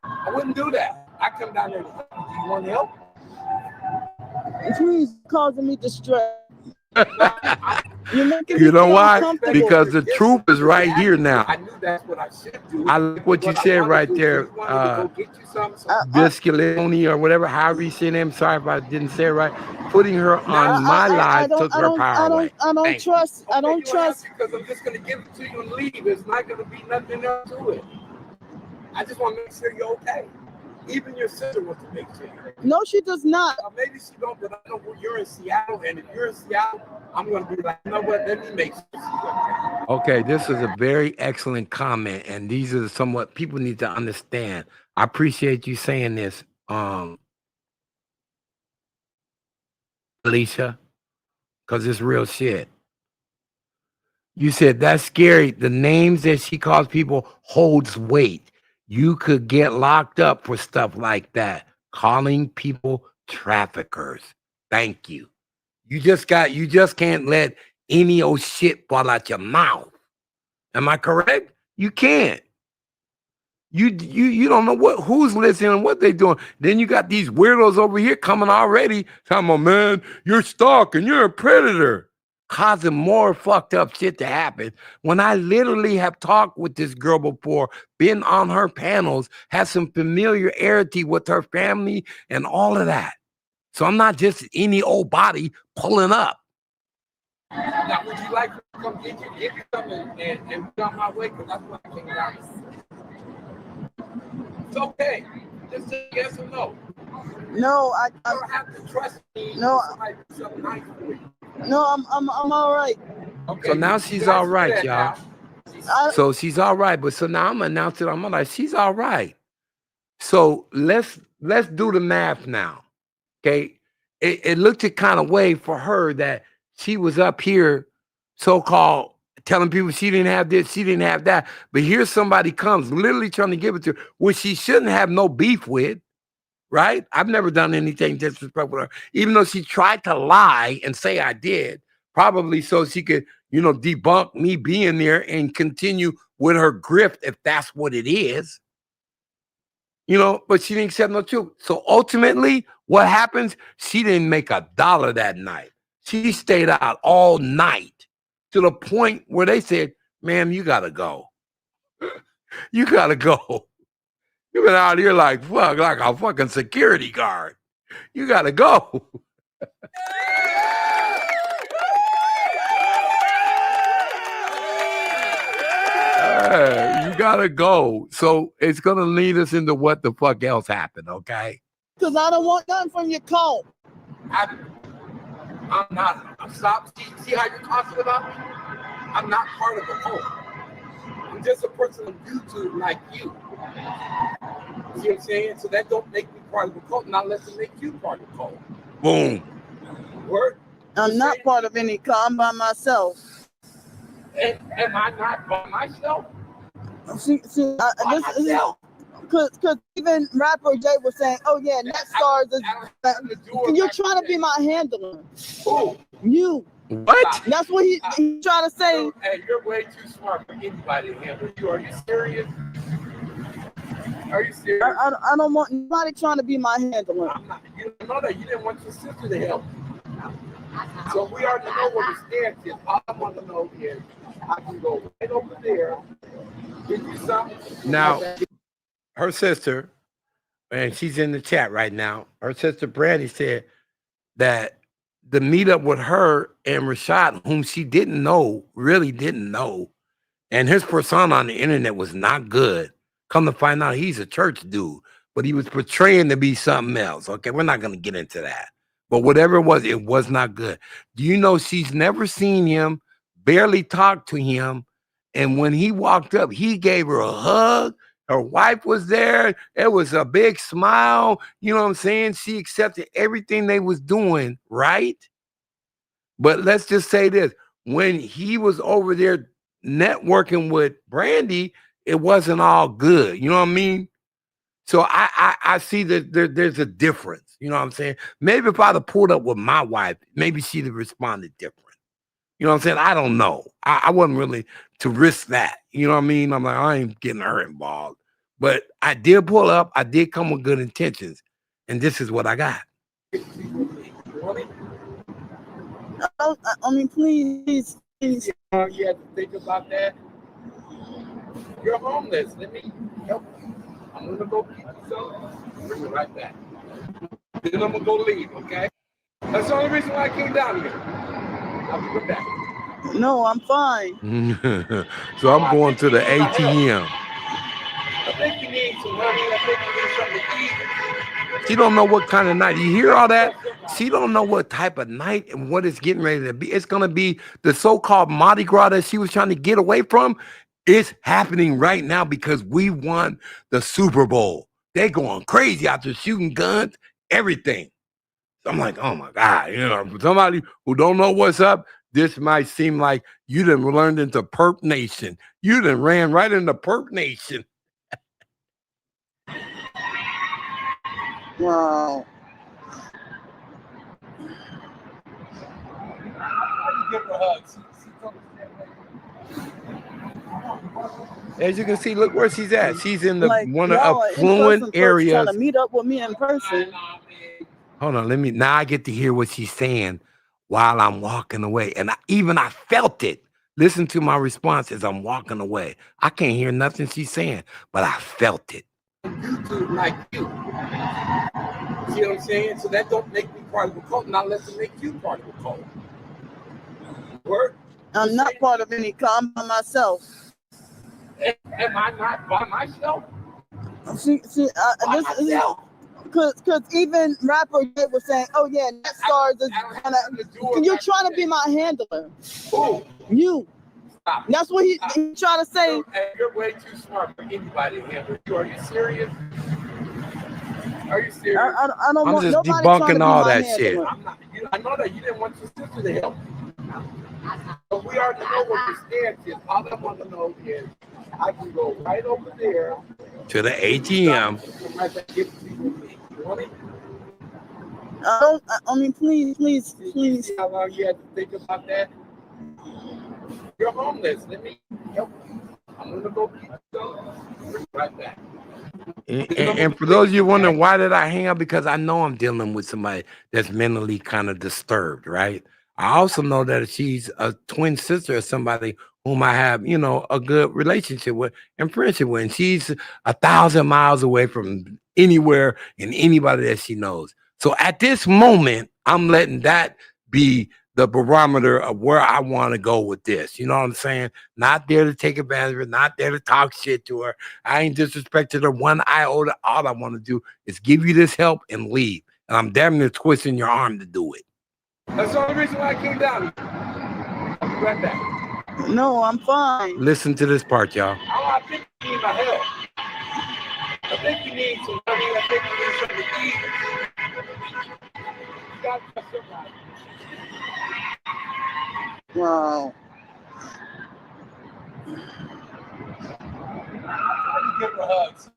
I wouldn't do that. I come down there to help you. Do you want help? Please causing me distress. You're making me You know feel why? uncomfortable. Because the truth is right here now. I knew that's what I should do. I like what you said right there. Viscaloni or whatever, however you say it. I'm sorry if I didn't say it right. Putting her on my live took her power away. I don't trust. I don't trust. Because I'm just going to give it to you and leave. There's not going to be nothing else to it. I just want to make sure you're okay. Even your sister wants to make sure you're okay. No, she does not. Maybe she don't, but I know you're in Seattle, and if you're in Seattle, I'm going to be like, you know what, let me make sure she's okay. Okay, this is a very excellent comment, and these are somewhat people need to understand. I appreciate you saying this, Alicia, because it's real shit. You said that's scary. The names that she calls people holds weight. You could get locked up for stuff like that. Calling people traffickers. Thank you. You just can't let any old shit fall out your mouth. Am I correct? You can't. You don't know who's listening and what they doing. Then you got these weirdos over here coming already talking about, man, you're stalking, you're a predator. Causing more fucked up shit to happen when I literally have talked with this girl before, been on her panels, had some familiarity with her family and all of that. So I'm not just any old body pulling up. Now, would you like to come give you something and be on my way? Because that's what I came down. It's okay. Just say yes or no. No, I don't have to trust me. No, something nice for you. No, I'm all right. Okay. So now she's all right, y'all. So she's all right, but so now I'm gonna announce it. I'm like, she's all right. So let's do the math now. Okay. It looked a kind of way for her that she was up here, so-called telling people she didn't have this, she didn't have that. But here somebody comes literally trying to give it to her, which she shouldn't have no beef with. Right? I've never done anything disrespectful with her, even though she tried to lie and say I did, probably so she could, debunk me being there and continue with her grift if that's what it is. But she didn't accept no truth. So ultimately, what happens? She didn't make $1 that night. She stayed out all night to the point where they said, ma'am, you gotta go. You gotta go. You've been out here like a fucking security guard. You gotta go. You gotta go. So it's gonna lead us into what the fuck else happened, okay? Because I don't want nothing from your cult. I'm not. Stop. See how you're talking about me? I'm not part of the cult. I'm just a person on YouTube like you. See what I'm saying? So that don't make me part of the cult, not unless it make you part of the cult. Boom. Word? I'm not part of any cult. I'm by myself. Am I not by myself? Because even rapper Jay was saying, "Oh yeah, Netstarz is." You're trying to be my handler. Who? You. What? That's what he trying to say. Hey, you're way too smart for anybody to handle you. Are you serious? Are you serious? I don't want nobody trying to be my handler. I'm not. You don't know that. You didn't want your sister to help you. So we already know what the stance is. All I want to know is I can go right over there, give you something. Now, her sister, and she's in the chat right now. Her sister Brandy said that the meetup with her and Rashad, whom she didn't know, really didn't know, and his persona on the internet was not good. Come to find out, he's a church dude, but he was portraying to be something else. Okay, we're not going to get into that. But whatever it was not good. Do you know she's never seen him, barely talked to him, and when he walked up, he gave her a hug. Her wife was there. It was a big smile. You know what I'm saying? She accepted everything they was doing, right? But let's just say this. When he was over there networking with Brandy, it wasn't all good. You know what I mean? So I see that there's a difference. You know what I'm saying? Maybe if I'd have pulled up with my wife, maybe she'd have responded different. You know what I'm saying? I don't know. I wasn't really to risk that. You know what I mean? I'm like, I ain't getting her involved. But I did pull up. I did come with good intentions. And this is what I got. I mean, please. You have to think about that. You're homeless. Let me help you. I'm going to go get you something. Bring it right back. Then I'm going to go leave, okay? That's the only reason why I came down here. I'll be right back. No, I'm fine. So I'm going to the ATM. I think you need some money. I think you need something to eat. She don't know what kind of night. You hear all that? She don't know what type of night and what it's getting ready to be. It's going to be the so-called Mardi Gras that she was trying to get away from. It's happening right now because we won the Super Bowl. They're going crazy out there shooting guns, everything. So I'm like, oh my God, you know, for somebody who don't know what's up, this might seem like you done learned into Perp Nation. You done ran right into Perp Nation. Wow. Give her hugs. As you can see, look where she's at. She's in the one y'all affluent areas. Trying to meet up with me in person. Hold on, now I get to hear what she's saying while I'm walking away. And I felt it. Listen to my response as I'm walking away. I can't hear nothing she's saying, but I felt it. YouTube like you. See what I'm saying? So that don't make me part of the cult. Now let's make you part of the cult. Word? I'm not part of any cult. I'm by myself. Am I not by myself? Because even rapper Jay was saying, "Oh yeah, Net Stars is kind of." You're trying to be my handler. Who? You. Stop. That's what he trying to say. You're way too smart for anybody to handle you. Are you serious? Are you serious? I don't I'm want just nobody debunking all that handler. shit. I know that you didn't want your sister to help you. But we already know what the stance is. All I want to know is I can go right over there to the ATM. I mean, please. See how long you have to think about that? You're homeless. Let me help you. I'm going to go get you something. Bring it right back. And for those of you wondering, why did I hang up? Because I know I'm dealing with somebody that's mentally kind of disturbed, right? I also know that she's a twin sister of somebody whom I have, you know, a good relationship with and friendship with. And she's 1,000 miles away from anywhere and anybody that she knows. So at this moment, I'm letting that be the barometer of where I want to go with this. You know what I'm saying? Not there to take advantage of her, not there to talk shit to her. I ain't disrespected her one iota. All I want to do is give you this help and leave. And I'm damn near twisting your arm to do it. That's the only reason why I came down here. I'll be right back. No, I'm fine. Listen to this part, y'all. I think you need my help. I think you need some money. I think you need something to eat. You got to somebody. Wow. Give her hugs.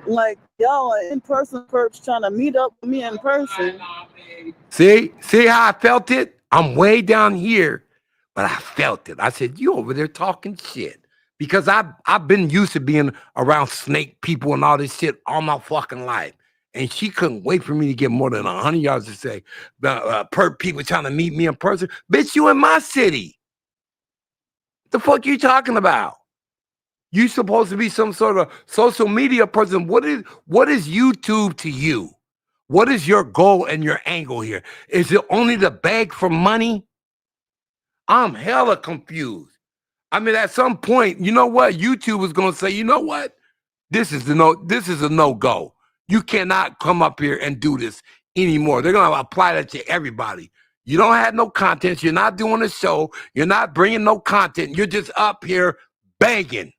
Like y'all are in-person perps trying to meet up with me in person. See how I felt it? I'm way down here, but I felt it. I said, you over there talking shit. because I've been used to being around snake people and all this shit all my fucking life. And she couldn't wait for me to get more than 100 yards to say, per people trying to meet me in person. Bitch, you in my city. The fuck you talking about? You supposed to be some sort of social media person. What is YouTube to you? What is your goal and your angle here? Is it only to beg for money? I'm hella confused. I mean, at some point, you know what? YouTube is gonna say, you know what? This is a no-go. You cannot come up here and do this anymore. They're gonna apply that to everybody. You don't have no content. You're not doing a show. You're not bringing no content. You're just up here begging.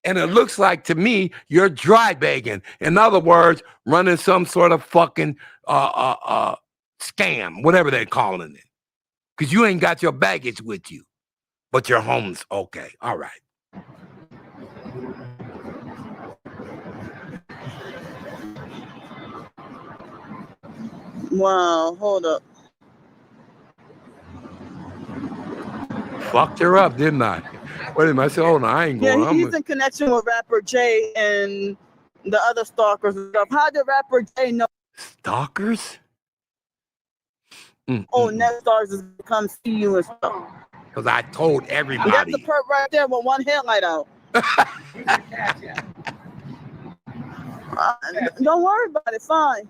And it looks like to me, you're dry begging. In other words, running some sort of fucking scam, whatever they're calling it. Because you ain't got your baggage with you. But your home's okay. All right. Wow, hold up. Fucked her up, didn't I? Wait a minute. I said, hold on, I ain't going. Yeah, he's in connection with rapper Jay and the other stalkers and stuff. How did rapper Jay know? Stalkers? Oh, Net Stars is gonna come see you and stuff. Because I told everybody. That's the perp right there with one headlight out. Don't worry about it. Fine.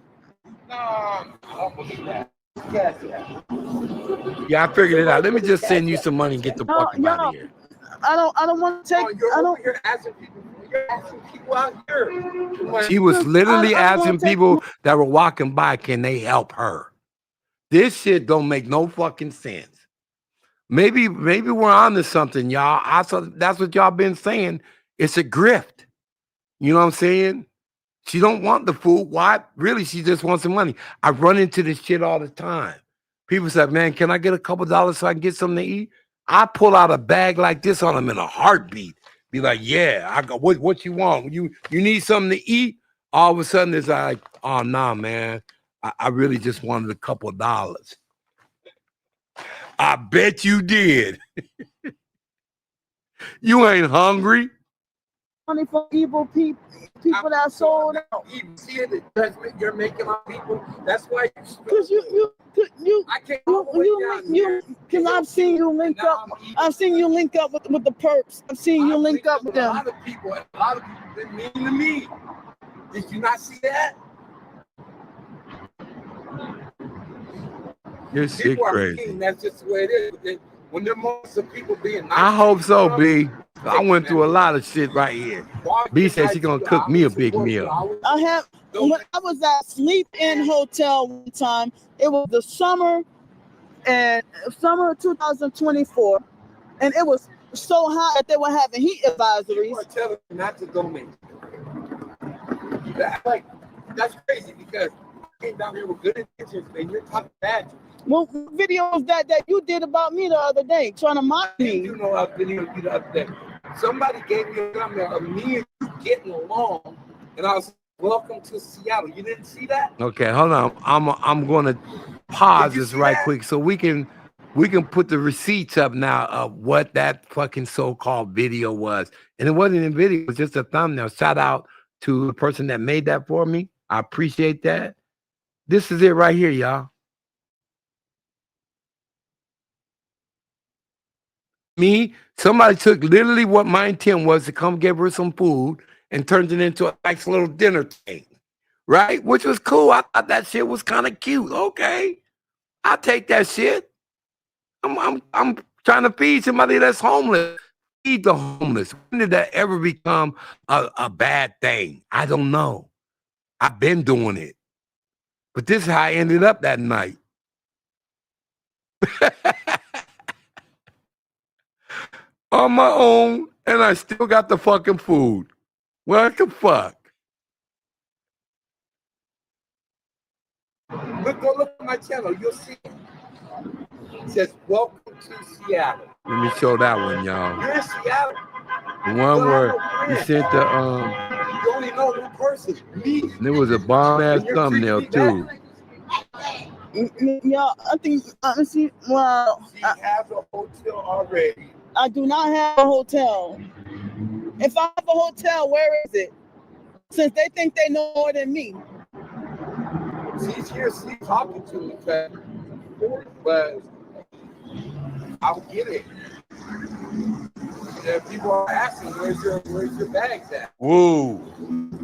No, I don't believe that. Yeah, I figured it out. Let me just send you some money and get the fuck out of here. I don't want to take. You're asking people out here. She was literally asking people that were walking by, can they help her? This shit don't make no fucking sense. Maybe we're on to something, y'all. That's what y'all been saying. It's a grift. You know what I'm saying? She don't want the food. Why? Really, she just wants some money. I run into this shit all the time. People say, man, can I get a couple dollars so I can get something to eat? I pull out a bag like this on them in a heartbeat. Be like, yeah, I got what you want. You need something to eat? All of a sudden, it's like, oh, nah, man. I really just wanted a couple of dollars. I bet you did. You ain't hungry. Money for evil people that sold out. You see the judgment you're making on people. That's why Because you I can't because I've seen you link up. I've seen you link up with the perps. I've seen you link up with them. A lot of people been mean to me. Did you not see that? You're sick crazy. Mean, that's just the way it is. When there are moments of people being nice, I hope so, B. I went through a lot of shit right here. B said she's gonna cook me a big meal. When I was at Sleep In Hotel one time, it was the summer of 2024, and it was so hot that they were having heat advisories. You are telling me not to donate. That's crazy because I came down here with good intentions and you're talking bad to me. Well, videos that you did about me the other day, trying to mock me. You know, I video you the other day. Somebody gave me a comment of me and you getting along, and I was welcome to Seattle. You didn't see that? Okay, hold on. I'm going to pause this right quick so we can put the receipts up now of what that fucking so-called video was. And it wasn't a video; it was just a thumbnail. Shout out to the person that made that for me. I appreciate that. This is it right here, y'all. Me, somebody took literally what my intent was to come give her some food and turned it into a nice little dinner thing, right? Which was cool. I thought that shit was kind of cute. Okay, I'll take that shit. I'm trying to feed somebody that's homeless. Feed the homeless. When did that ever become a bad thing? I don't know. I've been doing it, but this is how I ended up that night. On my own, and I still got the fucking food. What the fuck? Go look at my channel. You'll see it. It says, welcome to Seattle. Let me show that one, y'all. You're in Seattle. The one where you sent the You only know one person. Me. and it was a bomb ass thumbnail too. Yeah, I think honestly, well, She has a hotel already. I do not have a hotel. If I have a hotel, where is it? Since they think they know more than me. She's here, she's talking to me, but I don't get it. Yeah, people are asking, where's your bags at? Whoa.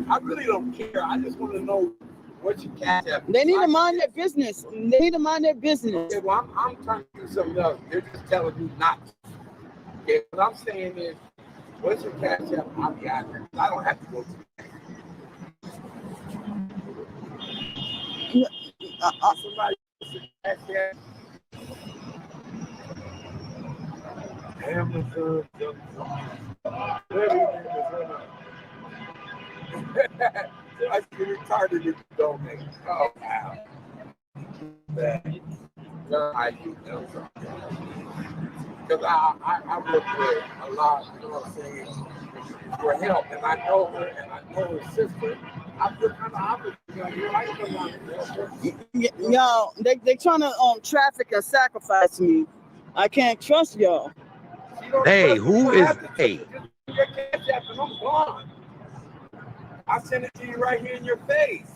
I really don't care. I just want to know what your cash app. They need to mind their business. They need to mind their business. Okay, well, I'm trying to do something else. They're just telling me not to. Okay, what I'm saying is, what's your cash app? I'll be out there. I don't have to go to the bank. Somebody wants your cash app. Amazon. I get retarded if you donate. Oh, wow. I do know something. Because I work with a lot, you know what I'm saying, for help. And I know her and I know her sister. I feel kind of opposite. Yo, they trying to traffic and sacrifice me. I can't trust y'all. Hey, who is hey? Your cash app and I'm gone. I send it to you right here in your face.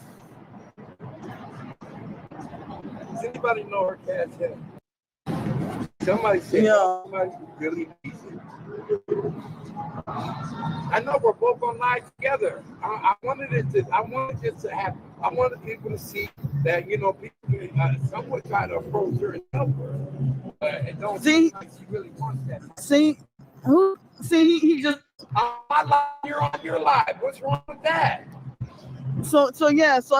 Does anybody know her cash app? Somebody said somebody really needs it. I know we're both on live together. I wanted this to happen. I wanted people to see that, you know, people someone try to approach her and help her. But it don't seem like she really wants that. See, he just You're on your live. What's wrong with that? so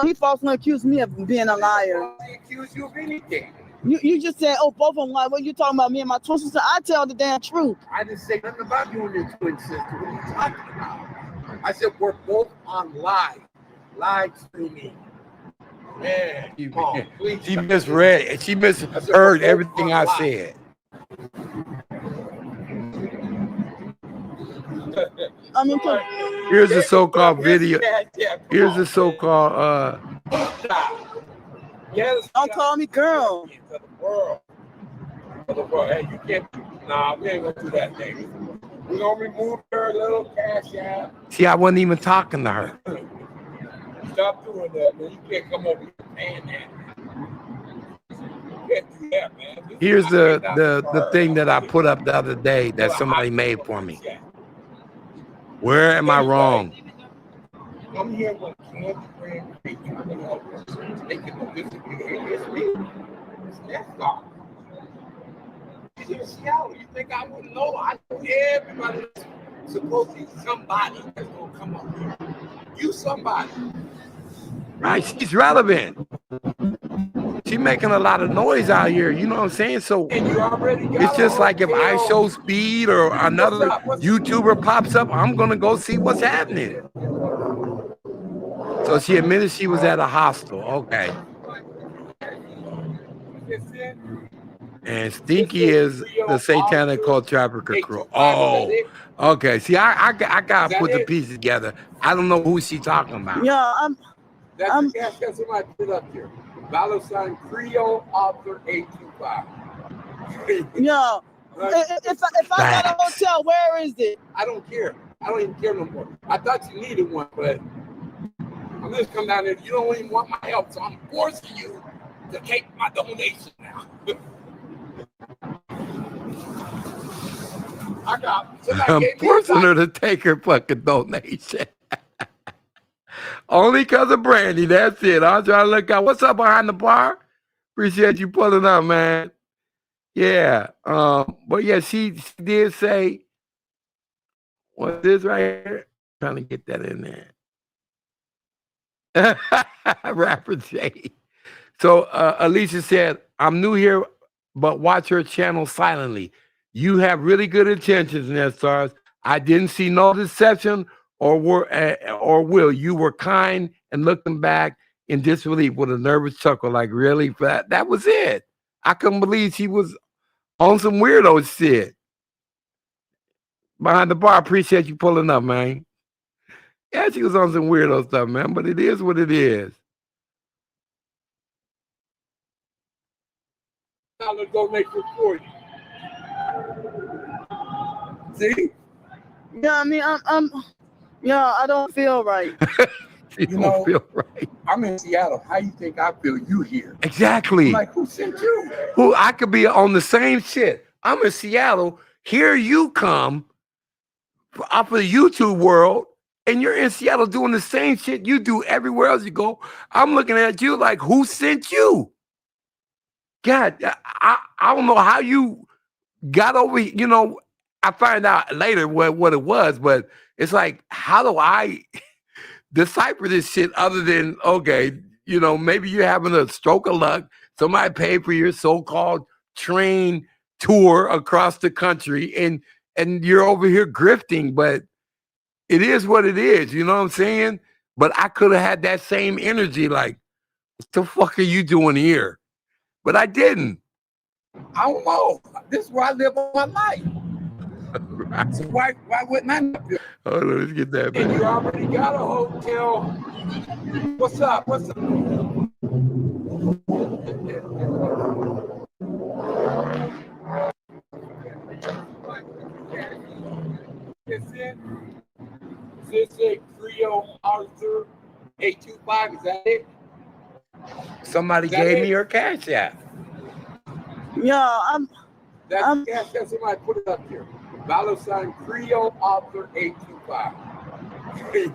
he falsely accused me of being a liar. They accuse you of anything. You just said, oh, both of them lied. What you talking about? Me and my twin sister? I tell the damn truth. I didn't say nothing about you and your twin sister. What are you talking about? I said we're both on live streaming. Man, She misread. She misheard everything I said. I mean, here's the so-called video. Here's the so-called Yes, don't call me girl. For the world. Hey, you can't. Nah, we ain't gonna do that thing. We're gonna remove her little cash app. See, I wasn't even talking to her. Stop doing that, man. You can't come over here paying that. You can't do that, man. Here's the thing that I put up the other day that somebody made for me. Where am I wrong? I'm here with Candy Graham Creek. Taking the visibility. It's that far. He's in Seattle. You think I wouldn't know? I know everybody that's supposed to be somebody that's going to come up here. You somebody. Right, she's relevant. She's making a lot of noise out here. You know what I'm saying? So it's just like if I show speed or another YouTuber pops up, I'm going to go see what's happening. So she admitted she was at a hostel. Okay. And Stinky is the satanic cult trafficker crew. Oh, okay. See, I got to put the pieces together. I don't know who she's talking about. Yeah, That's somebody put up here. $sign Creole Author 825. Yeah. If I got a hotel, where is it? I don't care. I don't even care no more. I thought you needed one, but I'm just coming down there. You don't even want my help, so I'm forcing you to take my donation now. I'm forcing her to take her fucking donation. Only because of Brandy. That's it. I'm trying to look out. What's up behind the bar? Appreciate you pulling up, man. Yeah. But yeah, she did say, what's this right here? Trying to get that in there. Rapper J. So Alicia said, I'm new here, but watch her channel silently. You have really good intentions, Nestars. I didn't see no deception or will. You were kind and looking back in disbelief with a nervous chuckle, like really? That was it. I couldn't believe she was on some weirdo shit. Behind the bar, appreciate you pulling up, man. Yeah, she was on some weirdo stuff, man, but it is what it is. $1 donation for you. See? Yeah, I mean, I don't feel right. You don't feel right. I'm in Seattle. How you think I feel? You here? Exactly. I'm like, who sent you? Who I could be on the same shit. I'm in Seattle. Here you come off of the YouTube world, and you're in Seattle doing the same shit you do everywhere else you go. I'm looking at you like, who sent you? God, I don't know how you got over. I find out later what it was, but it's like, how do I decipher this shit other than, okay, maybe you're having a stroke of luck. Somebody paid for your so-called train tour across the country, and you're over here grifting, but it is what it is. You know what I'm saying? But I could have had that same energy, like, what the fuck are you doing here? But I didn't. I don't know. This is where I live all my life. Right. So why wouldn't I not feel? Hold on, let's get that back. And you already got a hotel. What's up? What's up? Is this a Creole Arthur 825? Is that it? Somebody gave me your cash app. Yeah, That's cash app. Somebody put it up here. $sign Creole Arthur 825.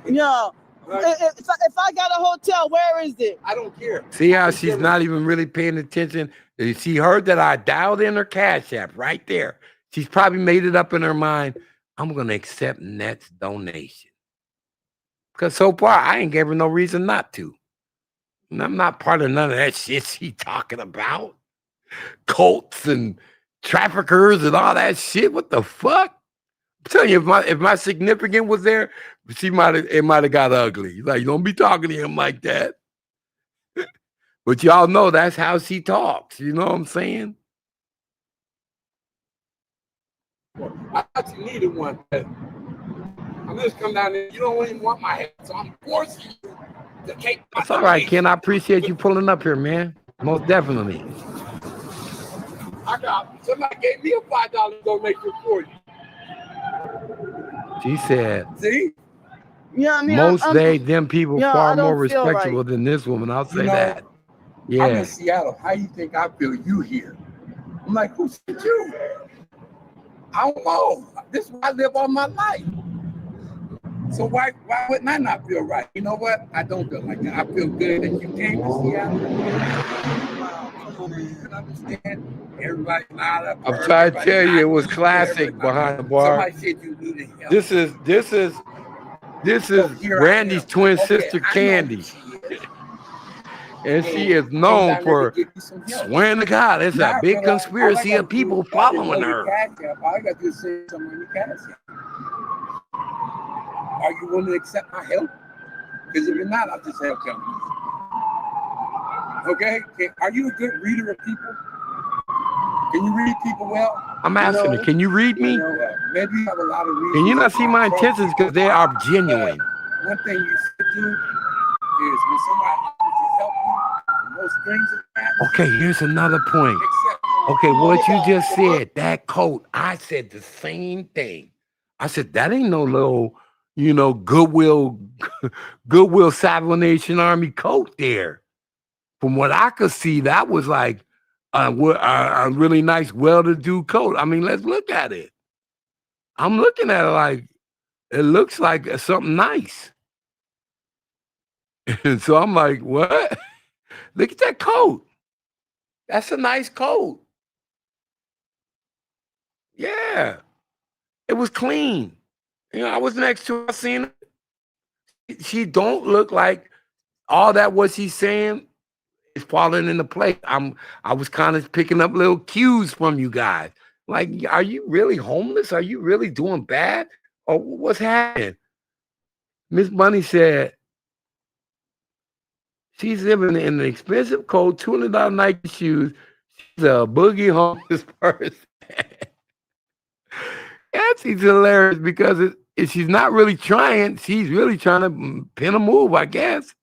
yeah. If I got a hotel, where is it? I don't care. See how she's not even really paying attention? She heard that I dialed in her cash app right there. She's probably made it up in her mind, I'm going to accept Net's donation. Because so far, I ain't gave her no reason not to. And I'm not part of none of that shit she talking about. Cults and traffickers and all that shit. What the fuck? I'm telling you, if my significant was there, it might have got ugly. Like, don't be talking to him like that. But y'all know that's how she talks. You know what I'm saying? I thought you needed one. I'm just come down there. You don't even want my help, so I'm forcing you to take my That's all right, Ken. I appreciate you pulling up here, man. Most definitely. Somebody gave me a $5 donation for you. She said, see? Yeah, I mean, them people far more respectable than this woman. I'll say that. Yeah. I'm in Seattle. How you think I feel? You here? I'm like, who sent you? I don't know. This is where I live all my life. So why wouldn't I not feel right? You know what? I don't feel like that. I feel good that you came to Seattle. You can understand. Everybody lied up. I'm trying to tell you, it was classic behind the bar. Somebody said you needed help. This is Randy's twin sister, Candy. And she is known for swearing to God. It's a big conspiracy of people following her. All I got to do is say something on your cash app. Are you willing to accept my help? Because if you're not, I'll just help you. Okay? Are you a good reader of people? Can you read people well? I'm asking you, can you read me? Maybe you have a lot of readers. Can you not see my intentions? Because they are genuine. One thing you should do is when somebody offers to help you, no strings attached. Okay, here's another point. Okay, what you just said, that coat, I said the same thing. I said, that ain't no little, Goodwill Savile Nation Army coat there. From what I could see, that was like a really nice, well-to-do coat. I mean, let's look at it. I'm looking at it like, it looks like something nice. And so I'm like, what? Look at that coat. That's a nice coat. Yeah. It was clean. I was next to her, I seen it. She don't look like all that what she's saying is falling into place. I was kind of picking up little cues from you guys. Like, are you really homeless? Are you really doing bad? Or what's happening? Miss Bunny said she's living in an expensive coat, $200 Nike shoes. She's a boogie homeless person. Yeah, she's hilarious because if she's not really trying, she's really trying to pin a move, I guess.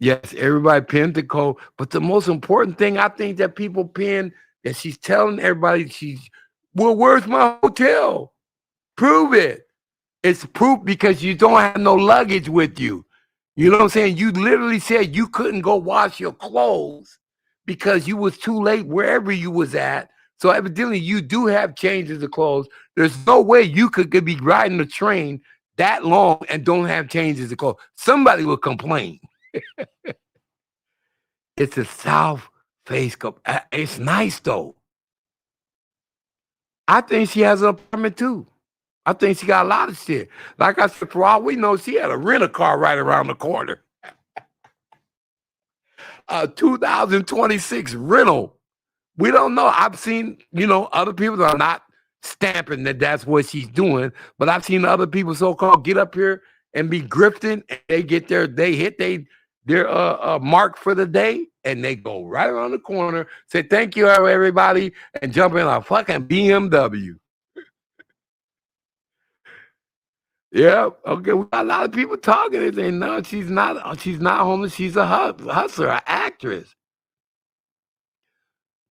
Yes, everybody pinned the code. But the most important thing I think that people pin, that she's telling everybody, well, where's my hotel? Prove it. It's proof because you don't have no luggage with you. You know what I'm saying? You literally said you couldn't go wash your clothes because you was too late wherever you was at. So evidently you do have changes of clothes. There's no way you could be riding the train that long and don't have changes of clothes. Somebody will complain. It's a South Face Cup. It's nice though. I think she has an apartment too. I think she got a lot of shit. Like I said, for all we know, she had a rent-a-car right around the corner. 2026 rental. We don't know. I've seen, other people that are not stamping that that's what she's doing, but I've seen other people so-called get up here and be grifting, and they hit their mark for the day, and they go right around the corner, say thank you everybody, and jump in a fucking BMW. Yeah, okay. We got a lot of people talking and saying, no, she's not homeless. She's a hustler, an actress.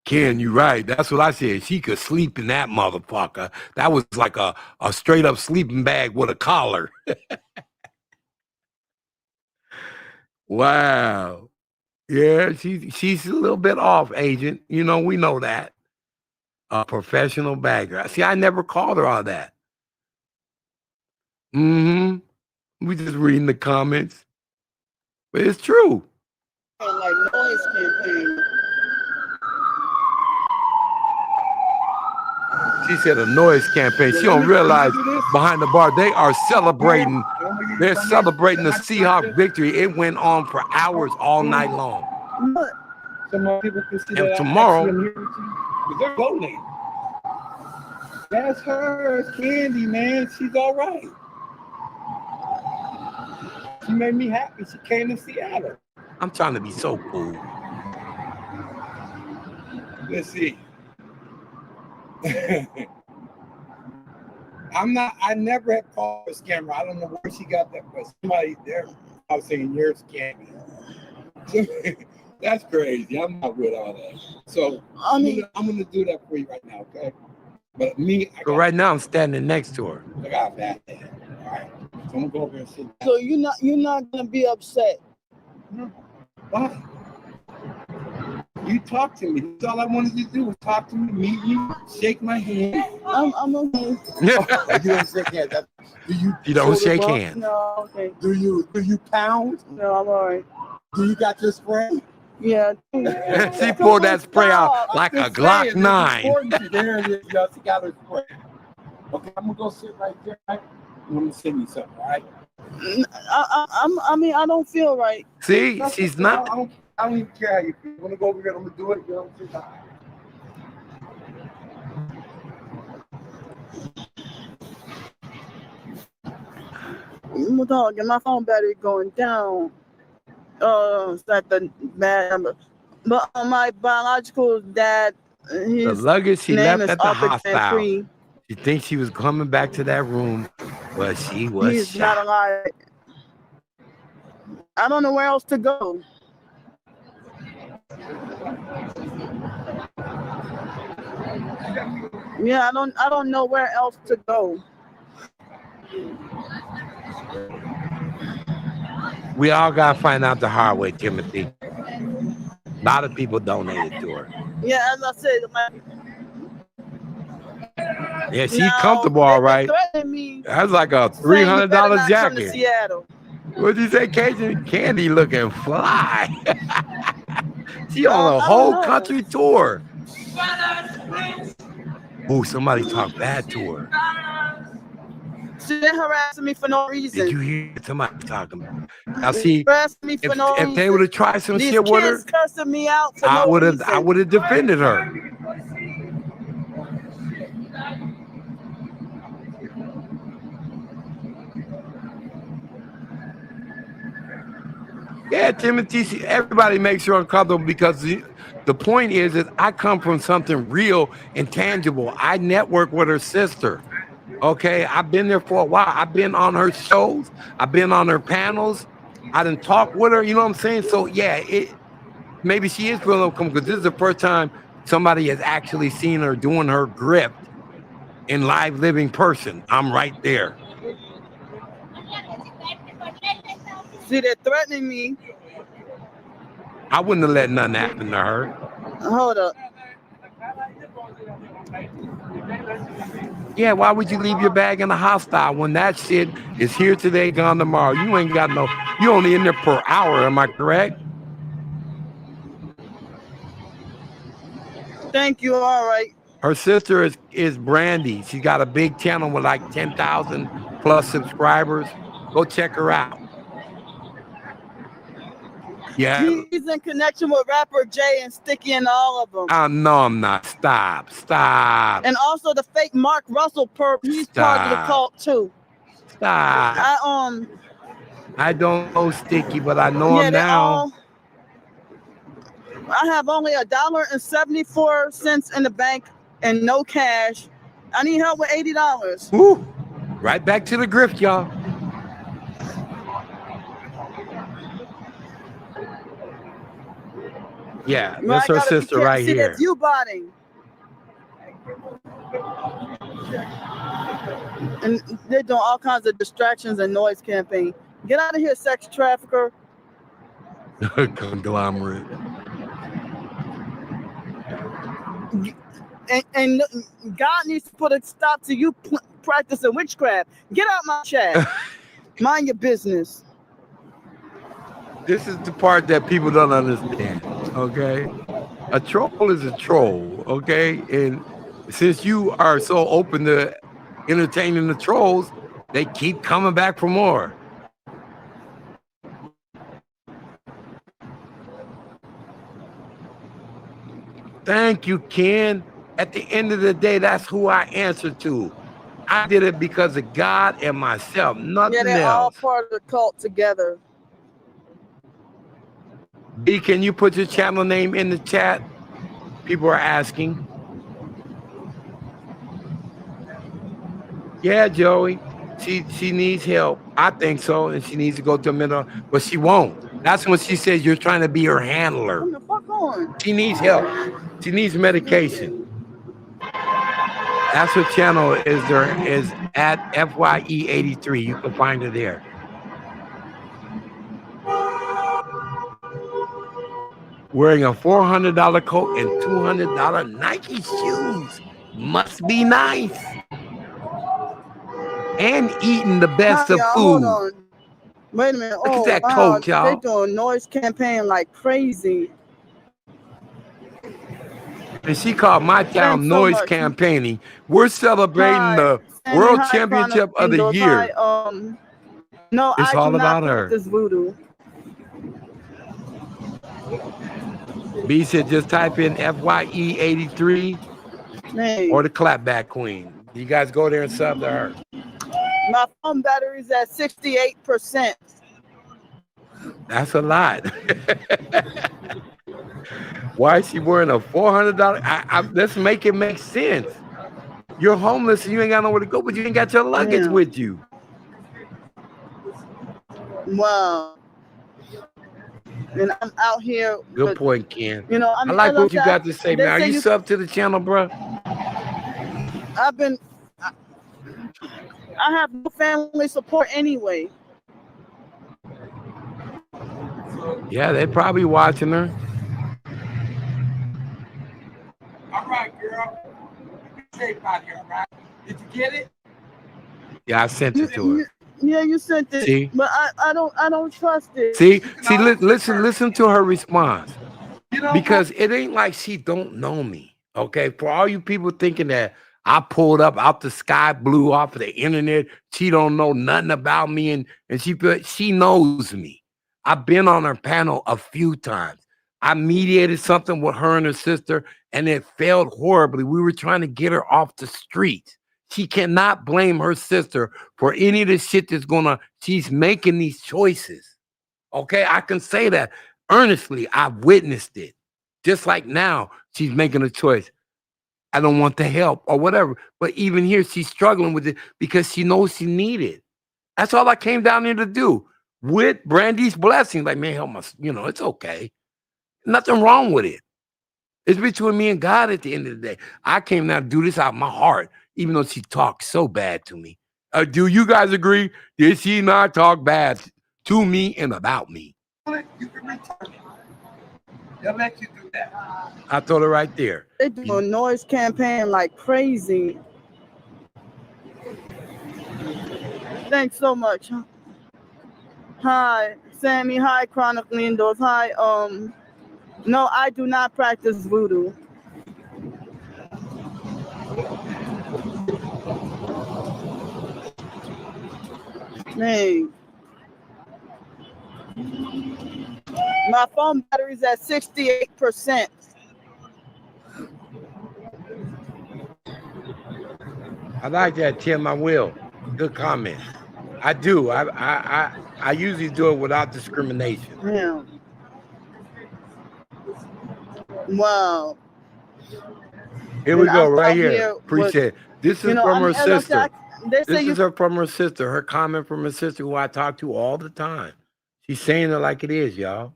Ken, you right. That's what I said. She could sleep in that motherfucker. That was like a straight up sleeping bag with a collar. Wow. Yeah, she's a little bit off, agent. We know that. A professional bagger. See, I never called her all that. We just reading the comments. But it's true. Like noise campaign. She said a noise campaign. She don't realize behind the bar they are celebrating. They're celebrating the Seahawks victory. It went on for hours all night long. Some more people can see And that tomorrow, they're voting. That's her, Candy, man. She's all right. She made me happy. She came to Seattle. I'm trying to be so cool. Let's see. I never have called a scammer. I don't know where she got that, but somebody there, I was saying you're scamming. That's crazy. I'm not with all that. So I'm gonna do that for you right now, okay? But But right now I'm standing next to her. I got a bad day. All right. So I'm gonna go over and sit down. So you're not gonna be upset. No. Why? You talk to me. That's all I wanted you to do was talk to me, meet me, shake my hand. I'm okay. You don't shake hands. You don't shake hands. No, okay. Do you pound? No, I'm all right. Do you got your spray? Yeah. She pulled that spray out like a Glock 9. There it is. Y'all. She got her spray. Okay, I'm gonna go sit right there. Right? I'm gonna send you something, all right? I don't feel right. See, she's not. I don't even care how you feel. I'm gonna go over here. I'm gonna do it. You know what I'm saying? Dog, and my phone battery going down. It's not the bad number. But my biological dad, The luggage she name left is at the Arthur hostel. Gentry. She thinks she was coming back to that room, but she was He's shot. not alive. I don't know where else to go. Yeah, I don't know where else to go. We all gotta find out the hard way, Timothy. A lot of people donated to her. Yeah, as I said, Yeah, she's comfortable, all right. Me, that's like a $300 jacket. What'd you say, Cajun? Candy looking fly. She on a whole country tour. Oh, somebody talked bad to her. She been harassing me for no reason. Did you hear somebody talking about? Now see, me for no if they would have tried some shit with her, cussing me out for I would have defended her. Yeah, Timothy, everybody makes you uncomfortable because the point is that I come from something real and tangible. I network with her sister. Okay, I've been there for a while. I've been on her shows. I've been on her panels. I didn't talk with her. You know what I'm saying? So yeah, maybe she is feeling uncomfortable because this is the first time somebody has actually seen her doing her grift in live living person. I'm right there. See, they're threatening me. I wouldn't have let nothing happen to her. Hold up. Yeah, why would you leave your bag in the hostile when that shit is here today, gone tomorrow? You ain't got no, you only in there per hour, am I correct? Thank you. All right. Her sister is Brandy. She's got a big channel with like 10,000 plus subscribers. Go check her out. Yeah. He's in connection with rapper Jay and Sticky and all of them. No, I'm not. Stop. And also the fake Mark Russell perp. He's part of the cult too. Stop. I don't know Sticky, but I know him now. I have only $1.74 in the bank and no cash. I need help with $80. Woo. Right back to the grift, y'all. Yeah, that's her sister right here. See, that's you botting. And they're doing all kinds of distractions and noise campaign. Get out of here, sex trafficker. Conglomerate. And God needs to put a stop to you practicing witchcraft. Get out my chat. Mind your business. This is the part that people don't understand, okay? A troll is a troll, okay? And since you are so open to entertaining the trolls, they keep coming back for more. Thank you, Ken. At the end of the day, that's who I answer to. I did it because of God and myself, nothing else. Yeah, they're all part of the cult together. B, can you put your channel name in the chat? People are asking. Yeah, Joey. She needs help. I think so, and she needs to go to a mental, but she won't. That's when she says you're trying to be her handler. Come the fuck on. She needs help. She needs medication. That's her channel is at FYE83. You can find her there. Wearing a $400 coat and $200 Nike shoes. Must be nice. And eating the best of food. Hold on. Wait a minute. Look at that coat, y'all. They're doing noise campaign like crazy. And she called my town noise campaigning. We're celebrating the World Championship of the year. No, it's all about her. This voodoo. B said just type in FYE83 or the Clapback Queen. You guys go there and sub to her. My phone battery's at 68%. That's a lot. Why is she wearing a $400? Let's make it make sense. You're homeless and you ain't got nowhere to go, but you ain't got your luggage with you. Wow. And I'm out here. Good point, Ken. You know, I like what you got to say, man. Are you sub to the channel, bro? I have no family support anyway. Yeah, they're probably watching her. All right, girl. Safe out here, right? Did you get it? Yeah, I sent it to her. Yeah, you sent it. See? But I don't trust it. See, listen to her response. Because it ain't like she don't know me. Okay. For all you people thinking that I pulled up out the sky, blew off of the internet, she don't know nothing about me, and she knows me. I've been on her panel a few times. I mediated something with her and her sister, and it failed horribly. We were trying to get her off the street. She cannot blame her sister for any of the shit that's she's making these choices. Okay, I can say that earnestly. I've witnessed it. Just like now, she's making a choice. I don't want the help or whatever. But even here, she's struggling with it because she knows she needs it. That's all I came down here to do. With Brandy's blessing, like, man, help us, it's okay. Nothing wrong with it. It's between me and God at the end of the day. I came down to do this out of my heart, even though she talks so bad to me. Do you guys agree? Did she not talk bad to me and about me. You can return it. They'll let you do that. I told her right there. They do a noise campaign like crazy. Thanks so much. Hi, Sammy. Hi, Chronic Lindos. Hi, no, I do not practice voodoo. Dang. My phone battery's at 68%. I like that, Tim. I will. Good comment. I do. I usually do it without discrimination. Yeah. Wow. Here we And go, I'm right out here. here Appreciate it. This is from her sister. They say This is her from her sister. Her comment from her sister, who I talk to all the time. She's saying it like it is, y'all.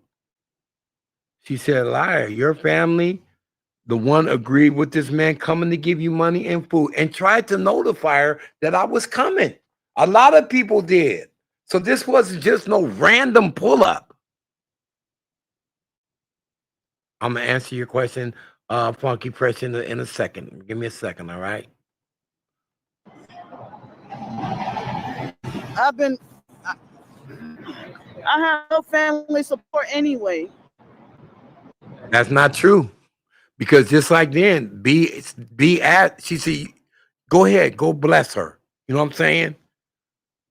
She said, "Liar, your family, the one agreed with this man coming to give you money and food, and tried to notify her that I was coming. A lot of people did. So this wasn't just no random pull-up." I'm gonna answer your question, Funky Fresh, in a second. Give me a second, all right? I have no family support anyway. That's not true. Because just like then, she said, go ahead, go bless her. You know what I'm saying?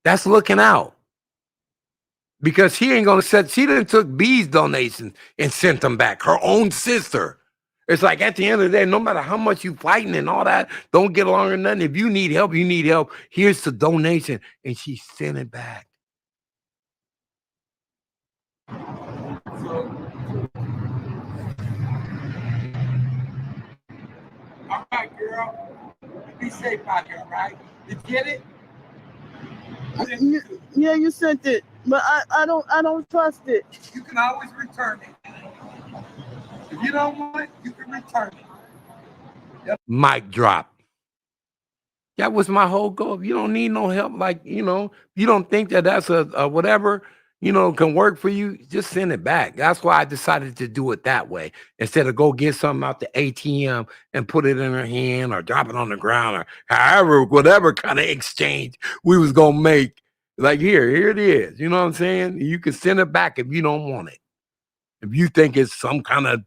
That's looking out. Because she ain't gonna she done took B's donations and sent them back. Her own sister. It's like at the end of the day, no matter how much you fighting and all that, don't get along or nothing. If you need help, you need help. Here's the donation. And she sent it back. All right, girl. Be safe out here, right? You get it? Yeah, you sent it, but I don't trust it. You can always return it. If you don't want it, you can return it. Yep. Mic drop. That was my whole goal. If you don't need no help, like, you don't think that that's a whatever, can work for you, just send it back. That's why I decided to do it that way. Instead of go get something out the ATM and put it in her hand or drop it on the ground or however, whatever kind of exchange we was going to make. Like, here it is. You know what I'm saying? You can send it back if you don't want it. If you think it's some kind of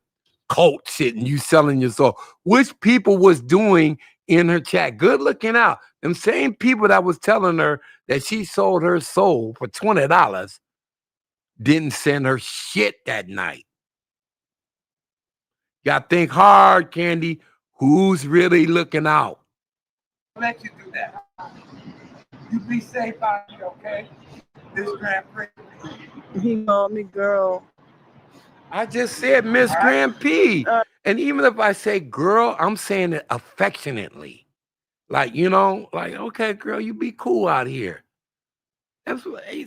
cult shit and you selling your soul, which people was doing in her chat. Good looking out. Them same people that was telling her that she sold her soul for $20 didn't send her shit that night. You gotta think hard, Candy. Who's really looking out? I'll let you do that. You be safe out here, okay? This Grand Prix. He called me girl. I just said Miss Grand P. And even if I say girl, I'm saying it affectionately. Like, okay, girl, you be cool out here.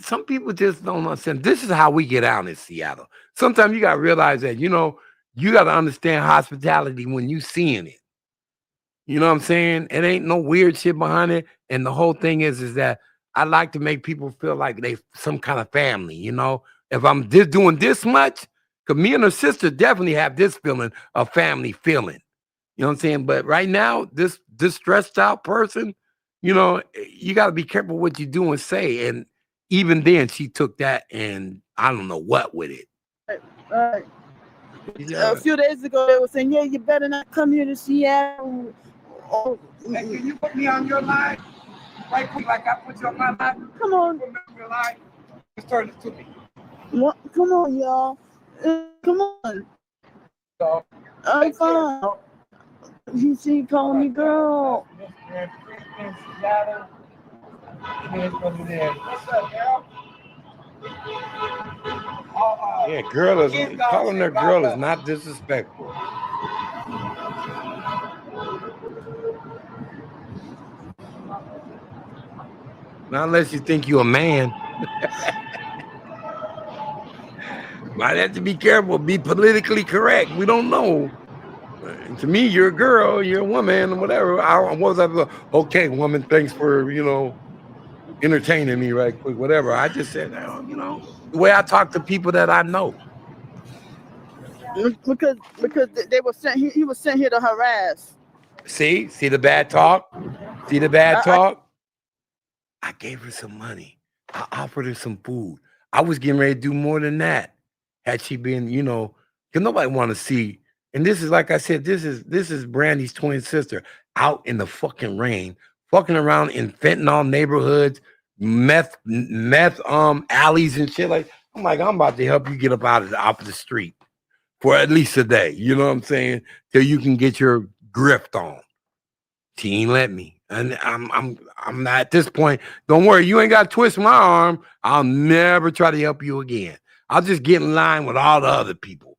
Some people just don't understand. This is how we get out in Seattle. Sometimes you got to realize that, you got to understand hospitality when you seeing it. You know what I'm saying? It ain't no weird shit behind it. And the whole thing is that I like to make people feel like they some kind of family, If I'm just doing this much, because me and her sister definitely have this feeling of family feeling. You know what I'm saying? But right now, this stressed out person, you got to be careful what you do and say. And even then, she took that and I don't know what with it. A few days ago, they were saying, yeah, you better not come here to Seattle. Oh, hey, can you put me on your line? Right quick, like I put you on my line? Come on. Remember your line? Just turn it to me. What? Come on, y'all. Come on. So, I'm fine. She called me girl. Yeah, calling her girl is not disrespectful. Not unless you think you're a man. Might have to be careful, be politically correct. We don't know. To me, you're a girl, you're a woman, whatever. Okay, woman, thanks for, entertaining me right quick, whatever. I just said, oh, you know, the way I talk to people that I know. Because they were sent. He was sent here to harass. See the bad talk? See the bad I talk? I gave her some money. I offered her some food. I was getting ready to do more than that. Had she been, you know, because nobody want to see. And this is like I said, this is Brandy's twin sister out in the fucking rain, fucking around in fentanyl neighborhoods, meth alleys and shit. Like, I'm like, I'm about to help you get up off of the street for at least a day. You know what I'm saying? Till you can get your grift on. She ain't let me. And I'm not at this point. Don't worry, you ain't got to twist my arm. I'll never try to help you again. I'll just get in line with all the other people.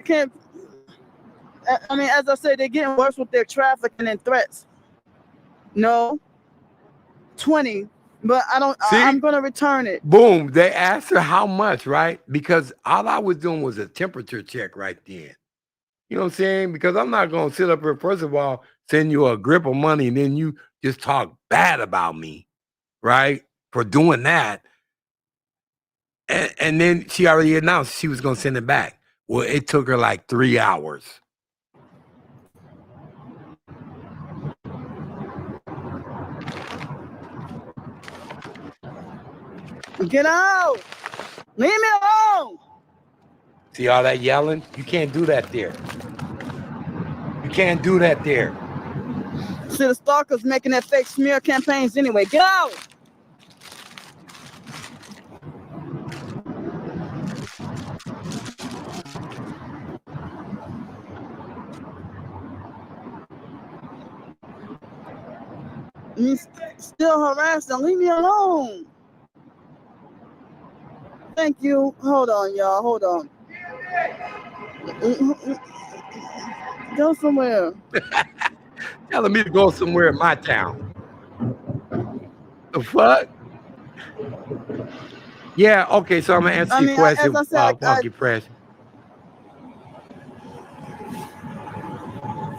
can't. I mean, as I said, they're getting worse with their trafficking and threats. No, 20, but I don't. See? I'm gonna return it. Boom. They asked her how much, right? Because all I was doing was a temperature check right then. You know what I'm saying? Because I'm not going to sit up here, first of all, send you a grip of money and then you just talk bad about me, right? For doing that. And then she already announced she was going to send it back. Well, it took her like 3 hours. Get out! Leave me alone! See all that yelling? You can't do that there. You can't do that there. See the stalkers making that fake smear campaigns anyway. Get out! You still harassing. Leave me alone. Thank you. Hold on, y'all. Hold on. Go somewhere. Telling me to go somewhere in my town. The fuck? Yeah, okay, so I'm going to answer your question, as I said, Funky Fresh.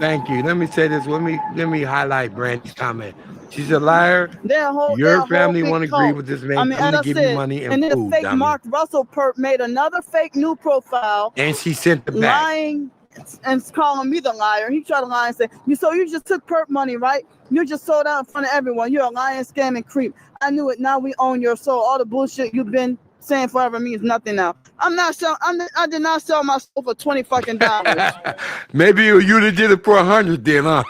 Thank you. Let me say this. Let me highlight Brandy's comment. She's a liar. Your family won't agree with this man. I'm gonna give you money and then food, the fake dummy. Mark Russell perp made another fake new profile. And she sent it back. Lying and calling me the liar. He tried to lie and say, you just took perp money, right? You just sold out in front of everyone. You're a lying, scamming creep. I knew it. Now we own your soul. All the bullshit you've been saying forever means nothing now. I did not sell my soul for $20 fucking. Maybe you did it for 100 then, huh?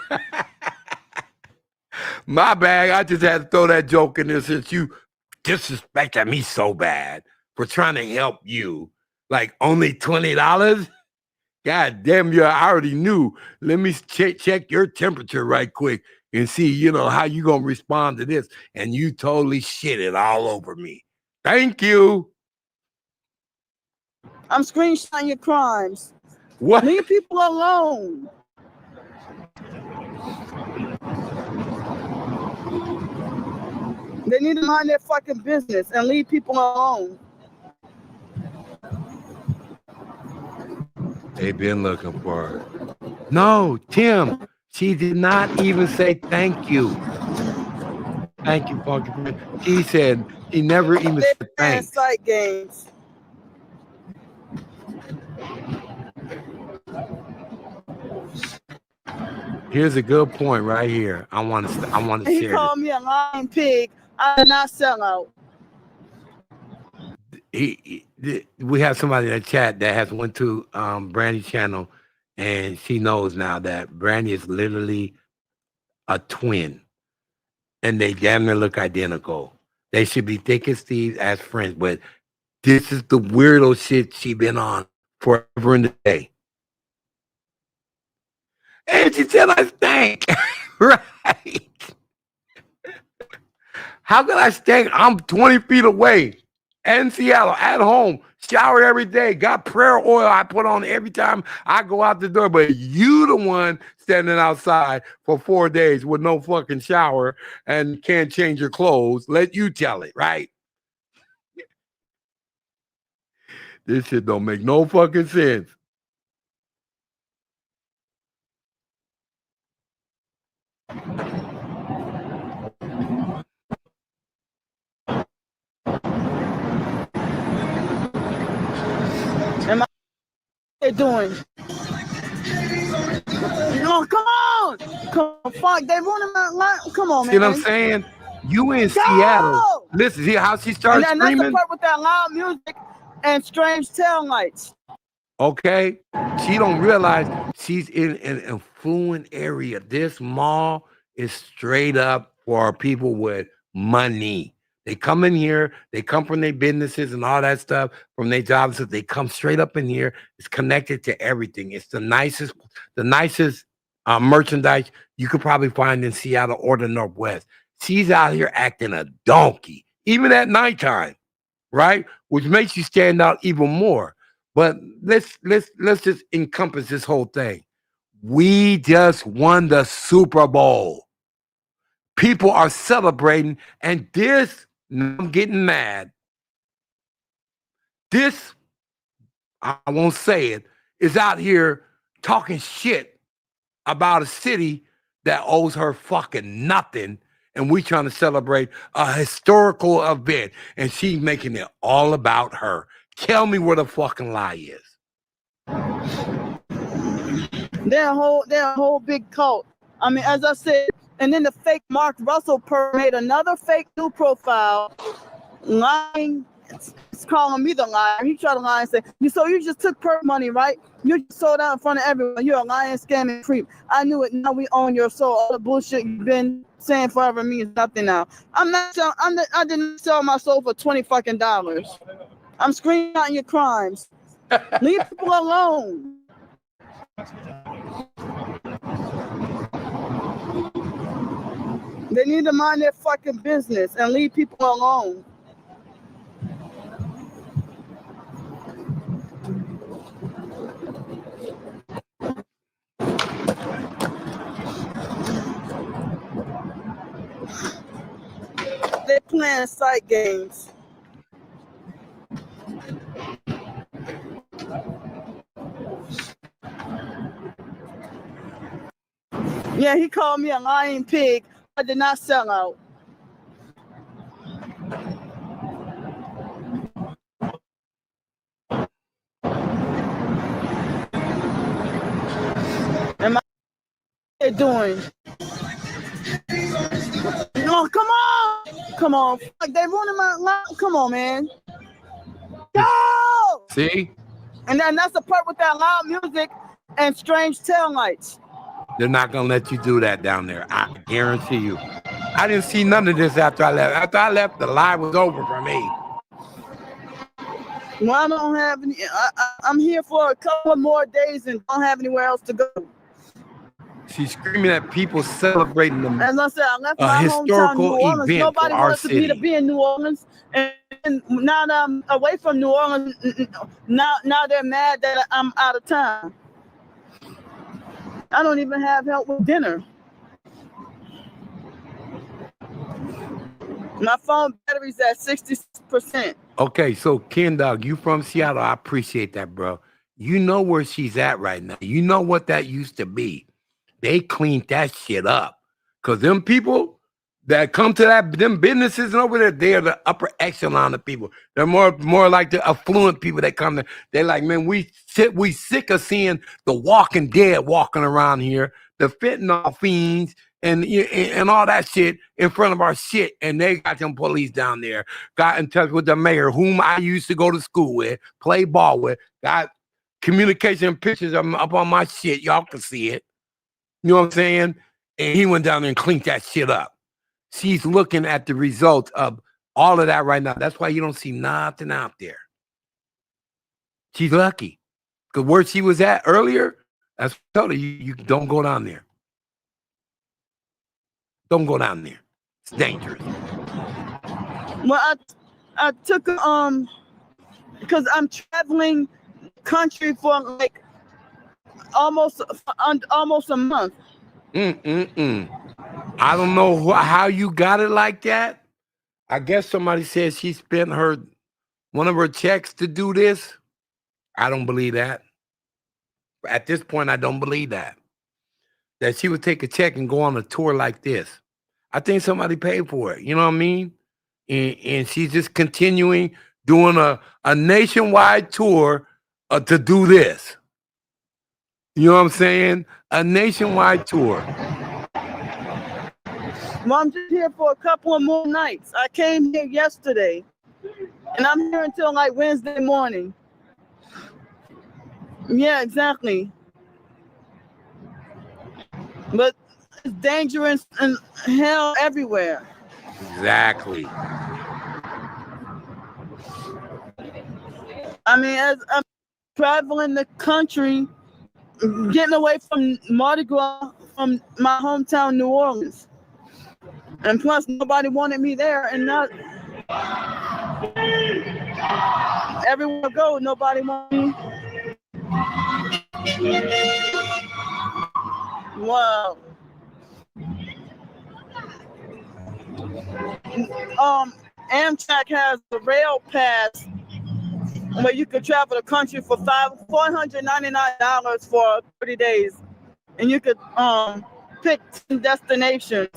My bag. I just had to throw that joke in there since you disrespected me so bad for trying to help you. Like only $20? God damn you, I already knew. Let me check your temperature right quick and see, you know, how you gonna respond to this. And you totally shit it all over me. Thank you. I'm screenshotting your crimes. What? Leave people alone. They need to mind their fucking business and leave people alone. They've been looking for her. No, Tim, she did not even say thank you. Thank you, Funky Fresh. She said she never even said thanks. Sight games. Here's a good point right here. I want to share. He called me a lying pig. I did not sell out. We have somebody in the chat that has went to Brandy's channel, and she knows now that Brandy is literally a twin, and they damn near look identical. They should be thick as thieves as friends, but this is the weirdo shit she been on forever and a day. And she said I stank. Right. How could I stank? I'm 20 feet away in Seattle, at home, shower every day, got prayer oil I put on every time I go out the door. But you the one standing outside for 4 days with no fucking shower and can't change your clothes. Let you tell it, right? This shit don't make no fucking sense. they doing? Oh, come on! Come on, fuck, they running my line. Come on, See man. what I'm saying? You in Go! Seattle. Listen, see how she And started then that's the screaming? part with that loud music and strange tail lights. Okay? She don't realize she's in an affluent area. This mall is straight up for people with money. They come in here, they come from their businesses and all that stuff, from their jobs. They come straight up in here. It's connected to everything. It's the nicest merchandise you could probably find in Seattle or the Northwest. She's out here acting a donkey, even at nighttime, right? Which makes you stand out even more. But let's just encompass this whole thing. We just won the Super Bowl. People are celebrating, and this, I'm getting mad. This, I won't say it, is out here talking shit about a city that owes her fucking nothing, and we trying to celebrate a historical event, and she's making it all about her. Tell me where the fucking lie is. They're a whole big cult. I mean, as I said, and then the fake Mark Russell made another fake new profile, lying. It's calling me the liar. He tried to lie and say, so you just took perp money, right? You just sold out in front of everyone. You're a lying, scamming creep. I knew it. Now we own your soul. All the bullshit you've been saying forever means nothing now. I didn't sell my soul for $20 fucking. I'm screaming out your crimes. Leave people alone. They need to mind their fucking business and leave people alone. They're playing sight games. Yeah, he called me a lying pig. I did not sell out. And my they're doing. No, come on! Come on. Fuck, they running my line. Come on, man. Go! See? And then that's the part with that loud music and strange tail lights. They're not going to let you do that down there. I guarantee you. I didn't see none of this after I left. After I left, the lie was over for me. Well, I don't have any. I'm here for a couple more days and don't have anywhere else to go. She's screaming at people celebrating them. As I said, I left my hometown, New Orleans. Nobody wanted me to be in New Orleans. And now that I'm away from New Orleans, now they're mad that I'm out of town. I don't even have help with dinner. My phone battery's at 60%. Okay, so Ken Dog, you from Seattle. I appreciate that, bro. You know where she's at right now. You know what that used to be. They cleaned that shit up. Because them people that come to them businesses and over there, they are the upper echelon of people. They're more like the affluent people that come there. They're like, man, we sick of seeing the Walking Dead walking around here, the fentanyl fiends, and all that shit in front of our shit. And they got them police down there, got in touch with the mayor, whom I used to go to school with, play ball with, got communication pictures up on my shit. Y'all can see it. You know what I'm saying? And he went down there and cleaned that shit up. She's looking at the results of all of that right now. That's why you don't see nothing out there. She's lucky. Because where she was at earlier, that's what I told her, you don't go down there. Don't go down there. It's dangerous. Well, I took because I'm traveling country for like almost a month. I don't know how you got it like that. I guess somebody said she spent one of her checks to do this. I don't believe that. At this point, I don't believe that she would take a check and go on a tour like this. I think somebody paid for it. You know what I mean? And she's just continuing doing a nationwide tour to do this. You know what I'm saying? A nationwide tour. Well, I'm just here for a couple of more nights. I came here yesterday, and I'm here until like Wednesday morning. Yeah, exactly. But it's dangerous and hell everywhere. Exactly. I mean, as I'm traveling the country, getting away from Mardi Gras, from my hometown, New Orleans. And plus, nobody wanted me there, and not everywhere I go, nobody wanted me. Wow. Amtrak has a rail pass where you could travel the country for $499 for 30 days, and you could pick 10 destinations.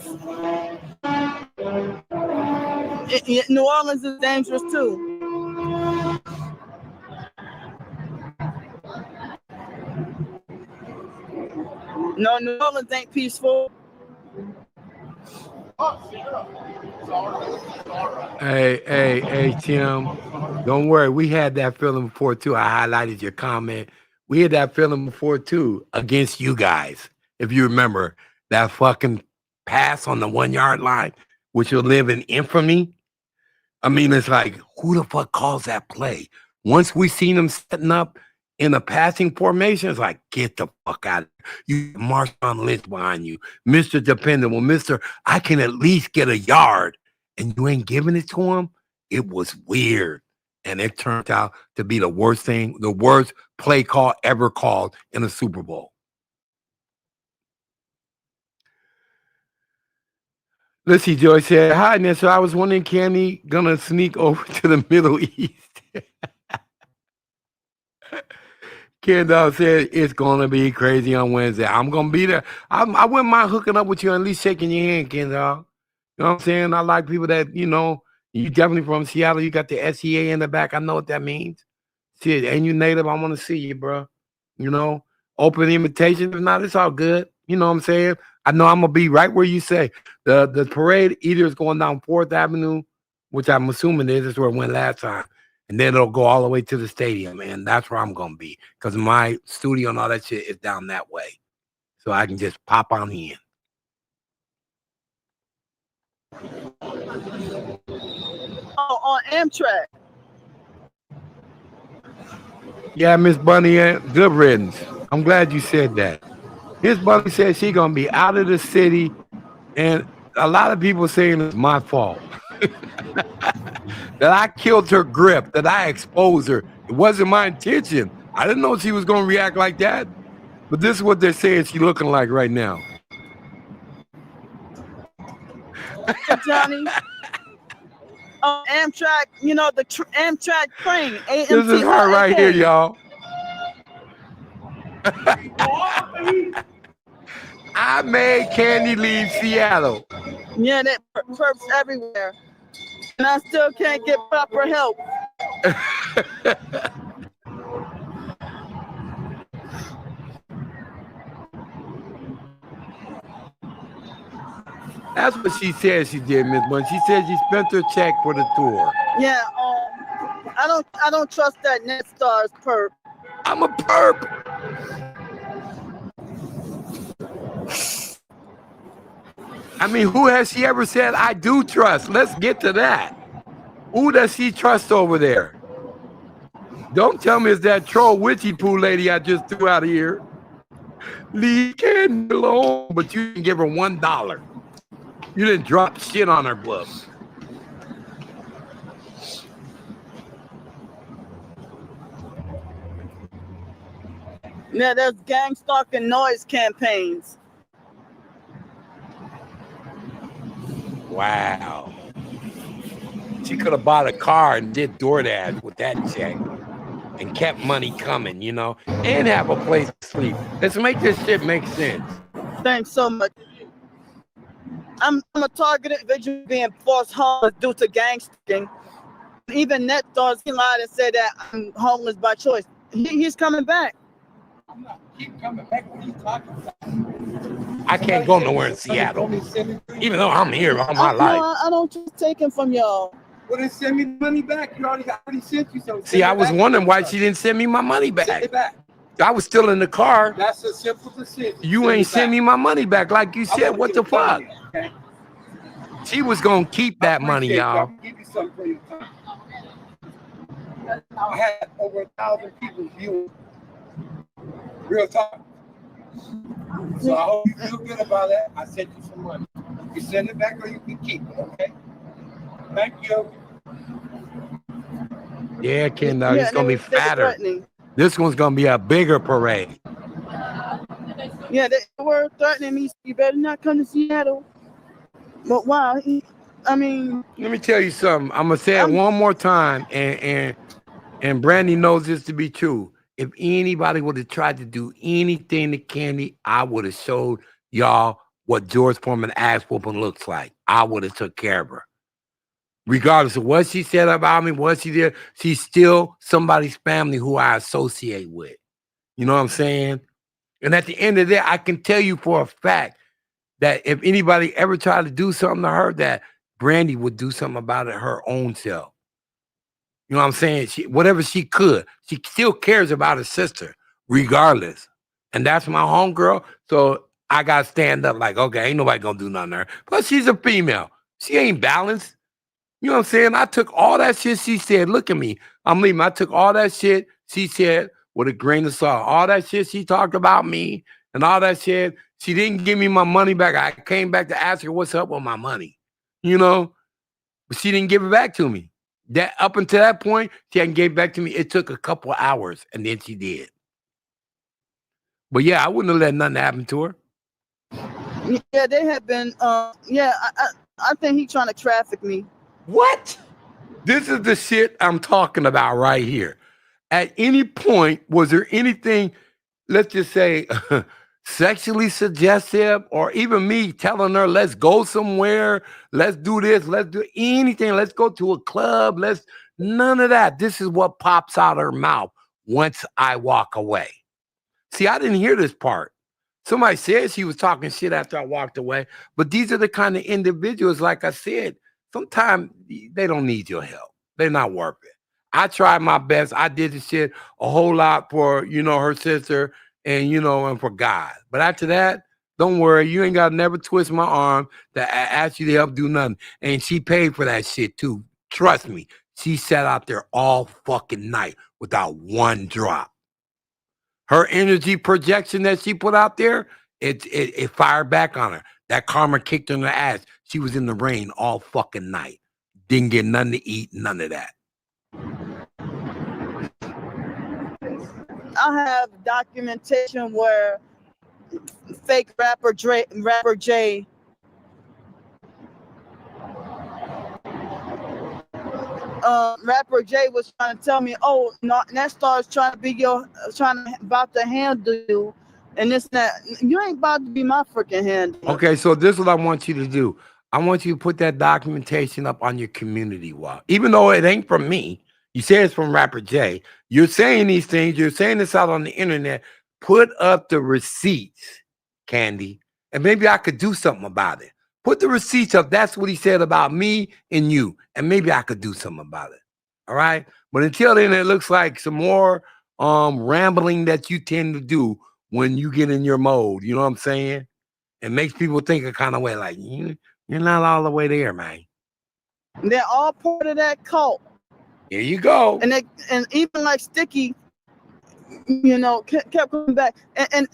New Orleans is dangerous too. No, New Orleans ain't peaceful. Hey, Tim. Don't worry. We had that feeling before too. I highlighted your comment. We had that feeling before too against you guys. If you remember that fucking pass on the 1 yard line, which will live in infamy. I mean, it's like, who the fuck calls that play? Once we seen them setting up in a passing formation, it's like, get the fuck out of here. You Marshawn Lynch behind you, Mr. Dependable, Mr. I can at least get a yard, and you ain't giving it to him. It was weird. And it turned out to be the worst thing, the worst play call ever called in a Super Bowl. Let's see, Joy said, hi, Nessa. I was wondering, Candy gonna sneak over to the Middle East? Kendall said, it's gonna be crazy on Wednesday. I'm gonna be there. I wouldn't mind hooking up with you and at least shaking your hand, Kendall. You know what I'm saying? I like people that, you definitely from Seattle. You got the SEA in the back. I know what that means. Shit, ain't you native? I want to see you, bro. Open invitation. If not, it's all good. You know what I'm saying? I know I'm gonna be right where you say. The parade either is going down 4th Avenue, which I'm assuming is where it went last time, and then it'll go all the way to the stadium, and that's where I'm gonna be because my studio and all that shit is down that way, so I can just pop on in. Oh, on Amtrak. Yeah, Miss Bunny, good riddance. I'm glad you said that. Miss Bunny said she's gonna be out of the city, and a lot of people saying it's my fault. That I killed her grip, that I exposed her. It wasn't my intention. I didn't know she was gonna react like that. But this is what they're saying she's looking like right now. Johnny. Amtrak, the Amtrak train. AMT This is her right here, y'all. I made Candy leave Seattle. Yeah, that perps everywhere. And I still can't get proper help. That's what she said she did, Miss Bunny. She said she spent her check for the tour. Yeah, I don't trust that NetStars perp. I'm a perp. I mean, who has she ever said I do trust? Let's get to that. Who does she trust over there? Don't tell me it's that troll witchy poo lady I just threw out of here. Leave Candy alone, but you didn't give her $1. You didn't drop shit on her book. Yeah, there's gang stalking noise campaigns. Wow. She could have bought a car and did DoorDash with that check and kept money coming, and have a place to sleep. Let's make this shit make sense. Thanks so much. I'm a targeted victim being forced homeless due to gang stalking. Even NetStars, he lied and said that I'm homeless by choice. He's coming back. keep coming back. What are you talking about? I can't go nowhere in Seattle, even though I'm here all my life. No, I don't just take him from y'all. Well, then send me the money back. You already sent you something. See, I was wondering why she didn't send me my money Send back. it back. I was still in the car. That's a simple decision. You ain't send me my money back like you said. What the fuck? Okay. She was gonna keep that money, y'all. I'm gonna give you something for your time. I had over 1,000 people viewing. Real talk. So I hope you feel good about that. I sent you some money. You can send it back or you can keep it, okay? Thank you. Yeah, Ken, it's gonna be fatter. This one's gonna be a bigger parade. Yeah, they were threatening me. You better not come to Seattle. But wow, I mean, let me tell you something. I'm gonna say it one more time, and Brandy knows this to be true. If anybody would have tried to do anything to Candy, I would have showed y'all what George Foreman ass whooping looks like. I would have took care of her. Regardless of what she said about me, what she did, she's still somebody's family who I associate with. You know what I'm saying? And at the end of the day, I can tell you for a fact that if anybody ever tried to do something to her, that Brandy would do something about it her own self. You know what I'm saying? Whatever she could, she still cares about her sister, regardless. And that's my homegirl. So I got to stand up like, okay, ain't nobody going to do nothing to her. But she's a female. She ain't balanced. You know what I'm saying? I took all that shit she said. Look at me. I'm leaving. I took all that shit she said with a grain of salt. All that shit she talked about me and all that shit. She didn't give me my money back. I came back to ask her what's up with my money. You know? But she didn't give it back to me. That up until that point, she hadn't gave it back to me. It took a couple of hours, and then she did. But yeah, I wouldn't have let nothing happen to her. Yeah, they have been. Yeah, I think he's trying to traffic me. What? This is the shit I'm talking about right here. At any point, was there anything, let's just say, sexually suggestive, or even me telling her, let's go somewhere, let's do this, let's do anything, let's go to a club, none of that. This is what pops out of her mouth once I walk away. See, I didn't hear this part. Somebody said she was talking shit after I walked away, but these are the kind of individuals, like I said, sometimes they don't need your help. They're not worth it. I tried my best. I did the shit a whole lot for, her sister and, and for God. But after that, don't worry. You ain't got to never twist my arm to ask you to help do nothing. And she paid for that shit too. Trust me. She sat out there all fucking night without one drop. Her energy projection that she put out there, it fired back on her. That karma kicked her in the ass. She was in the rain all fucking night. Didn't get nothing to eat, none of that. I have documentation where fake rapper Jay Rapper Jay was trying to tell me, oh, no, Nestar's trying to about to handle you, and this and that. You ain't about to be my freaking handler. Okay, so this is what I want you to do. I want you to put that documentation up on your community wall, even though it ain't from me. You say it's from Rapper Jay. You're saying these things. You're saying this out on the internet. Put up the receipts, Candy, and maybe I could do something about it. Put the receipts up. That's what he said about me and you, and maybe I could do something about it. All right? But until then, it looks like some more rambling that you tend to do when you get in your mode. You know what I'm saying? It makes people think a kind of way, like, you're not all the way there, man. They're all part of that cult. Here you go. And even like Sticky, kept coming back. And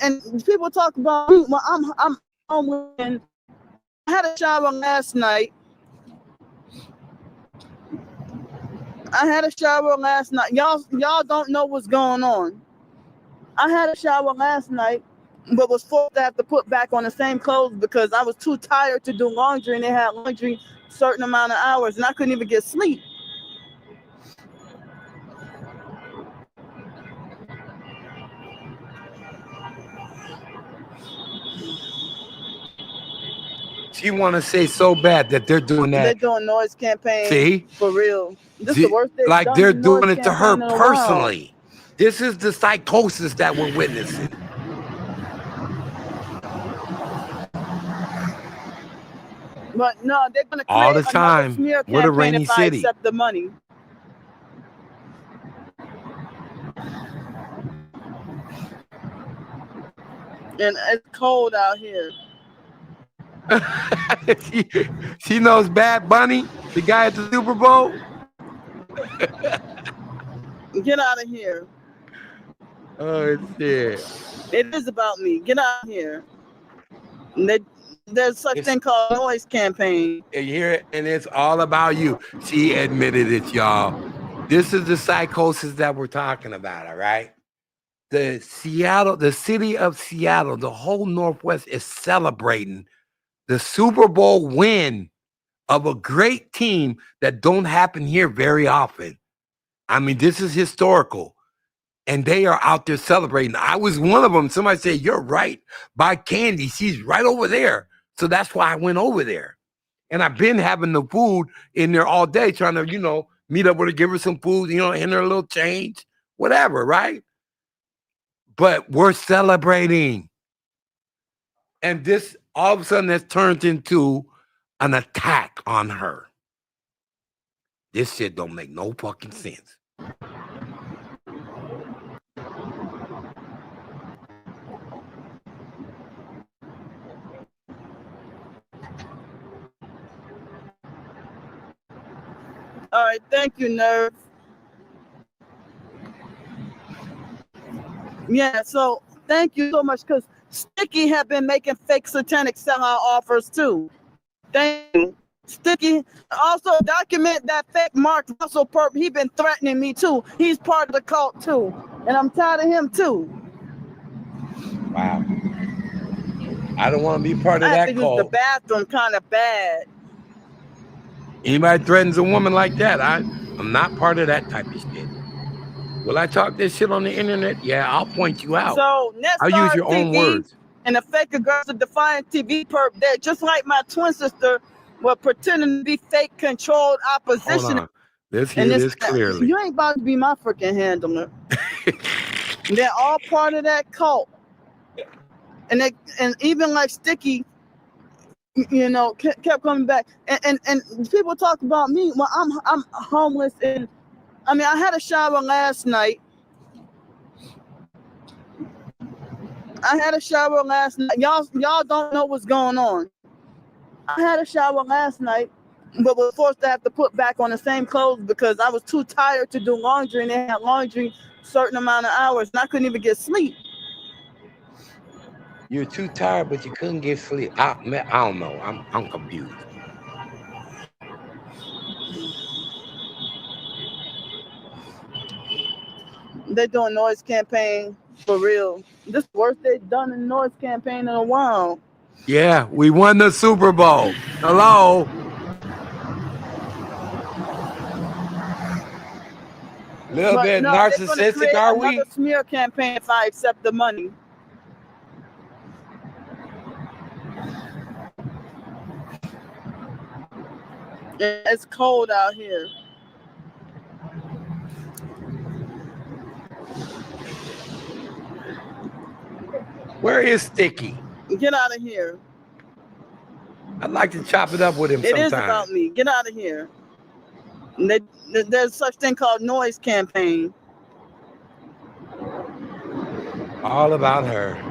people talk about, well, I'm home and I had a shower last night. Y'all don't know what's going on. I had a shower last night, but was forced to have to put back on the same clothes because I was too tired to do laundry, and they had laundry a certain amount of hours, and I couldn't even get sleep. She want to say so bad that they're doing that. They're doing noise campaign. See? For real. This is the worst they've like done. They're doing it to her personally. This is the psychosis that we're witnessing. But no, they're gonna All create the another time. smear What a campaign rainy if I city. accept the money. And it's cold out here. she knows Bad Bunny, the guy at the Super Bowl. Get out of here. Oh shit! It is about me. Get out of here. There's such It's, thing called noise campaign. you hear it, and it's all about you. She admitted it, y'all. This is the psychosis that we're talking about. All right. The city of Seattle, the whole Northwest is celebrating the Super Bowl win of a great team that don't happen here very often. I mean, this is historical. And they are out there celebrating. I was one of them. Somebody said, "You're right. Buy candy. She's right over there." So that's why I went over there. And I've been having the food in there all day, trying to, meet up with her, give her some food, hand her a little change, whatever, right? But we're celebrating. And this all of a sudden has turned into an attack on her. This shit don't make no fucking sense. All right, thank you, Nerve. Yeah, so thank you so much because Sticky have been making fake satanic sellout offers too. Thank you. Sticky also document that fake Mark Russell perp. He been threatening me too. He's part of the cult too, and I'm tired of him too. Wow. I don't want to be part of I have that to cult. use the bathroom kind of bad. Anybody threatens a woman like that, I'm not part of that type of shit. Will I talk this shit on the internet? Yeah, I'll point you out. So I'll use your own words. And a fake aggressive defiant TV perp that just like my twin sister were pretending to be fake controlled opposition. Hold on. Let's hear this clearly. You ain't about to be my freaking handler. They're all part of that cult. And even like Sticky, kept coming back. And people talk about me. Well, I'm homeless, and I mean I had a shower last night. Y'all don't know what's going on. I had a shower last night, but was forced to have to put back on the same clothes because I was too tired to do laundry, and they had laundry a certain amount of hours, and I couldn't even get sleep. You're too tired, but you couldn't get sleep. I don't know. I'm confused. They're doing noise campaign for real. This is the worst they've done in noise campaign in a while. Yeah, we won the Super Bowl. Hello. Little bit narcissistic, are we? Another smear campaign if I accept the money. It's cold out here. Where is Sticky? Get out of here. I'd like to chop it up with him sometime. It is about me. Get out of here. There's such thing called noise campaign. All about her.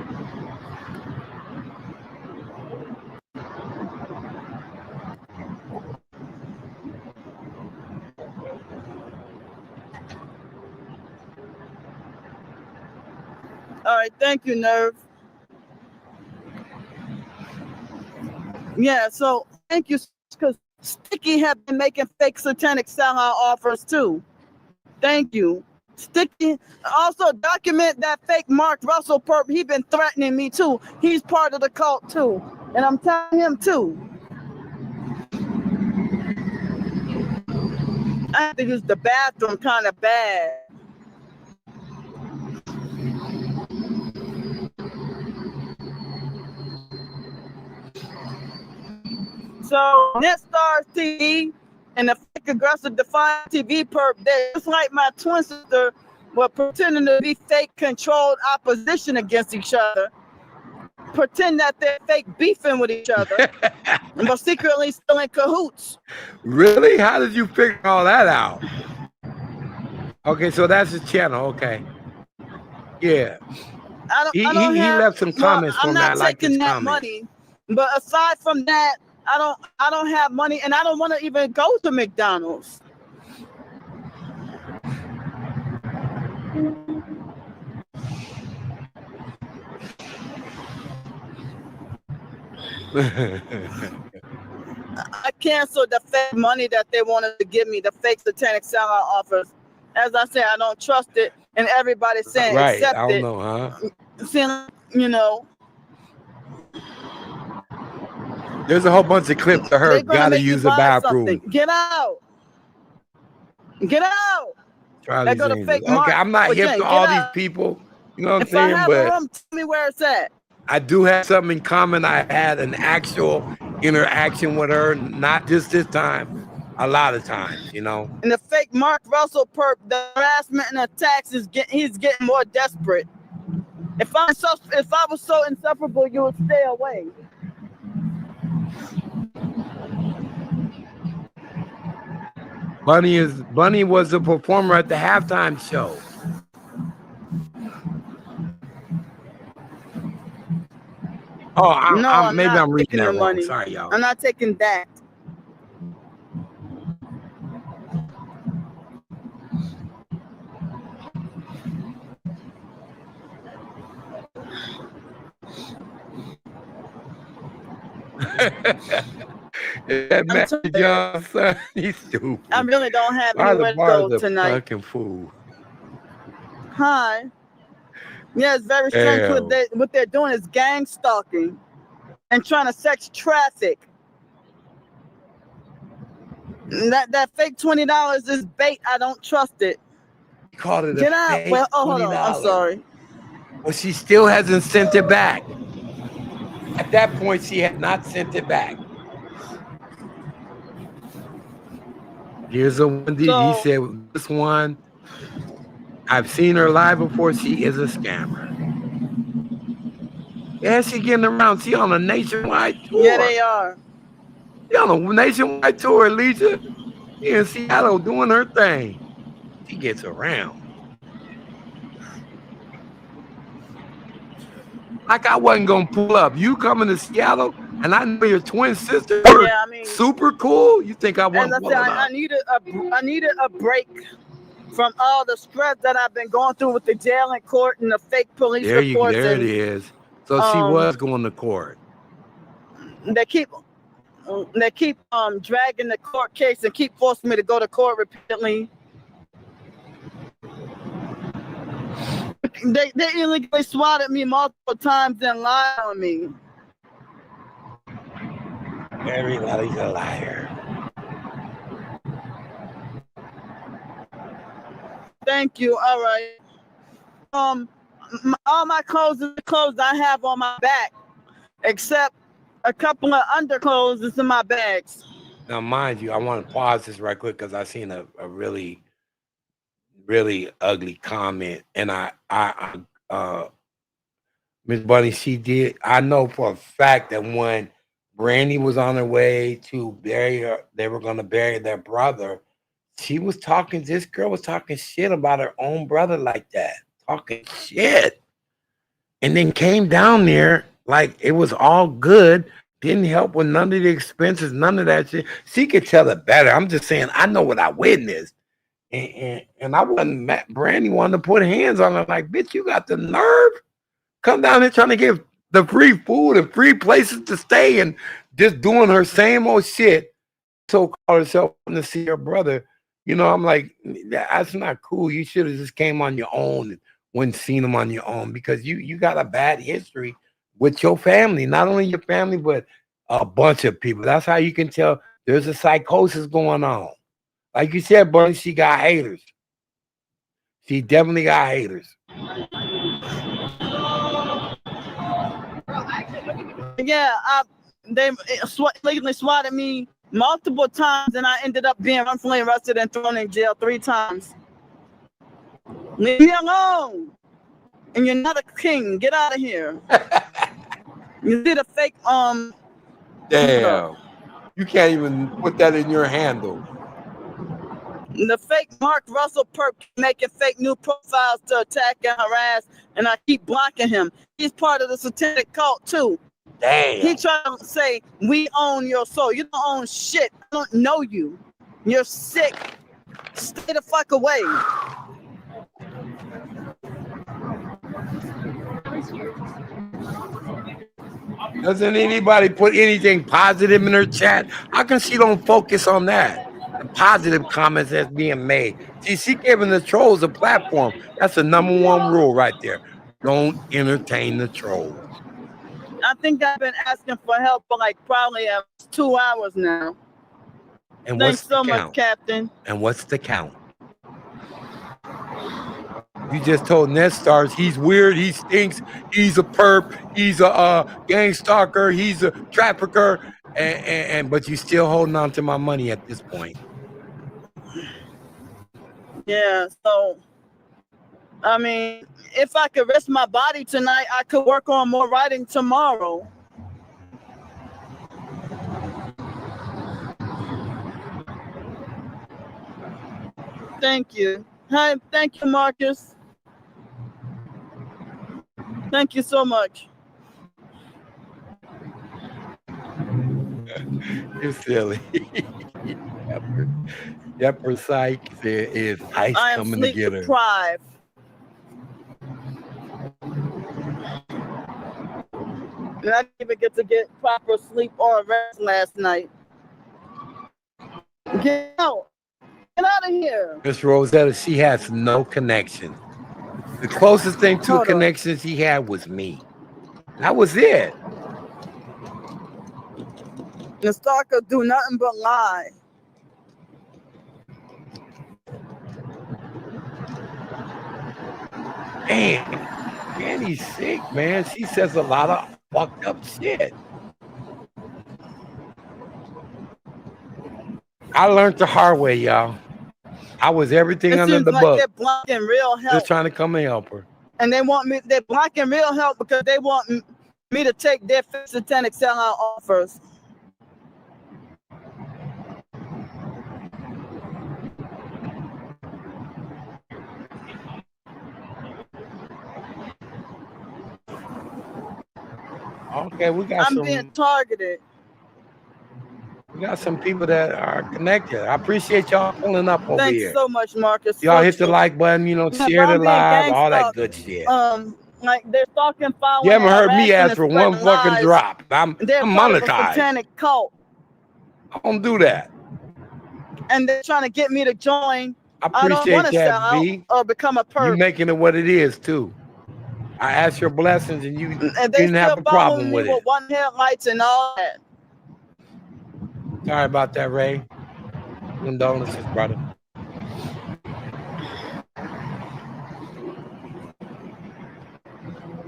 All right, thank you, Nerve. Yeah, so thank you, because Sticky have been making fake satanic sellout offers too. Thank you. Sticky also document that fake Mark Russell perp. He been threatening me too. He's part of the cult too, and I'm telling him too. I have to use the bathroom kind of bad. So NetStars TV and the fake aggressive defiant TV perp, they just like my twin sister were pretending to be fake controlled opposition against each other. pretend that they're fake beefing with each other, but secretly still in cahoots. Really? How did you figure all that out? Okay, so that's his channel. Okay. Yeah. I don't He have. left some Well, comments I'm for me. I not like his taking that comments. money. But aside from that, I don't have money, and I don't want to even go to McDonald's. I canceled the fake money that they wanted to give me, the fake satanic sellout offers. As I said, I don't trust it, and everybody's saying Right. accept I don't it. know, huh? Saying, you know, There's a whole bunch of clips of her they're gonna gotta make you use the buy something. bathroom. Get out! Get out! They Charlie's go to Angels. fake Okay, Mark I'm not for hip Jen. to Get all these out! people. You know what I'm If I saying? have a But room, tell me where it's at. I do have something in common. I had an actual interaction with her, not just this time, a lot of times, you know. And the fake Mark Russell perp, the harassment and attacks he's getting more desperate. If I was so insufferable, you would stay away. Bunny was the performer at the halftime show. Oh, No, I'm maybe not I'm reading taking that the wrong. money. Sorry, y'all. I'm not taking that. That I'm Matthew tired. Johnson, he's stupid. I really don't have Why anywhere the to bar's go a tonight. fucking fool. Hi. Yeah, it's very strange. Damn. What they're doing is gang stalking and trying to sex traffic. That fake $20 is bait. I don't trust it. He called it Get a out. fake Well, oh, hold on. I'm $20. sorry. Well, she still hasn't sent it back. At that point, she had not sent it back. Here's a one. He said, this one, I've seen her live before. She is a scammer. Yeah, she getting around. She on a nationwide tour. Yeah, they are. She on a nationwide tour, Alicia. She in Seattle doing her thing. She gets around. Like I wasn't gonna pull up. You coming to Seattle, and I know your twin sister. Yeah, I mean, super cool. You think I want as to I said, I needed a break from all the stress that I've been going through with the jail and court and the fake police reports. There it is. So she was going to court. They keep dragging the court case and keep forcing me to go to court repeatedly. They illegally swatted me multiple times and lied on me. Everybody's a liar. Thank you. All right. All my clothes are the clothes I have on my back, except a couple of underclothes is in my bags. Now, mind you, I want to pause this right quick because I seen a really, really ugly comment, and Miss Bunny, she did. I know for a fact that when Brandy was on her way to bury her, they were going to bury their brother. This girl was talking shit about her own brother like that, talking shit. And then came down there like it was all good, didn't help with none of the expenses, none of that shit. She could tell it better. I'm just saying, I know what I witnessed. And I wasn't mad. Brandy wanted to put hands on her like, bitch, you got the nerve? Come down here trying to give the free food and free places to stay and just doing her same old shit. So called herself to see her brother. You know, I'm like, that's not cool. You should have just came on your own and wouldn't seen him on your own because you got a bad history with your family. Not only your family, but a bunch of people. That's how you can tell there's a psychosis going on. Like you said, Bunny, she got haters. She definitely got haters. Yeah, they legally swatted me multiple times, and I ended up being wrongfully arrested and thrown in jail 3 times. Leave me alone. And you're not a king. Get out of here. You see the fake Damn. You can't even put that in your handle. the fake Mark Russell perp making fake new profiles to attack and harass, and I keep blocking him. He's part of the satanic cult too. Damn. He trying to say we own your soul. You don't own shit. I don't know you. You're sick. Stay the fuck away. Doesn't anybody put anything positive in her chat? How come she don't focus on that? The positive comments that's being made. See, she giving the trolls a platform. That's the number one rule right there. Don't entertain the trolls. I think I've been asking for help for like probably 2 hours now. And Thanks what's the so count? much, Captain. And what's the count? You just told Nestars he's weird, he stinks, he's a perp, he's a gang stalker, he's a trafficker, and but you still holding on to my money at this point. Yeah, so I mean, if I could rest my body tonight, I could work on more writing tomorrow. Thank you. Hi, thank you, Marcus. Thank you so much. You're silly. Yepper Psych, there is ice I am coming to sleep get her. deprived. And I didn't even get to get proper sleep or rest last night. Get out. Get out of here. Miss Rosetta, she has no connection. The closest thing to a connection she had was me. That was it. The stalker do nothing but lie. Man, he's sick, man. She says a lot of fucked up shit. I learned the hard way, y'all. I was everything under the book. They're blocking real help. Just trying to come and help her. And they're blocking real help because they want me to take their satanic sellout offers. Okay, we got I'm being targeted. We got some people that are connected. I appreciate y'all pulling up over Thanks here. so much, Marcus. Y'all hit the like button, share the live, all that good shit. Like they're stalking, following. You haven't heard me ask for one fucking drop. I'm monetized. Satanic cult. I don't do that. And they're trying to get me to join. I appreciate that, B. Or become a perp. You making it what it is too. I asked your blessings, and you didn't have a problem with it. With one headlights and all that. Sorry about that, Ray. Condolences, brother.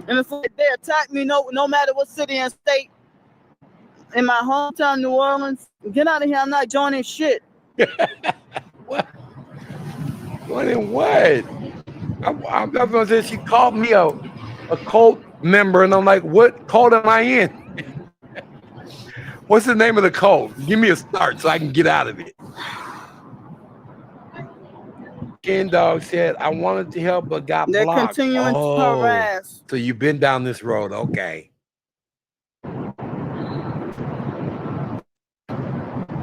And it's like they attack me no matter what city and state. In my hometown, New Orleans, get out of here. I'm not joining shit. What? Joining what? I'm gonna say she called me a cult member, and I'm like, what cult am I in? What's the name of the cult? Give me a start so I can get out of it. Ken Dog said, I wanted to help but got blocked. They're continuing to harass. So you've been down this road. Okay.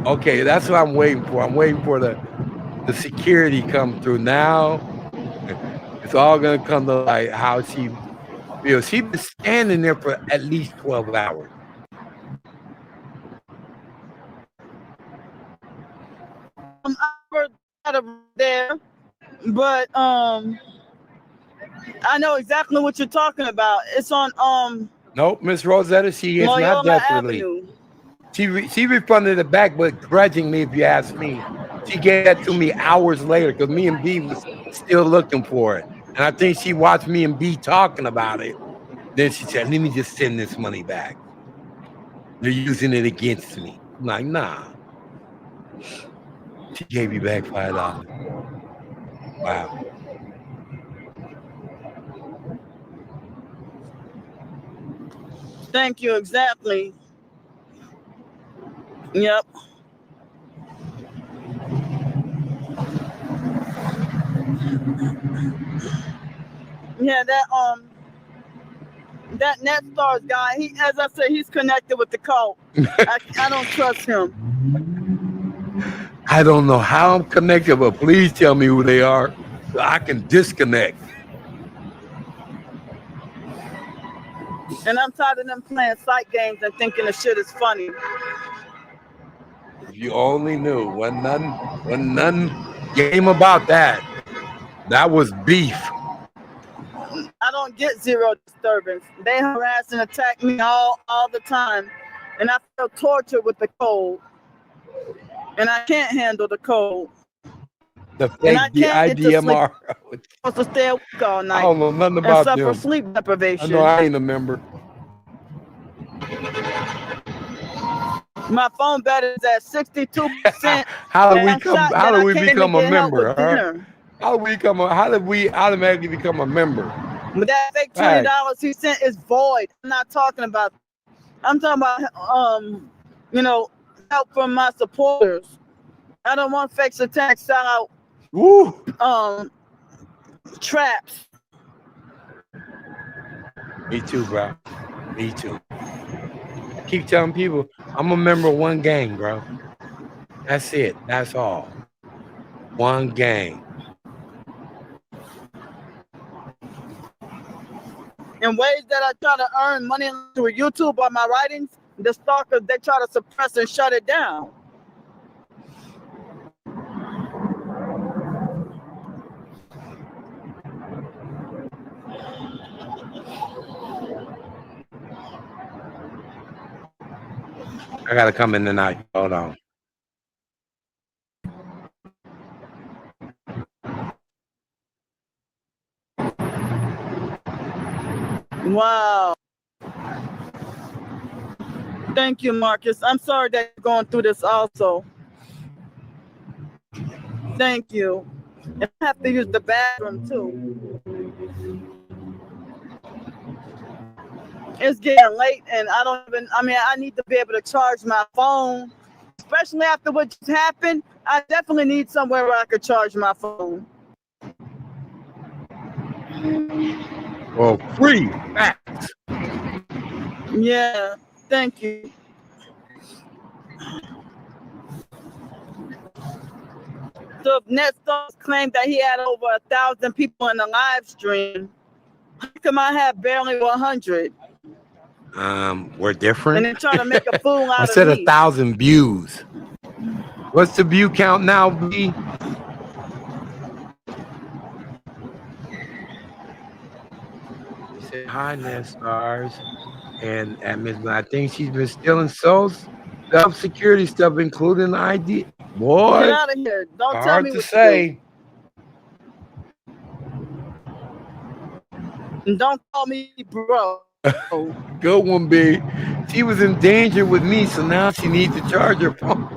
Okay, that's what I'm waiting for. I'm waiting for the security come through now. It's all going to come to like how she feels. She's been standing there for at least 12 hours. I'm out of there, but I know exactly what you're talking about. It's on Nope, Miss Rosetta, she is Loyola not desperately. Avenue. She refunded it back, but grudgingly, if you ask me. She gave that to me hours later because me and B was still looking for it. And I think she watched me and B talking about it. Then she said, let me just send this money back. They're using it against me. I'm like, nah. She gave you back $5. Wow. Thank you, exactly. Yep. Yeah, that NetStars guy, he, as I said, he's connected with the cult. I don't trust him. I don't know how I'm connected, but please tell me who they are so I can disconnect. And I'm tired of them playing sight games and thinking the shit is funny. If you only knew, when none game about that. That was beef. I don't get zero disturbance. They harass and attack me all the time. And I feel tortured with the cold. And I can't handle the cold. The And I fake can't get to sleep. IDMR. I'm supposed to stay awake all I night don't know nothing and about suffer them. sleep I deprivation. know I ain't a member. My phone battery is at 62%. How and do we become a get help member? with All right? dinner. How did we automatically become a member? But that fake $20 he sent is void. I'm not talking about. I'm talking about help from my supporters. I don't want fake satanic style Woo. traps. Me too, bro. Me too. I keep telling people I'm a member of one gang, bro. That's it. That's all. One gang. In ways that I try to earn money through YouTube on my writings, the stalkers, they try to suppress and shut it down. I gotta come in tonight. Hold on. Wow. Thank you, Marcus. I'm sorry that you're going through this also. Thank you. And I have to use the bathroom too. It's getting late and I need to be able to charge my phone. Especially after what just happened, I definitely need somewhere where I could charge my phone. Well, free facts. Yeah, thank you. So if NetStars claimed that he had over 1,000 people in the live stream, how come I have barely 100? We're different. And they're trying to make a fool out I of said me. 1,000 views. What's the view count now, B? She said, hi, NetStars. And Miss, I think she's been stealing self-security stuff, including ID. Boy, get out of here. Don't tell hard me to what say. to do. And don't call me bro. Good one, B. She was in danger with me, so now she needs to charge her phone.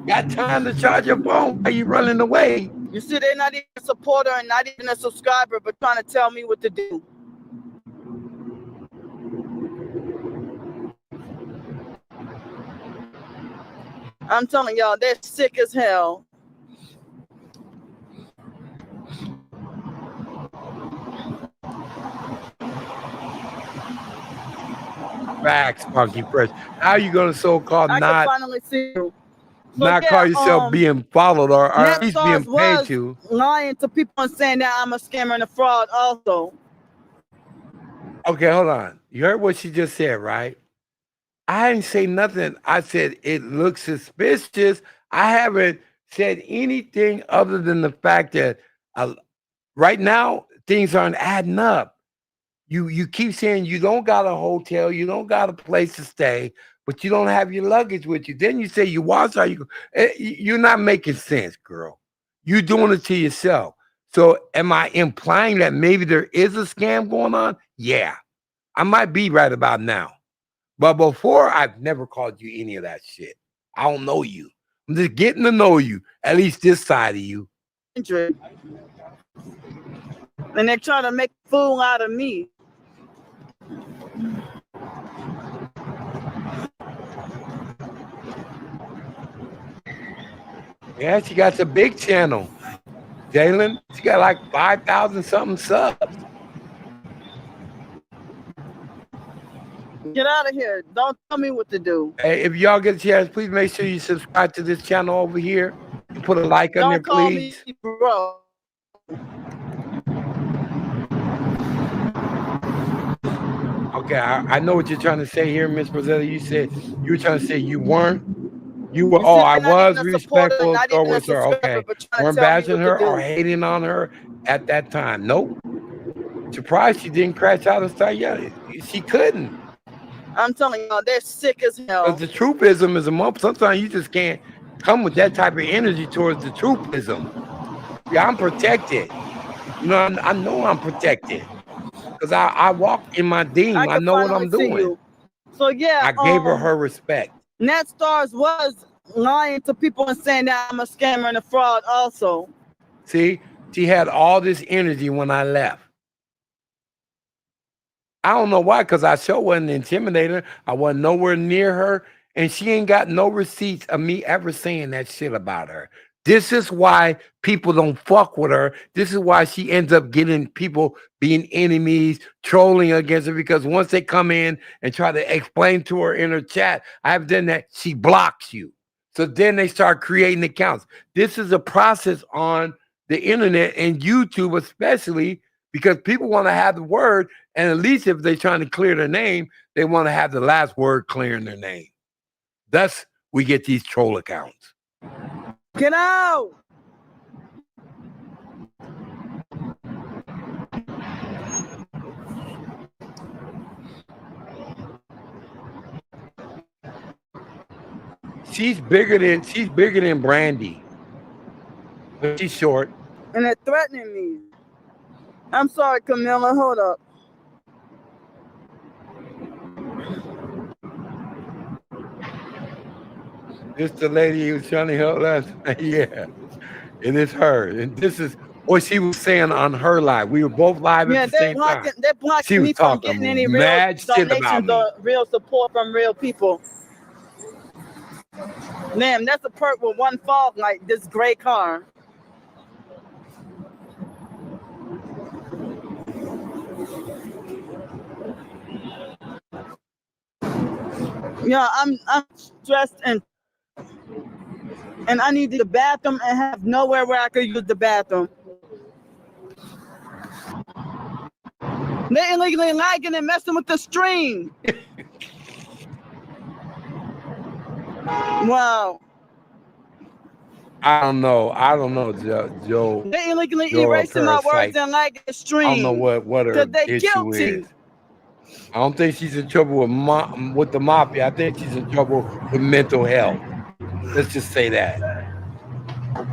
Got time to charge your phone? Why are you running away? You see, they're not even a supporter and not even a subscriber, but trying to tell me what to do. I'm telling y'all, they're sick as hell. Facts, Funky Fresh. How are you gonna so-called I not can finally see you. not call yourself being followed or at least being paid to? Lying to people and saying that I'm a scammer and a fraud also. Okay, hold on. You heard what she just said, right? I didn't say nothing. I said it looks suspicious. I haven't said anything other than the fact that right now things aren't adding up. You keep saying you don't got a hotel, you don't got a place to stay, but you don't have your luggage with you. Then you say you watch how you. You're not making sense, girl. You're doing it to yourself. So am I implying that maybe there is a scam going on? Yeah, I might be right about now. But before, I've never called you any of that shit. I don't know you. I'm just getting to know you, at least this side of you. And they're trying to make a fool out of me. Yeah, she got a big channel. Jalen, she got like 5,000 something subs. Get out of here. Don't tell me what to do. Hey, if y'all get a chance, please make sure you subscribe to this channel over here and put a like on there, Don't call me please. bro. Okay, I know what you're trying to say here, Miss Rosetta. You said you were trying to say you weren't. You were. You Oh, see, I you're not even was a supporter, respectful not even a towards her. subscriber, Okay, but trying to weren't tell me bashing what to her or do. hating on her at that time. Nope. Surprised she didn't crash out and start yelling. She couldn't. I'm telling you, they're sick as Because hell. the truthism is a month. Sometimes you just can't come with that type of energy towards the truthism. Yeah, I'm protected. You know, I know I'm protected because I walk in my deem. I I can know what finally I'm see doing. you. So yeah, I gave her respect. NetStars was lying to people and saying that I'm a scammer and a fraud also. See, she had all this energy when I left. I don't know why, because I sure wasn't intimidating her. I wasn't nowhere near her, and she ain't got no receipts of me ever saying that shit about her. This is why people don't fuck with her. This is why she ends up getting people being enemies, trolling against her, because once they come in and try to explain to her in her chat, I have done that, she blocks you. So then they start creating accounts. This is a process on the internet and YouTube especially, because people want to have the word, and at least if they're trying to clear their name, they want to have the last word clearing their name. Thus, we get these troll accounts. Get out! She's bigger than Brandy, but she's short. And they're threatening me. I'm sorry, Camilla. Hold up. This the lady who was trying to help last night. Yeah, it is her. And this is what she was saying on her live. We were both live Yeah, at the same time. they're She blocking was me from getting talking any real mad shit about donations me. or real support from real people. Damn, that's a perk with one fog light, this gray car. Yeah, I'm stressed and I need the bathroom and have nowhere where I could use the bathroom. They illegally lagging and messing with the stream. Wow. I don't know, Joe. They illegally Joe, a erasing my words parasite. and lagging the stream. I don't know what her they issue guilty. is. I don't think she's in trouble with the mafia. I think she's in trouble with mental health. Let's just say that.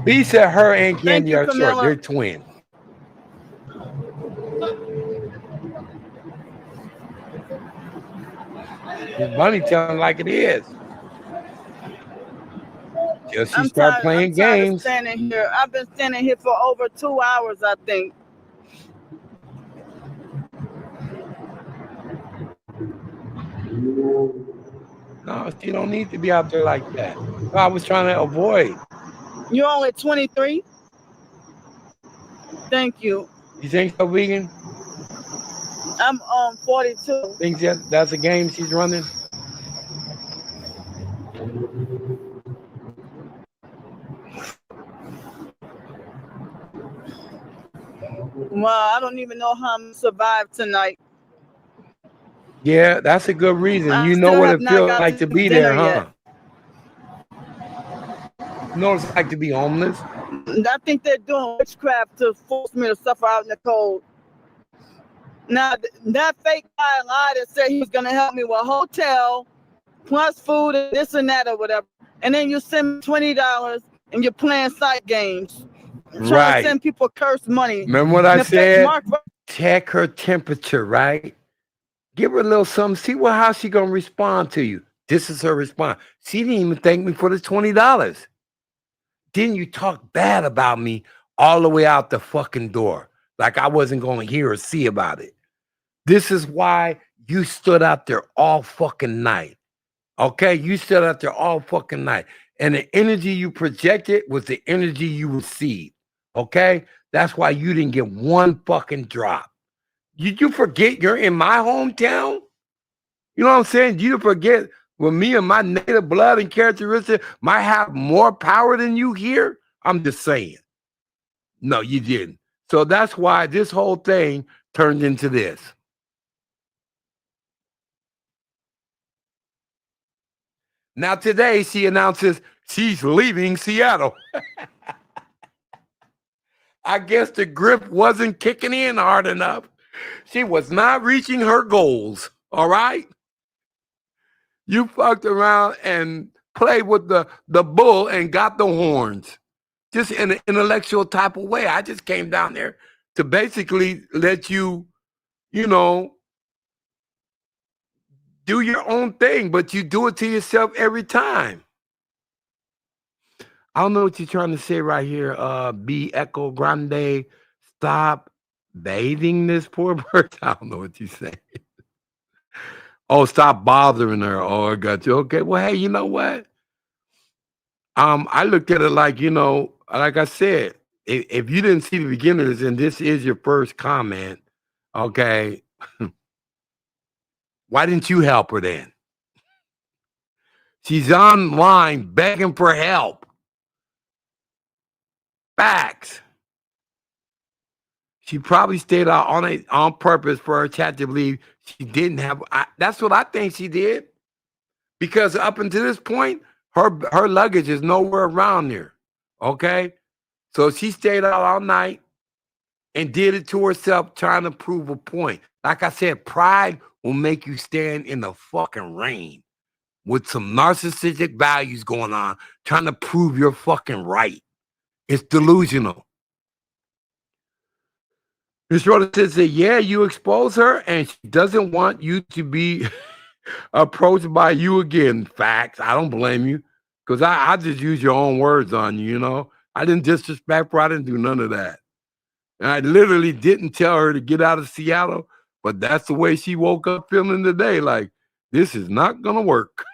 B said her and Candy are short. They're twins. Miss Bunny telling like it is. Till she start playing games. Of standing here. I've been standing here for over 2 hours, I think. No, she don't need to be out there like that. I was trying to avoid. You're only 23? Thank you. You think so, vegan? I'm 42. Think that's a game she's running? Wow, I don't even know how I'm gonna survive tonight. Yeah, that's a good reason. You know what it feels like to be there, huh? You know what it's like to be homeless? I think they're doing witchcraft to force me to suffer out in the cold. Now, that fake guy lied and said he was going to help me with a hotel, plus food, and this and that or whatever. And then you send me $20 and you're playing site games. Trying to send people cursed money. Remember what I said? Check her temperature, right? Give her a little something. See how she going to respond to you. This is her response. She didn't even thank me for the $20. Then you talk bad about me all the way out the fucking door. Like I wasn't going to hear or see about it. This is why you stood out there all fucking night. Okay, you stood out there all fucking night. And the energy you projected was the energy you received. Okay? That's why you didn't get one fucking drop. You forget you're in my hometown? You know what I'm saying? You forget when me and my native blood and characteristics might have more power than you here? I'm just saying. No, you didn't. So that's why this whole thing turned into this. Now today she announces she's leaving Seattle. I guess the grip wasn't kicking in hard enough. She was not reaching her goals. All right? You fucked around and played with the bull and got the horns. Just in an intellectual type of way. I just came down there to basically let you, you know, do your own thing, but you do it to yourself every time. I don't know what you're trying to say right here. B Echo Grande, stop bathing this poor bird. I don't know what you say. Oh, stop bothering her. Oh, I got you. Okay. Well, hey, you know what? I looked at it like, you know, like I said, if you didn't see the beginners and this is your first comment, okay, why didn't you help her then? She's online begging for help. Facts. She probably stayed out on purpose for her chat to believe she didn't have. That's what I think she did. Because up until this point, her luggage is nowhere around there. Okay? So she stayed out all night and did it to herself, trying to prove a point. Like I said, pride will make you stand in the fucking rain with some narcissistic values going on, trying to prove you're fucking right. It's delusional. Miss Rhoda said, yeah, you expose her and she doesn't want you to be approached by you again. Facts. I don't blame you because I just use your own words on you, you know. I didn't disrespect her. I didn't do none of that. And I literally didn't tell her to get out of Seattle, but that's the way she woke up feeling today. Like, this is not going to work.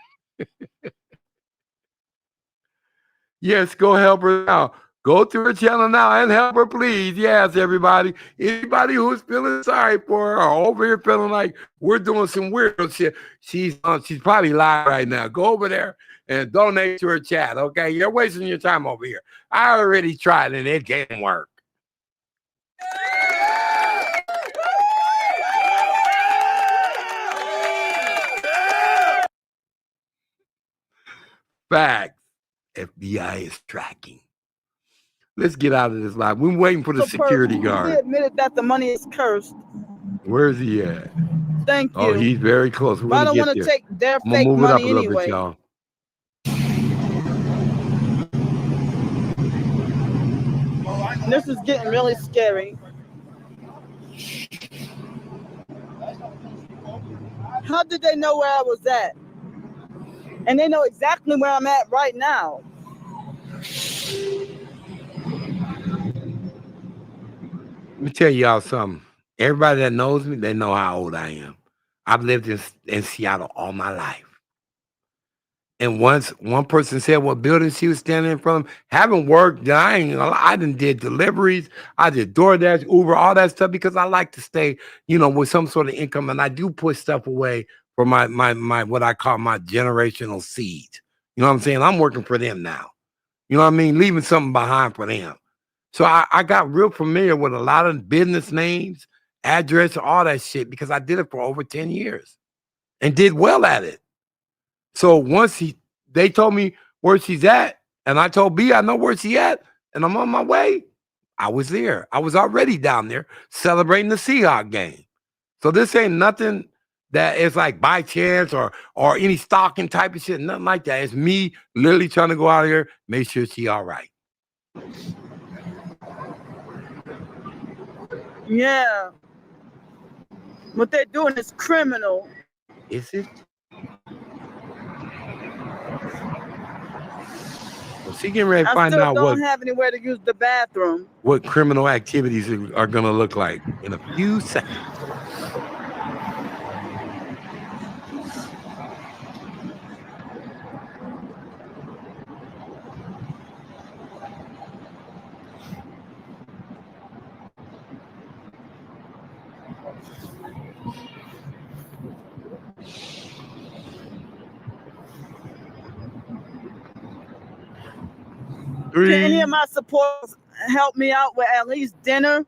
Yes, go help her now. Go to her channel now and help her, please. Yes, everybody. Anybody who's feeling sorry for her or over here feeling like we're doing some weird shit, she's probably live right now. Go over there and donate to her chat, okay? You're wasting your time over here. I already tried and it didn't work. Facts. FBI is tracking. Let's get out of this live. We're waiting for the security guard. He admitted that the money is cursed. Where is he at? Thank you. Oh, he's very close. I don't want to take their fake money anyway. Y'all. This is getting really scary. How did they know where I was at? And they know exactly where I'm at right now. Let me tell y'all something. Everybody that knows me, they know how old I am. I've lived in Seattle all my life. And once one person said what building she was standing in front of, haven't worked, I done did deliveries, I did DoorDash, Uber, all that stuff because I like to stay, you know, with some sort of income, and I do put stuff away for my what I call my generational seed. You know what I'm saying? I'm working for them now. You know what I mean? Leaving something behind for them. So I got real familiar with a lot of business names, address, all that shit because I did it for over 10 years and did well at it. So once they told me where she's at, and I told B I know where she at, and I'm on my way, I was there. I was already down there celebrating the Seahawks game. So this ain't nothing that is like by chance or any stalking type of shit, nothing like that. It's me literally trying to go out here, make sure she all right. Yeah. What they're doing is criminal. Is it? Well, she getting ready to find out don't have anywhere to use the bathroom. What criminal activities are going to look like in a few seconds. Can any of my supporters help me out with at least dinner?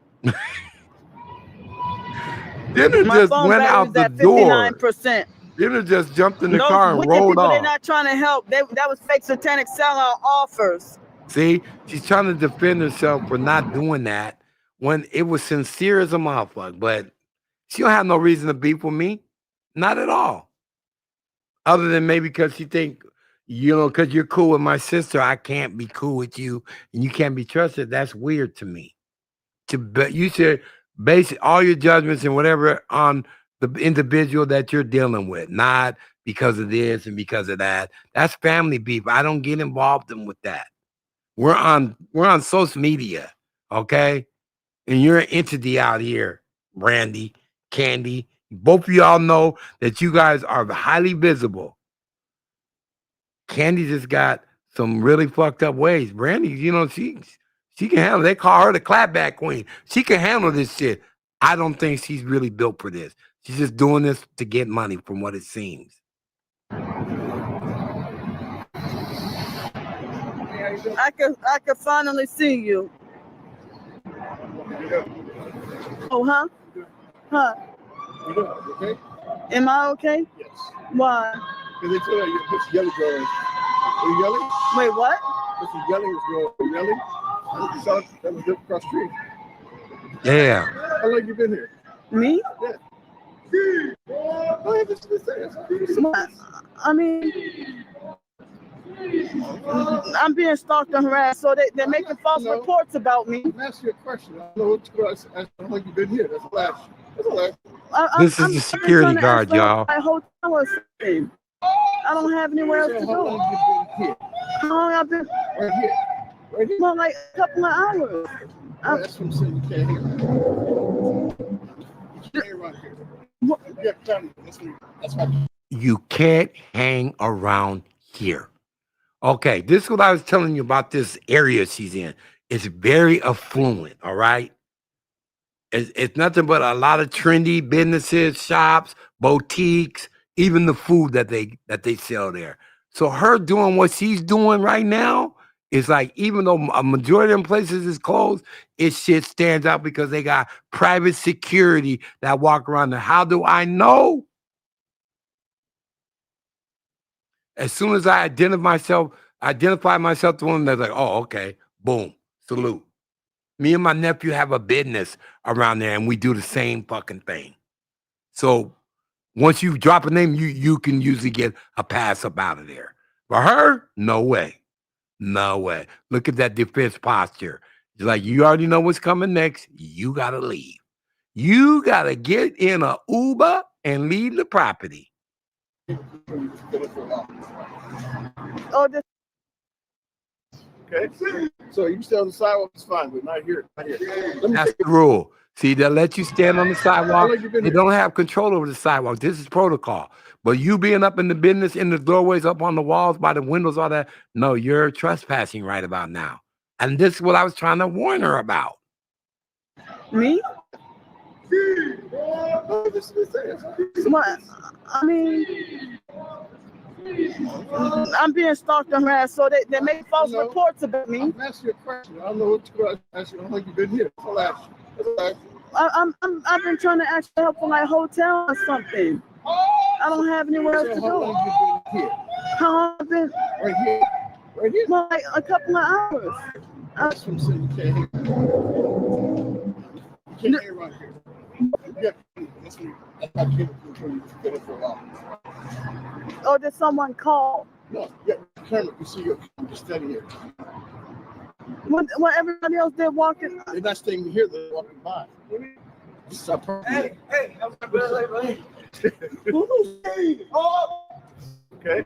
Dinner My just phone went out battery's the at door. 59%. Dinner just jumped in the Those car and wicked rolled people, they're off. not trying to help. That was fake satanic sellout offers. See, she's trying to defend herself for not doing that when it was sincere as a motherfucker. But she don't have no reason to beef with me. Not at all. Other than maybe because she think, because you're cool with my sister, I can't be cool with you and you can't be trusted. That's weird to me. But you should base all your judgments and whatever on the individual that you're dealing with, not because of this and because of that. That's family beef. I don't get involved with that. We're on social media, okay? And you're an entity out here, Brandy, Candy. Both of y'all know that you guys are highly visible. Candy just got some really fucked up ways. Brandy, she can handle. They call her the clapback queen. She can handle this shit. I don't think she's really built for this. She's just doing this to get money, from what it seems. I could finally see you. Oh, huh? Huh? Okay? Am I okay? Yes. Why? Because they tell you this yelling girl. Are you yelling? Wait, what? This is yelling girl. Are you yelling? You saw that was across the street. Yeah. How long you been here? Me? Yeah. Go ahead, this is the What? I mean, I'm being stalked and harassed, so they're making false reports about me. I'm asking you a question. I don't know what you're going to ask. How long you been here? That's the last. That's the last. This is the security guard, y'all. My hotel or something. I don't have anywhere else to How go. long you been here? How long I've been? Right here. Right here. Well, like a couple of hours. That's what I'm saying. You can't hear. You can't hear around here. You have time. That's why. You can't hang around here. Okay, this is what I was telling you about this area she's in. It's very affluent, all right? It's nothing but a lot of trendy businesses, shops, boutiques, even the food that they sell there. So her doing what she's doing right now is like, even though a majority of them places is closed, it shit stands out because they got private security that walk around there. How do I know? As soon as I identify myself to one, they're like, oh, okay, boom, salute. Me and my nephew have a business around there, and we do the same fucking thing. So once you drop a name, you can usually get a pass up out of there. For her, no way. No way. Look at that defense posture. It's like, you already know what's coming next. You got to leave. You got to get in a Uber and leave the property. Oh, this. Okay. So you stay on the sidewalk, it's fine, but not here. Not here. That's the rule. See, they'll let you stand on the sidewalk. They here? don't have control over the sidewalk. This is protocol. But you being up in the business, in the doorways, up on the walls, by the windows, all that, no, you're trespassing right about now. And this is what I was trying to warn her about. Me? What? I mean, I'm being stalked and harassed, so they make false reports about me. I'm asking you a question. I don't know what you're going to ask you. How long you been here? That's the last. I've been trying to ask for help for my hotel or something. I don't have anywhere else to How go. long you been here? How long I've been? Right here. Right here. Well, like a couple of hours. That's what I'm saying. You can't hear. You can't hear around here. That's why I came for you to get it for a while. Or did someone call? No, yeah, camera. You see, you're just standing here. When everybody else did walking. They're not staying here. They're walking by. Stop. Hey, I'm buddy. Okay.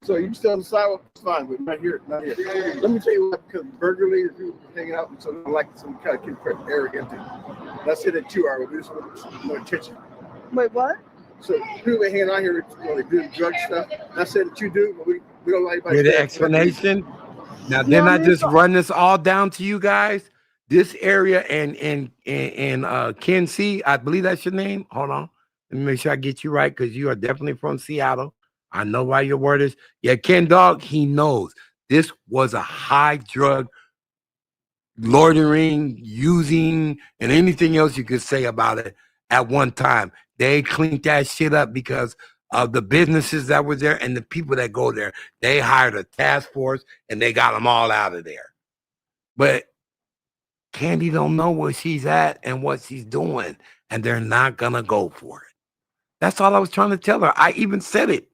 So you stay on the sidewalk, it's fine, but not here, not here. Let me tell you what, because burglary, if you hanging out, and so I like some kind of kid arrogant. That's it at 2 hours. We just want more attention. Wait, what? So people hanging out here, they do drug stuff. That's it that you do, but we don't like anybody. Hear the explanation? Now, didn't I just run this all down to you guys? This area and Ken C, I believe that's your name. Hold on. Let me make sure I get you right, because you are definitely from Seattle. I know why your word is. Yeah, Ken Dog, he knows. This was a high drug loitering, using, and anything else you could say about it at one time. They cleaned that shit up because of the businesses that were there and the people that go there. They hired a task force and they got them all out of there. But Candy don't know where she's at and what she's doing, and they're not gonna go for it. That's all I was trying to tell her. I even said it.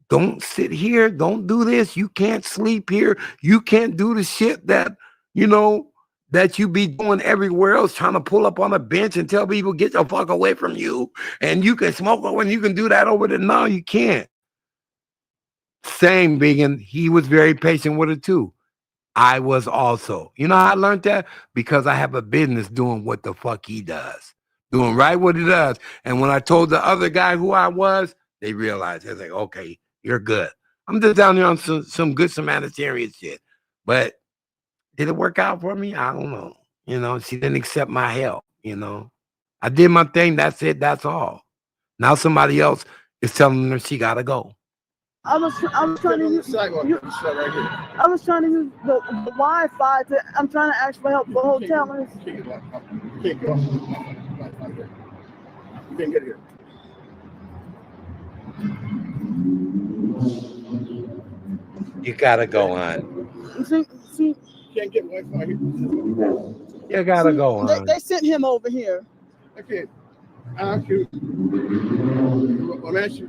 Don't sit here. Don't do this. You can't sleep here. You can't do the shit that, you know, that you be doing everywhere else, trying to pull up on a bench and tell people, get the fuck away from you. And you can smoke when you can do that over there. No, you can't. Same being, he was very patient with it too. I was also. You know how I learned that? Because I have a business doing what the fuck he does. Doing right what he does. And when I told the other guy who I was, they realized. They're like, okay, you're good. I'm just down there on some good Samaritan shit. But did it work out for me? I don't know. You know, she didn't accept my help, you know. I did my thing. That's it. That's all. Now somebody else is telling her she got to go. I was trying to use I was trying to use the Wi-Fi to. I'm trying to ask for help for hotel. You can't get off. You can't get here. You gotta go on. See, You can't get Wi-Fi here. You gotta go on. They sent him over here. Okay. I'm asking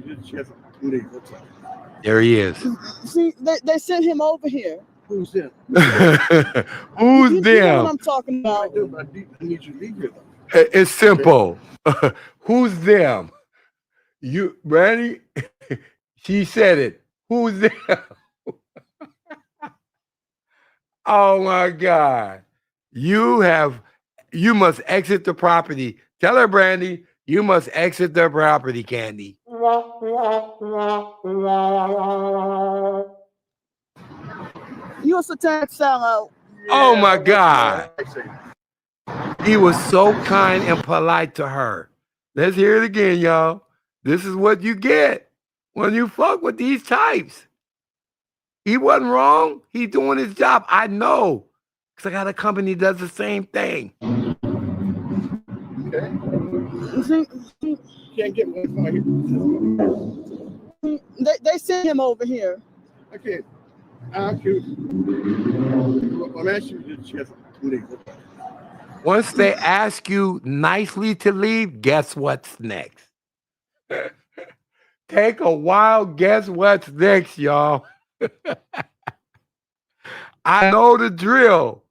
you to check leave. There he is. See, they sent him over here. Who's them? Who's You them? know what I'm talking about. I need you to leave here though. It's simple. Who's them? You ready? She said it. Who's them? Oh my God. You must exit the property. Tell her, Brandy, you must exit the property, Candy. You a satanic sellout. Oh my God. He was so kind and polite to her. Let's hear it again, y'all. This is what you get when you fuck with these types. He wasn't wrong. He's doing his job. I know. Because I got a company that does the same thing. Okay. See, Can't get Wi-Fi here. they sent him over here. Okay. I'm asking you to check leave. Once they ask you nicely to leave, guess what's next? Take a wild guess what's next, y'all. I know the drill.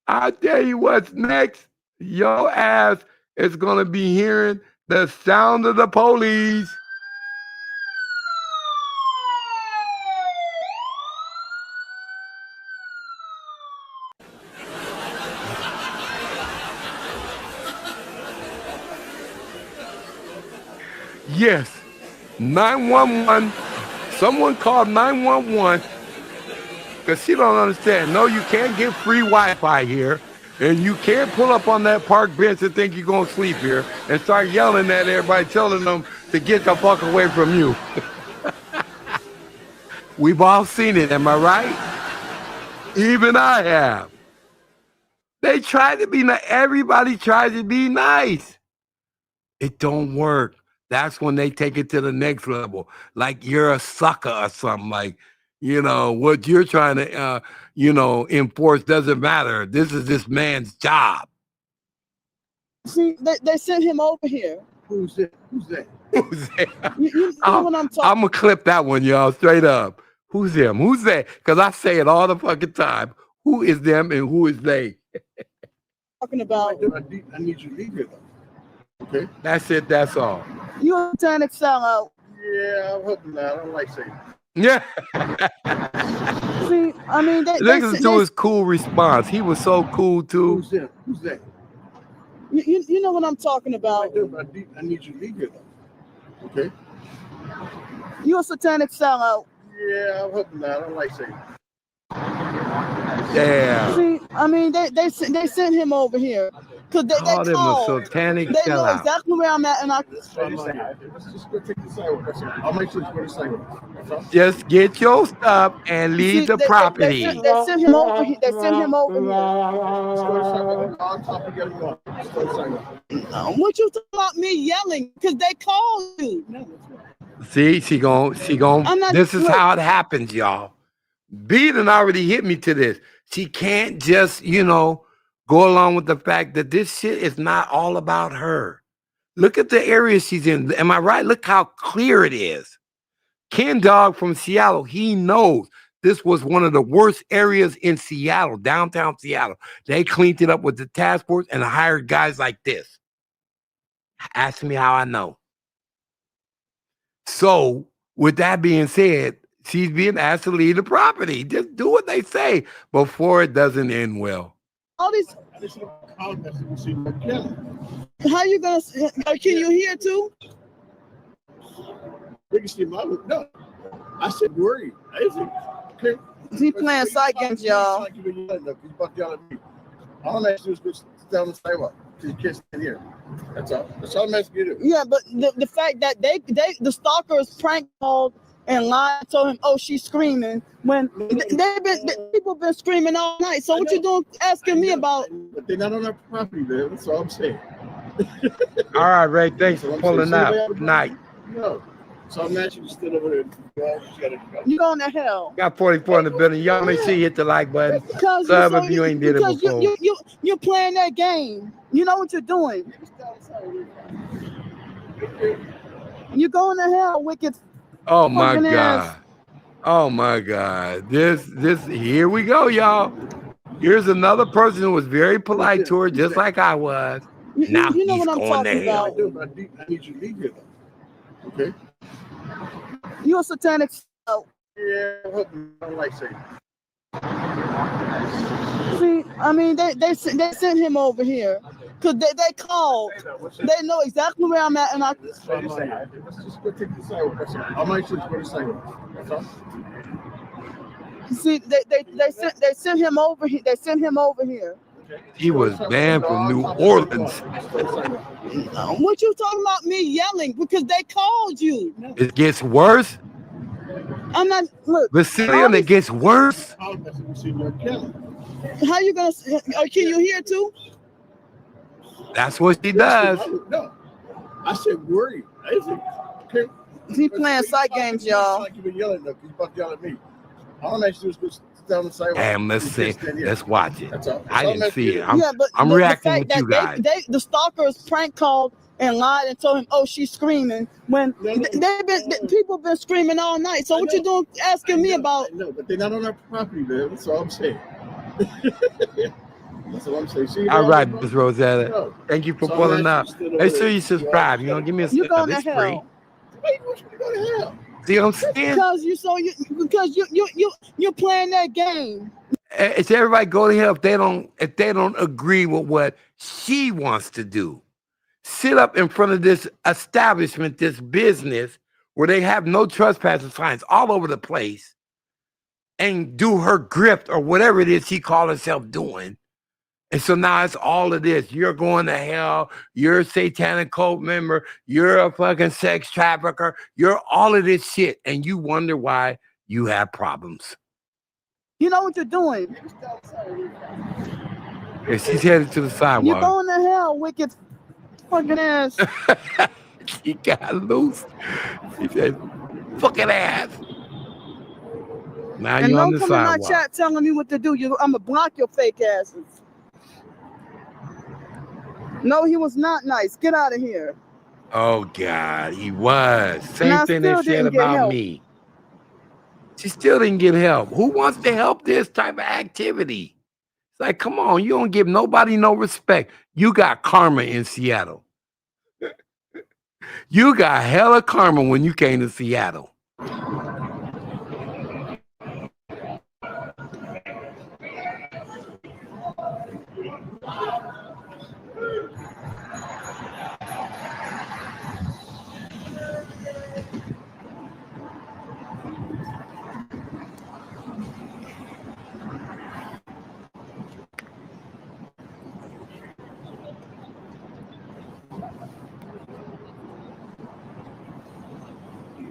I'll tell you what's next. Your ass is going to be hearing the sound of the police. Yes, 911. Someone called 911 because she don't understand. No, you can't get free Wi-Fi here, and you can't pull up on that park bench and think you're going to sleep here and start yelling at everybody, telling them to get the fuck away from you. We've all seen it, am I right? Even I have. They try to be nice. Everybody tries to be nice. It don't work. That's when they take it to the next level. Like you're a sucker or something. Like, you know, what you're trying to, enforce doesn't matter. This is this man's job. See, they sent him over here. Who's that? Who's that? Who's that? You know what I'm talking I'm going to clip that one, y'all, straight up. Who's them? Who's that? Because I say it all the fucking time. Who is them and who is they? about. I need you to leave here though. Okay. That's it. That's all. You a satanic sellout. Yeah, I'm hoping not. I don't like saying. Yeah. See, I mean, listen to his cool response. He was so cool too. Who's that? Who's that? You know what I'm talking about. I need you to leave here though. Okay. You a satanic sellout. Yeah, I'm hoping not. I don't like saying. Yeah. See, I mean, they sent him over here. Because they Called him a called. satanic They know sellout. exactly where I'm at, and I. Let's just go take the sidewalk. That's all. I'll make sure it's go to the sidewalk. That's all. Just get your stuff and leave See, the property. they sent him over here. They sent him over here. Let's go to the sidewalk. On top of getting on. Let's go to the sidewalk. What you talking about me yelling? Because they called you. No, that's right. See, she gon' I'm not- this is look. how it happens, y'all. B done already hit me to this. She can't just, go along with the fact that this shit is not all about her. Look at the area she's in. Am I right? Look how clear it is. Ken Dog from Seattle, he knows this was one of the worst areas in Seattle, downtown Seattle. They cleaned it up with the task force and hired guys like this. Ask me how I know. So, with that being said, she's being asked to leave the property. Just do what they say before it doesn't end well. All these. I just want to call that so we see my camera. How you gonna? Can you hear too? They can see my look. No. I said worried. I said, okay. He playing side games, y'all. He's about to yell at me. All I'm asking you is go sit down on the sidewalk because you can't stand here. That's all. That's all I'm asking you to do. Yeah, but the fact that the stalkers prank called and lied, told him, "Oh, she's screaming." When people been screaming all night. So what you doing asking me about? But they're not on our property, man. That's all I'm saying. All right, Ray, thanks for pulling up. Good night. No. So I'm asking you to sit over there. You going to hell? Got 44 in the building. Y'all make sure you hit the like button. Because Sub if you ain't did it before. You're playing that game. You know what you're doing. You're going to hell, wicked. Oh my fucking God. ass. Oh my God. This, here we go, y'all. Here's another person who was very polite to her, just like I was. Now You know he's what I'm going to talking hell. about. I do, but I need you to leave here, though. Okay? You're a satanic. Yeah, I hope you don't like Satan. See, I mean, they sent him over here because they called. They know exactly where I'm at, and I. Let's just go take the sidewalk. That's all. I'll make sure it's go to the sidewalk. That's all. See, they sent him over here. They sent him over here. He was banned from New Orleans. What you talking about me yelling? Because they called you. It gets worse. I'm not. Look. Vasilian, it gets worse. How you gonna? Can you hear too? That's what she does. No. I said worried. I said, okay. He playing side games, y'all. Like you've been yelling though, he's about to yell at me. All I'm asking you is go sit down on the sidewalk. Damn, let's see. Let's watch it. That's all. I didn't see it. Yeah, but I'm the reacting fact with you that guys. the stalkers prank called and lied and told him, "Oh, she's screaming." When people been screaming all night. So what you doing asking me about? No, but they're not on our property, man. That's all I'm saying. That's what I'm saying. See, All right, Ms. Rosetta. No. Thank you for So I'm pulling asking up. you to sit over Make sure there. you subscribe. Give me a You sub. going to It's free. hell? Why you want me to go to hell? See what I'm saying? Because you're playing that game. It's everybody go to hell if they don't agree with what she wants to do. Sit up in front of this establishment, this business where they have no trespassing signs all over the place, and do her grift or whatever it is she called herself doing. And so now it's all of this. You're going to hell. You're a satanic cult member. You're a fucking sex trafficker. You're all of this shit. And you wonder why you have problems. You know what you're doing. And she's headed to the You're sidewalk. going to hell, wicked fucking ass. She got loose. She said, fucking ass. Now And you're on don't the come in my sidewalk. chat telling me what to do. I'm going to block your fake asses. No, he was not nice. Get out of here. Oh, God, he was. And I Same thing they still said didn't get about help. me. She still didn't get help. Who wants to help this type of activity? It's like, come on, you don't give nobody no respect. You got karma in Seattle. You got hella karma when you came to Seattle.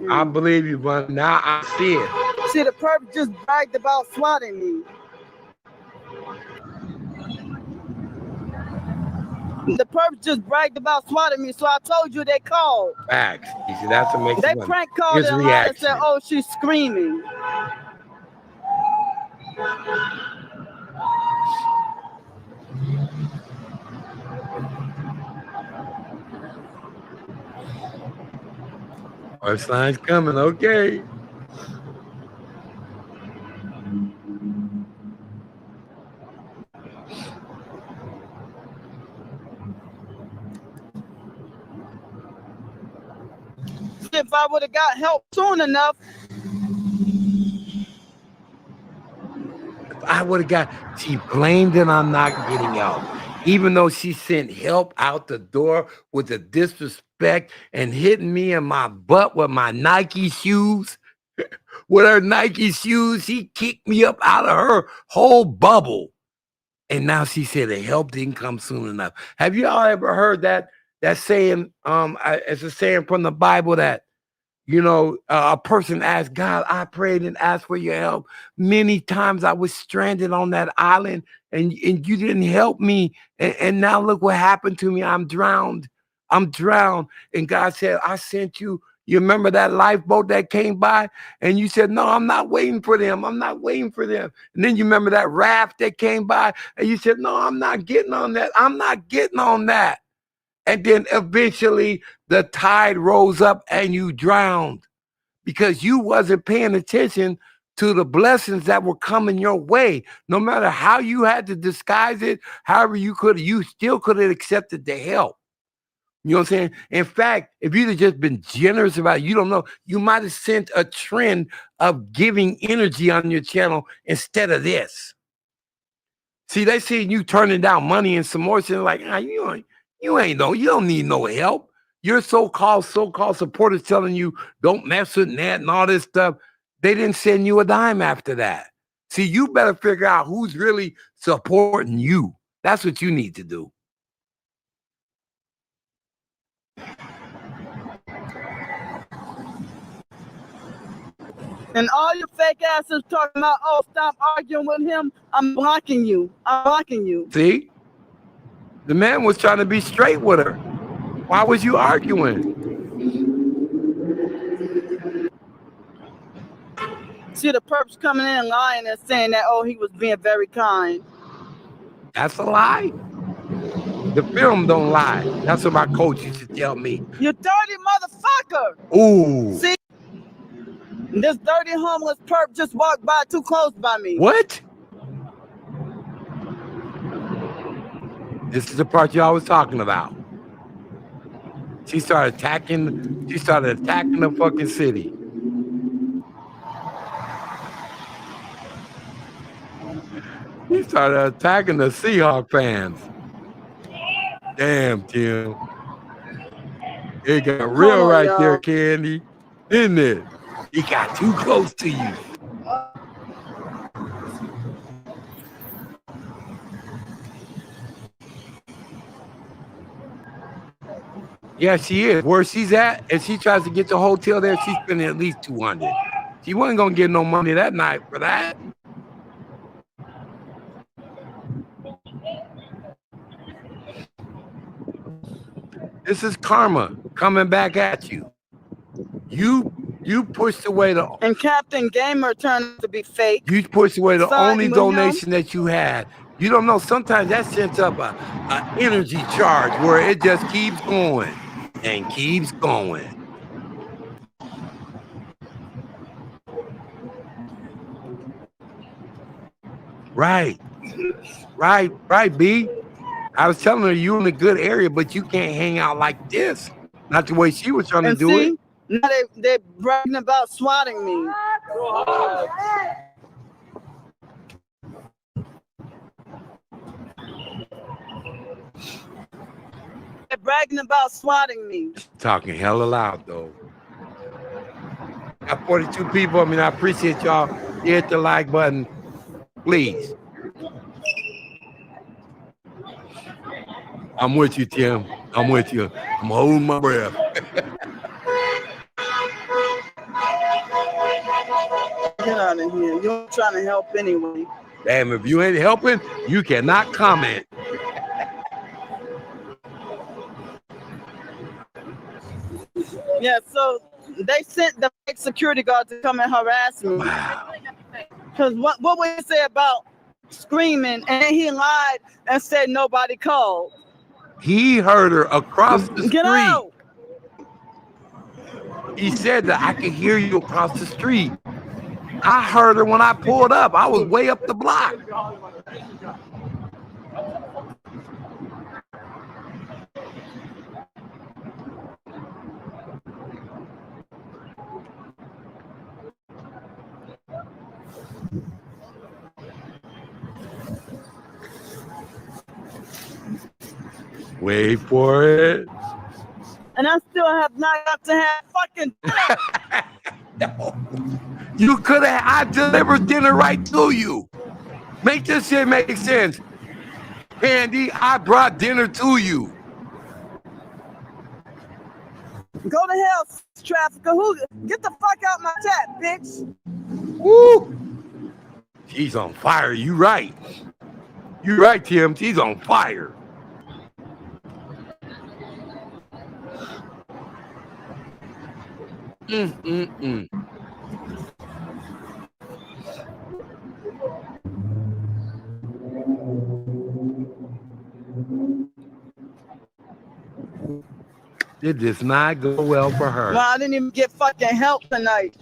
I believe you, but now I see it. See, the perp just bragged about swatting me. The perp just bragged about swatting me, so I told you they called. Facts. You see, that's what makes They it funny. prank called Here's and lied and said, reaction. "Oh, she's screaming." First line's coming, okay. If I would have got help soon enough, I would have got, she blamed it on not getting help. Even though she sent help out the door with the disrespect and hitting me in my butt with my Nike shoes. With her Nike shoes, she kicked me up out of her whole bubble. And now she said the help didn't come soon enough. Have you all ever heard that saying? It's a saying from the Bible that, you know, a person asked God, I prayed and asked for your help. Many times I was stranded on that island and you didn't help me. And now look what happened to me. I'm drowned. I'm drowned. And God said, I sent you. You remember that lifeboat that came by? And you said, no, I'm not waiting for them. I'm not waiting for them. And then you remember that raft that came by? And you said, no, I'm not getting on that. I'm not getting on that. And then eventually the tide rose up and you drowned because you wasn't paying attention to the blessings that were coming your way. No matter how you had to disguise it, however you still could have accepted the help. You know what I'm saying? In fact, if you'd have just been generous about it, you don't know, you might have sent a trend of giving energy on your channel instead of this. See, they see you turning down money and some more shit like, you don't need no help. Your so-called supporters telling you don't mess with that and all this stuff. They didn't send you a dime after that. See, you better figure out who's really supporting you. That's what you need to do. and all you fake asses talking about, oh, stop arguing with him. I'm blocking you. I'm blocking you. See? The man was trying to be straight with her. Why was you arguing? See the perps coming in lying and saying that, oh, he was being very kind. That's a lie. The film don't lie. That's what my coach used to tell me. You dirty motherfucker. Ooh. See? This dirty homeless perp just walked by too close by me. What? This is the part y'all was talking about. She started attacking the fucking city. He started attacking the Seahawks fans. Damn, Tim. It got real right there, Candy. Didn't it? He got too close to you. Yeah, she is. Where she's at, if she tries to get the hotel there, she's spending at least $200. She wasn't gonna get no money that night for that. This is karma coming back at you. You pushed away the and Captain Gamer turned out to be fake. You pushed away the only donation that you had. You don't know. Sometimes that sends up a energy charge where it just keeps going and keeps going. Right, B. I was telling her you in a good area, but you can't hang out like this. Not the way she was trying to do it. Now they're bragging about swatting me. They're bragging about swatting me. Talking hella loud though. Got 42 people. I mean, I appreciate y'all. Hit the like button, please. I'm with you, Tim. I'm with you. I'm holding my breath. Get out of here. You're trying to help anyway. Damn, if you ain't helping, you cannot comment. Yeah, so they sent the fake security guard to come and harass me. Wow. Because what would he say about screaming? And then he lied and said nobody called. He heard her across the street. Get out! He said that I could hear you across the street. I heard her when I pulled up. I was way up the block. Wait for it. And I still have not got to have fucking dinner. No. You could have. I delivered dinner right to you. Make this shit make sense. Candy, I brought dinner to you. Go to hell, trafficker. Get the fuck out my chat, bitch. Woo! She's on fire. You right. You right, Tim. She's on fire. It does not go well for her. Well, I didn't even get fucking help tonight.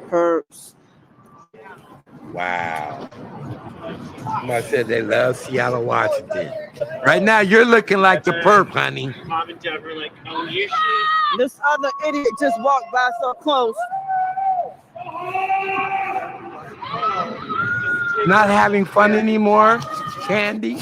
Perps. Wow. Somebody said they love Seattle, Washington. Right now, you're looking like the perp, honey. Mom and Dad were like, oh, you should. This other idiot just walked by so close. Not having fun anymore, Candy?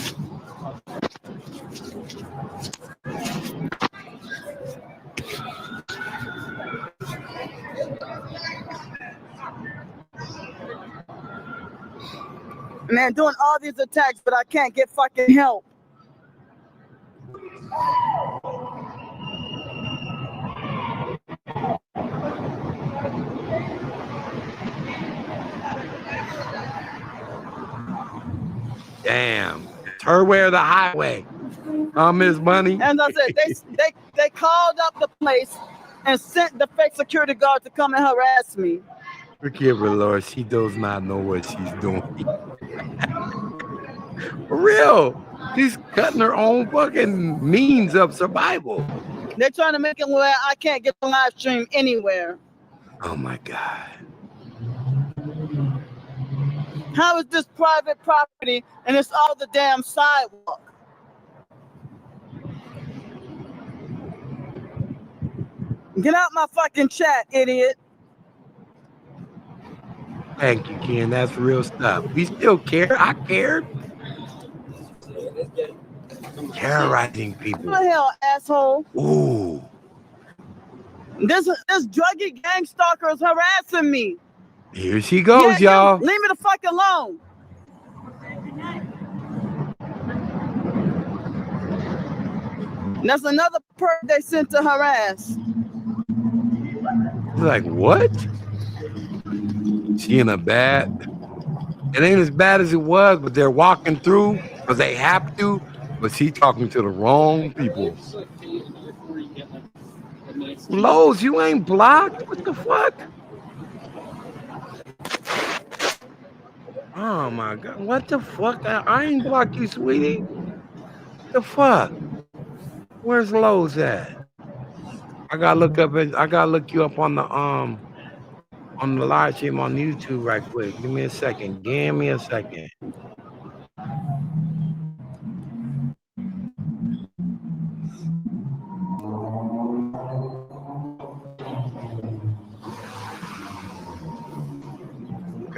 Man, doing all these attacks, but I can't get fucking help. Damn. It's her way or the highway. Miss Money. As I said, they called up the place and sent the fake security guard to come and harass me. Forgive her, Lord. She does not know what she's doing. For real. She's cutting her own fucking means of survival. They're trying to make it where I can't get the live stream anywhere. Oh my God. How is this private property and it's all the damn sidewalk? Get out my fucking chat, idiot. Thank you, Ken. That's real stuff. We still care. I cared. Terrorizing people. What the hell, asshole? Ooh. This druggy gang stalker is harassing me. Here she goes, Yeah, y'all. leave me the fuck alone. That's another perp they sent to harass. Like, what? She in a bad. It ain't as bad as it was, but they're walking through because they have to. But she talking to the wrong people. Lowe's, you ain't blocked? What the fuck? Oh my God. What the fuck? I ain't blocked you, sweetie. What the fuck? Where's Lowe's at? I gotta look you up on the live stream on YouTube right quick. Give me a second. Give me a second.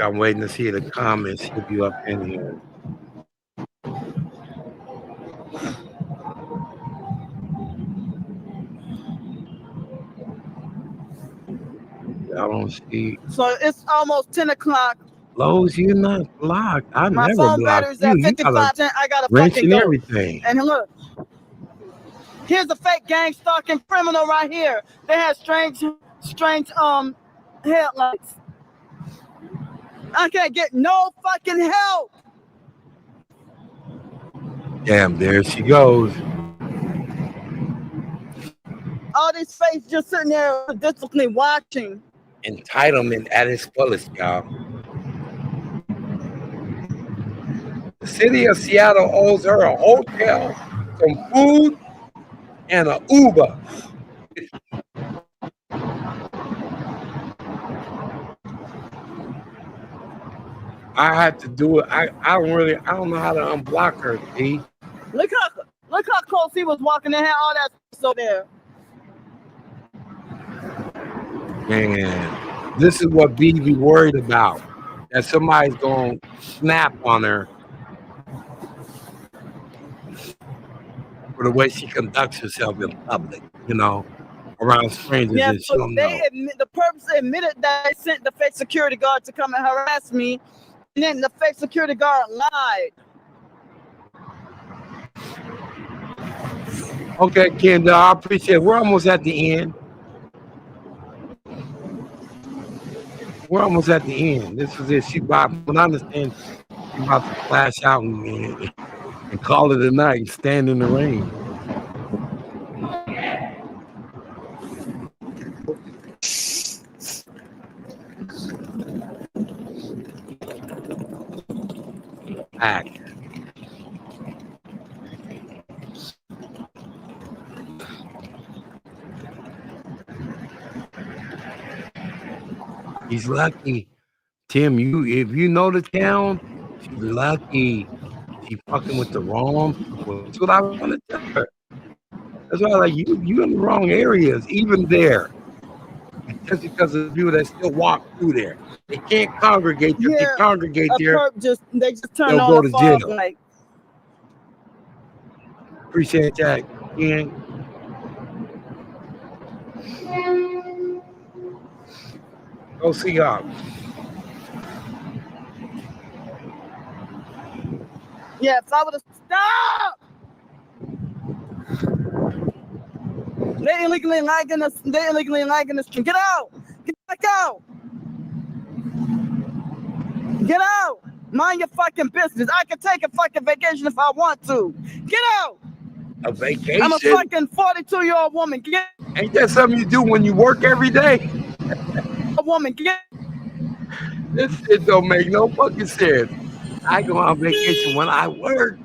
I'm waiting to see the comments if you up in here. don't see. So it's almost 10 o'clock. Lowe's, you're not blocked. I My never phone blocked battery's you. at You got a 55%. I gotta wrench fucking and go. everything. And look, here's a fake gang stalking criminal right here. They have strange headlights. I can't get no fucking help. Damn, there she goes. All these fakes just sitting there disciplinely watching. Entitlement at its fullest, y'all. The city of Seattle owes her a hotel, some food, and an Uber. I had to do it. I don't know how to unblock her, D. Look how close he was walking. They had all that so there. Man, this is what B be worried about. That somebody's going to snap on her for the way she conducts herself in public, around strangers. Yeah, And she so don't know. the purpose admitted that they sent the fake security guard to come and harass me, and then the fake security guard lied. Okay, Kendall, I appreciate it. We're almost at the end. This is it. She about, but I understand she about to flash out and call it a night and stand in the rain. Act. He's lucky. Tim, if you know the town, she's lucky. She fucking with the wrong people. That's what I was gonna tell her. That's why like you in the wrong areas, even there. Just because of the people that still walk through there. They can't congregate. If they congregate there, they just turn they'll on go the to fog jail. light. Appreciate that, Ken. Go see y'all. Yeah, if I would have stopped. They illegally lagging us. Get out. Get back out. Get out. Mind your fucking business. I can take a fucking vacation if I want to. Get out. A vacation? I'm a fucking 42-year-old woman. Ain't that something you do when you work every day? A woman. This shit don't make no fucking sense. I go on vacation when I work.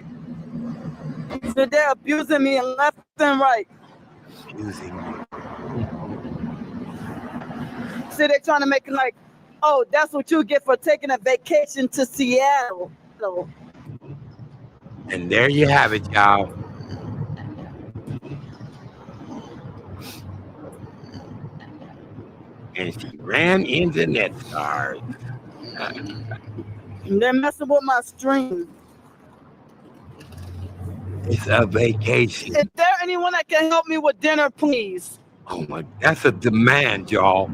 So they're abusing me and left and right. Abusing me. See, they're trying to make it like, oh, that's what you get for taking a vacation to Seattle. So, and there you have it, y'all. And she ran into net stars. They're messing with my stream. It's a vacation. Is there anyone that can help me with dinner, please? Oh my, that's a demand, y'all.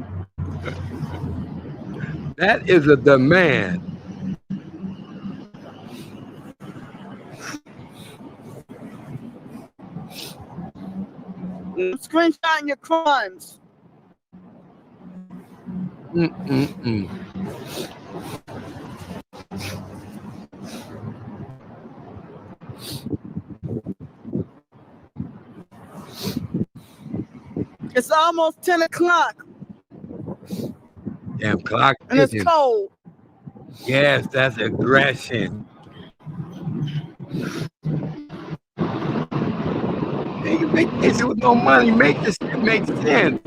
That is a demand. Screenshotting your crimes. It's almost 10 o'clock. Damn clock. And it's cold. Yes, that's aggression. Take a vacation with no money. Make this shit make sense.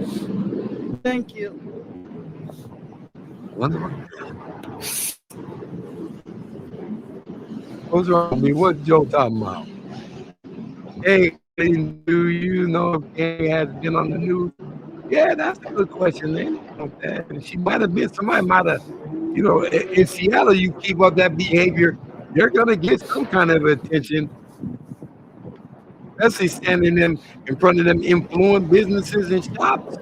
Thank you. What's wrong with me? What's Joe talking about? Hey, do you know if Kay has been on the news? Yeah, that's a good question, man. She might have been, somebody might have, in Seattle, you keep up that behavior, you're going to get some kind of attention. Especially standing in front of them influential businesses and shops.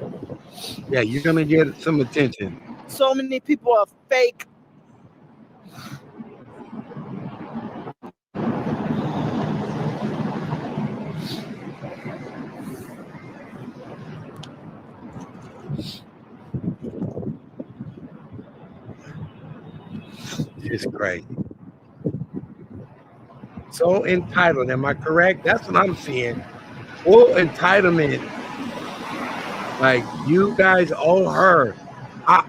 Yeah, you're gonna get some attention. So many people are fake. It's crazy. So entitled, am I correct? That's what I'm seeing. Full entitlement. Like you guys owe her. I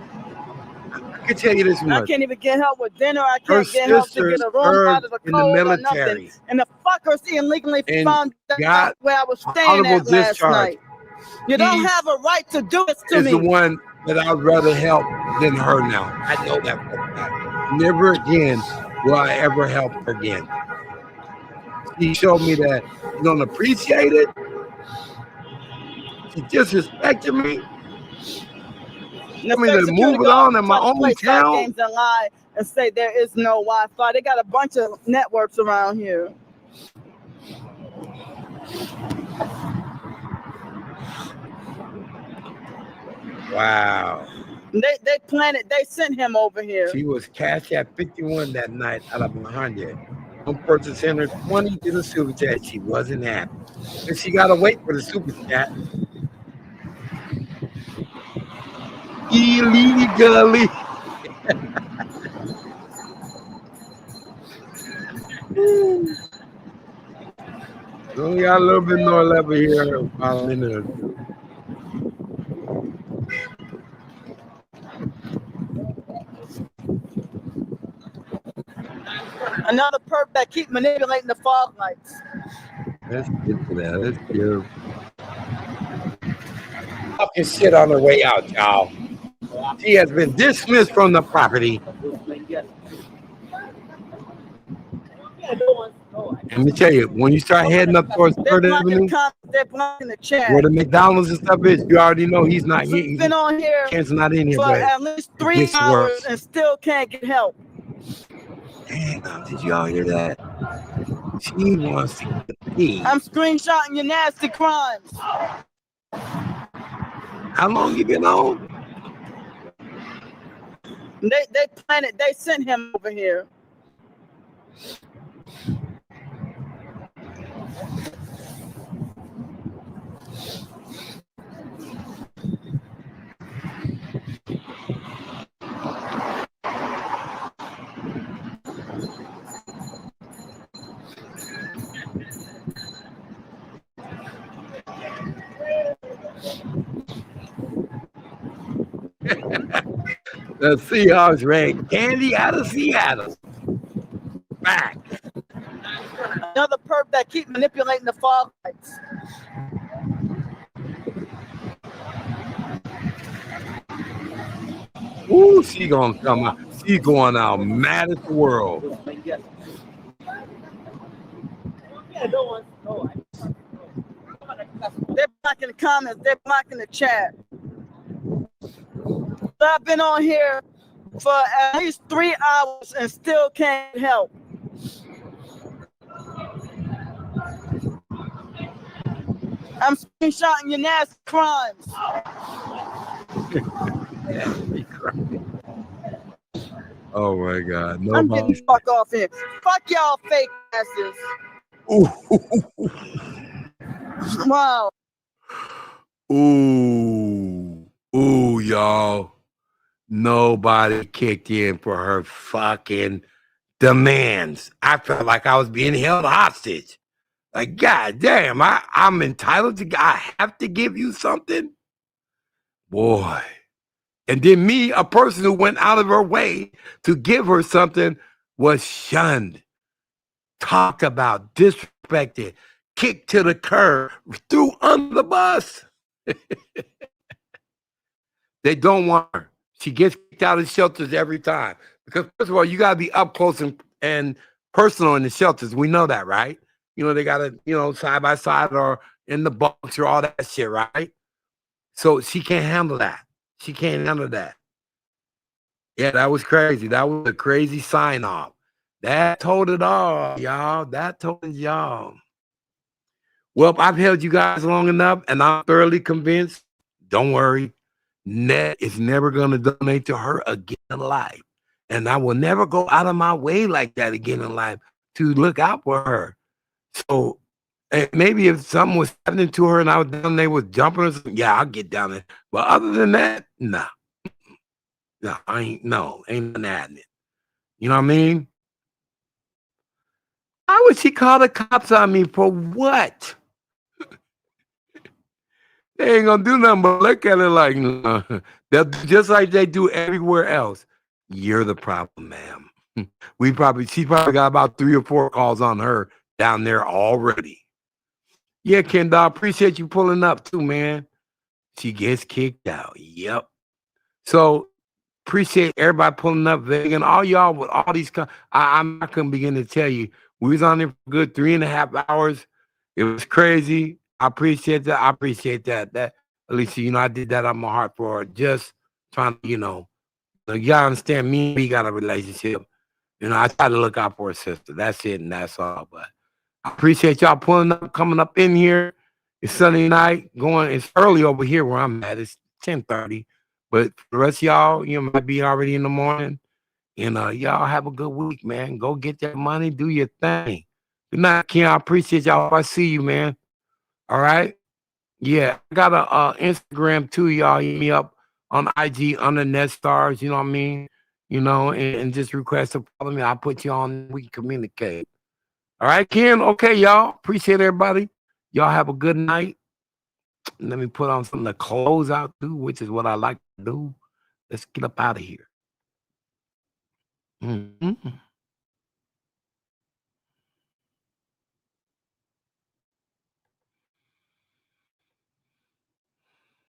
can tell you this I much. can't even get help with dinner. I Her can't get help to sister get a room out served of the in the cold or nothing. military And the fuckers illegally and found got out where I was an staying honorable at last discharge. night. You He don't have a right to do this to is the me. one that I'd rather help than her now. I know that for a fact. Never again will I ever help her again. She showed me that she don't appreciate it. She disrespected me. The I mean, fake to security move it on guards in my try to play own side town. games and lie and say there is no Wi-Fi. They got a bunch of networks around here. Wow. They planted. They sent him over here. She was cash at 51 that night out of 100. One person sent her 20 to the super chat. She wasn't happy. And she got to wait for the super chat. Illegally. We only got a little bit more level here, about a minute or two. Another perp that keep manipulating the fog lights. Let's get to that. Let's give. Talking shit on her way out, y'all. She has been dismissed from the property. Let me tell you, when you start heading up towards They're 3rd blocking Avenue, the comments. They're blocking the chat. where the McDonald's and stuff is, you already know he's not here. We've been on here Ken's not in here, for but at least it 3 gets hours worse. and still can't get help. Damn, did y'all hear that? She wants to get paid. I'm screenshotting your nasty crimes. How long you been on? They planted. They sent him over here. The Seahawks ran candy out of Seattle. Back. Another perp that keep manipulating the fog lights. Ooh, she gonna come out. She going out mad at the world. They're blocking the comments. They're blocking the chat. I've been on here for at least 3 hours and still can't help. I'm screenshotting your nasty crimes. Oh my God! I'm getting the fuck off here. Fuck y'all fake asses. Wow. Ooh, y'all. Nobody kicked in for her fucking demands. I felt like I was being held hostage. Like, God damn, I'm entitled to, I have to give you something? Boy. And then me, a person who went out of her way to give her something, was shunned, talked about, disrespected, kicked to the curb, threw under the bus. They don't want her. She gets kicked out of shelters every time. Because first of all, you got to be up close and personal in the shelters. We know that, right? You know, they got to, side by side or in the bunks or all that shit, right? So she can't handle that. She can't handle that. Yeah, that was crazy. That was a crazy sign off. That told it all, y'all. That told it y'all. Well, I've held you guys long enough, and I'm thoroughly convinced. Don't worry. Net is never going to donate to her again in life. And I will never go out of my way like that again in life to look out for her. So maybe if something was happening to her and I was down there was jumping or something, yeah, I'll get down there. But other than that, nah. No, ain't nothing happening. You know what I mean? Why would she call the cops on me for what? They ain't gonna do nothing but look at it like, nah. They'll do just like they do everywhere else. You're the problem, ma'am. She probably got about 3 or 4 calls on her down there already. Yeah, Kendall, I appreciate you pulling up too, man. She gets kicked out. Yep. So appreciate everybody pulling up, Vegan. All y'all with all these. I'm not gonna begin to tell you. We was on there for a good 3.5 hours. It was crazy. I appreciate that. I appreciate that. That Alicia, I did that on my heart for her. Just trying to, y'all understand me and me got a relationship. I try to look out for her sister. That's it, and that's all. But I appreciate y'all pulling up, coming up in here. It's Sunday night. It's early over here where I'm at. It's 10:30. But for the rest of y'all, might be already in the morning. And y'all have a good week, man. Go get that money. Do your thing. Good night, Ken. I appreciate y'all. I see you, man. All right? Yeah. I got a Instagram, too, y'all. Hit me up on IG under NetStars. You know what I mean? And just request to follow me. I'll put you on. We can communicate. All right, Ken? Okay, y'all. Appreciate everybody. Y'all have a good night. Let me put on something to close out, too, which is what I like to do. Let's get up out of here. Mm-hmm.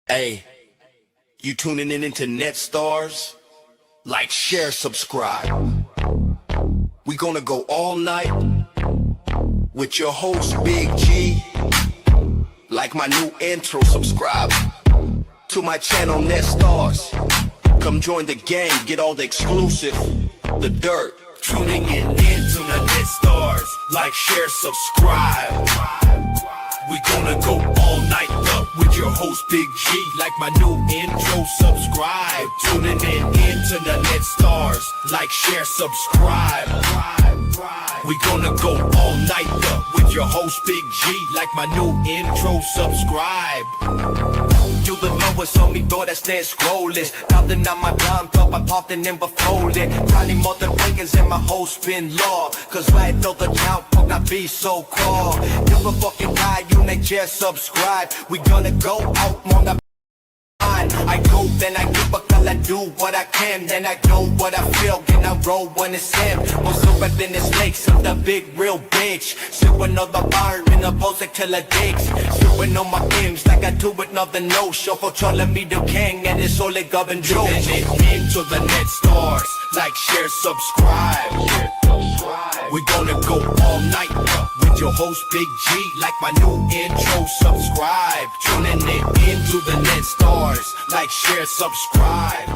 Hey, you tuning in into NetStars? Like, share, subscribe. We gonna go all night with your host, Big G. Like my new intro, subscribe to my channel, NetStars. Come join the gang, get all the exclusive, the dirt. Tuning in into the NetStars. Like, share, subscribe. We gonna go all night up with your host, Big G. Like my new intro, subscribe. Tuning in into the NetStars. Like, share, subscribe. We gonna go all night up with your host, Big G. Like my new intro, subscribe. You the lowest on me, boy, that stands scrolling. Nothing on my blind top, I'm popping in before it. Probably more than blinkers and my whole spin law. Cause right though the town fuck not be so called. You a fucking guy, you may just subscribe. We gonna go out on the I go, then I give a call, I do what I can. Then I know what I feel, then I roll when it's him. Also reppin' the snakes, I'm the big real bitch. Sippin' on the bar in a pose like killer dicks. Sippin' on my games like I do with nothing, no show. Controlling me the king and it's all like govern Joe. Into the NetStars, like, share, subscribe. We gonna go all night with your host, Big G. Like my new intro, subscribe. Tuning in into the NetStars. Like, share, subscribe.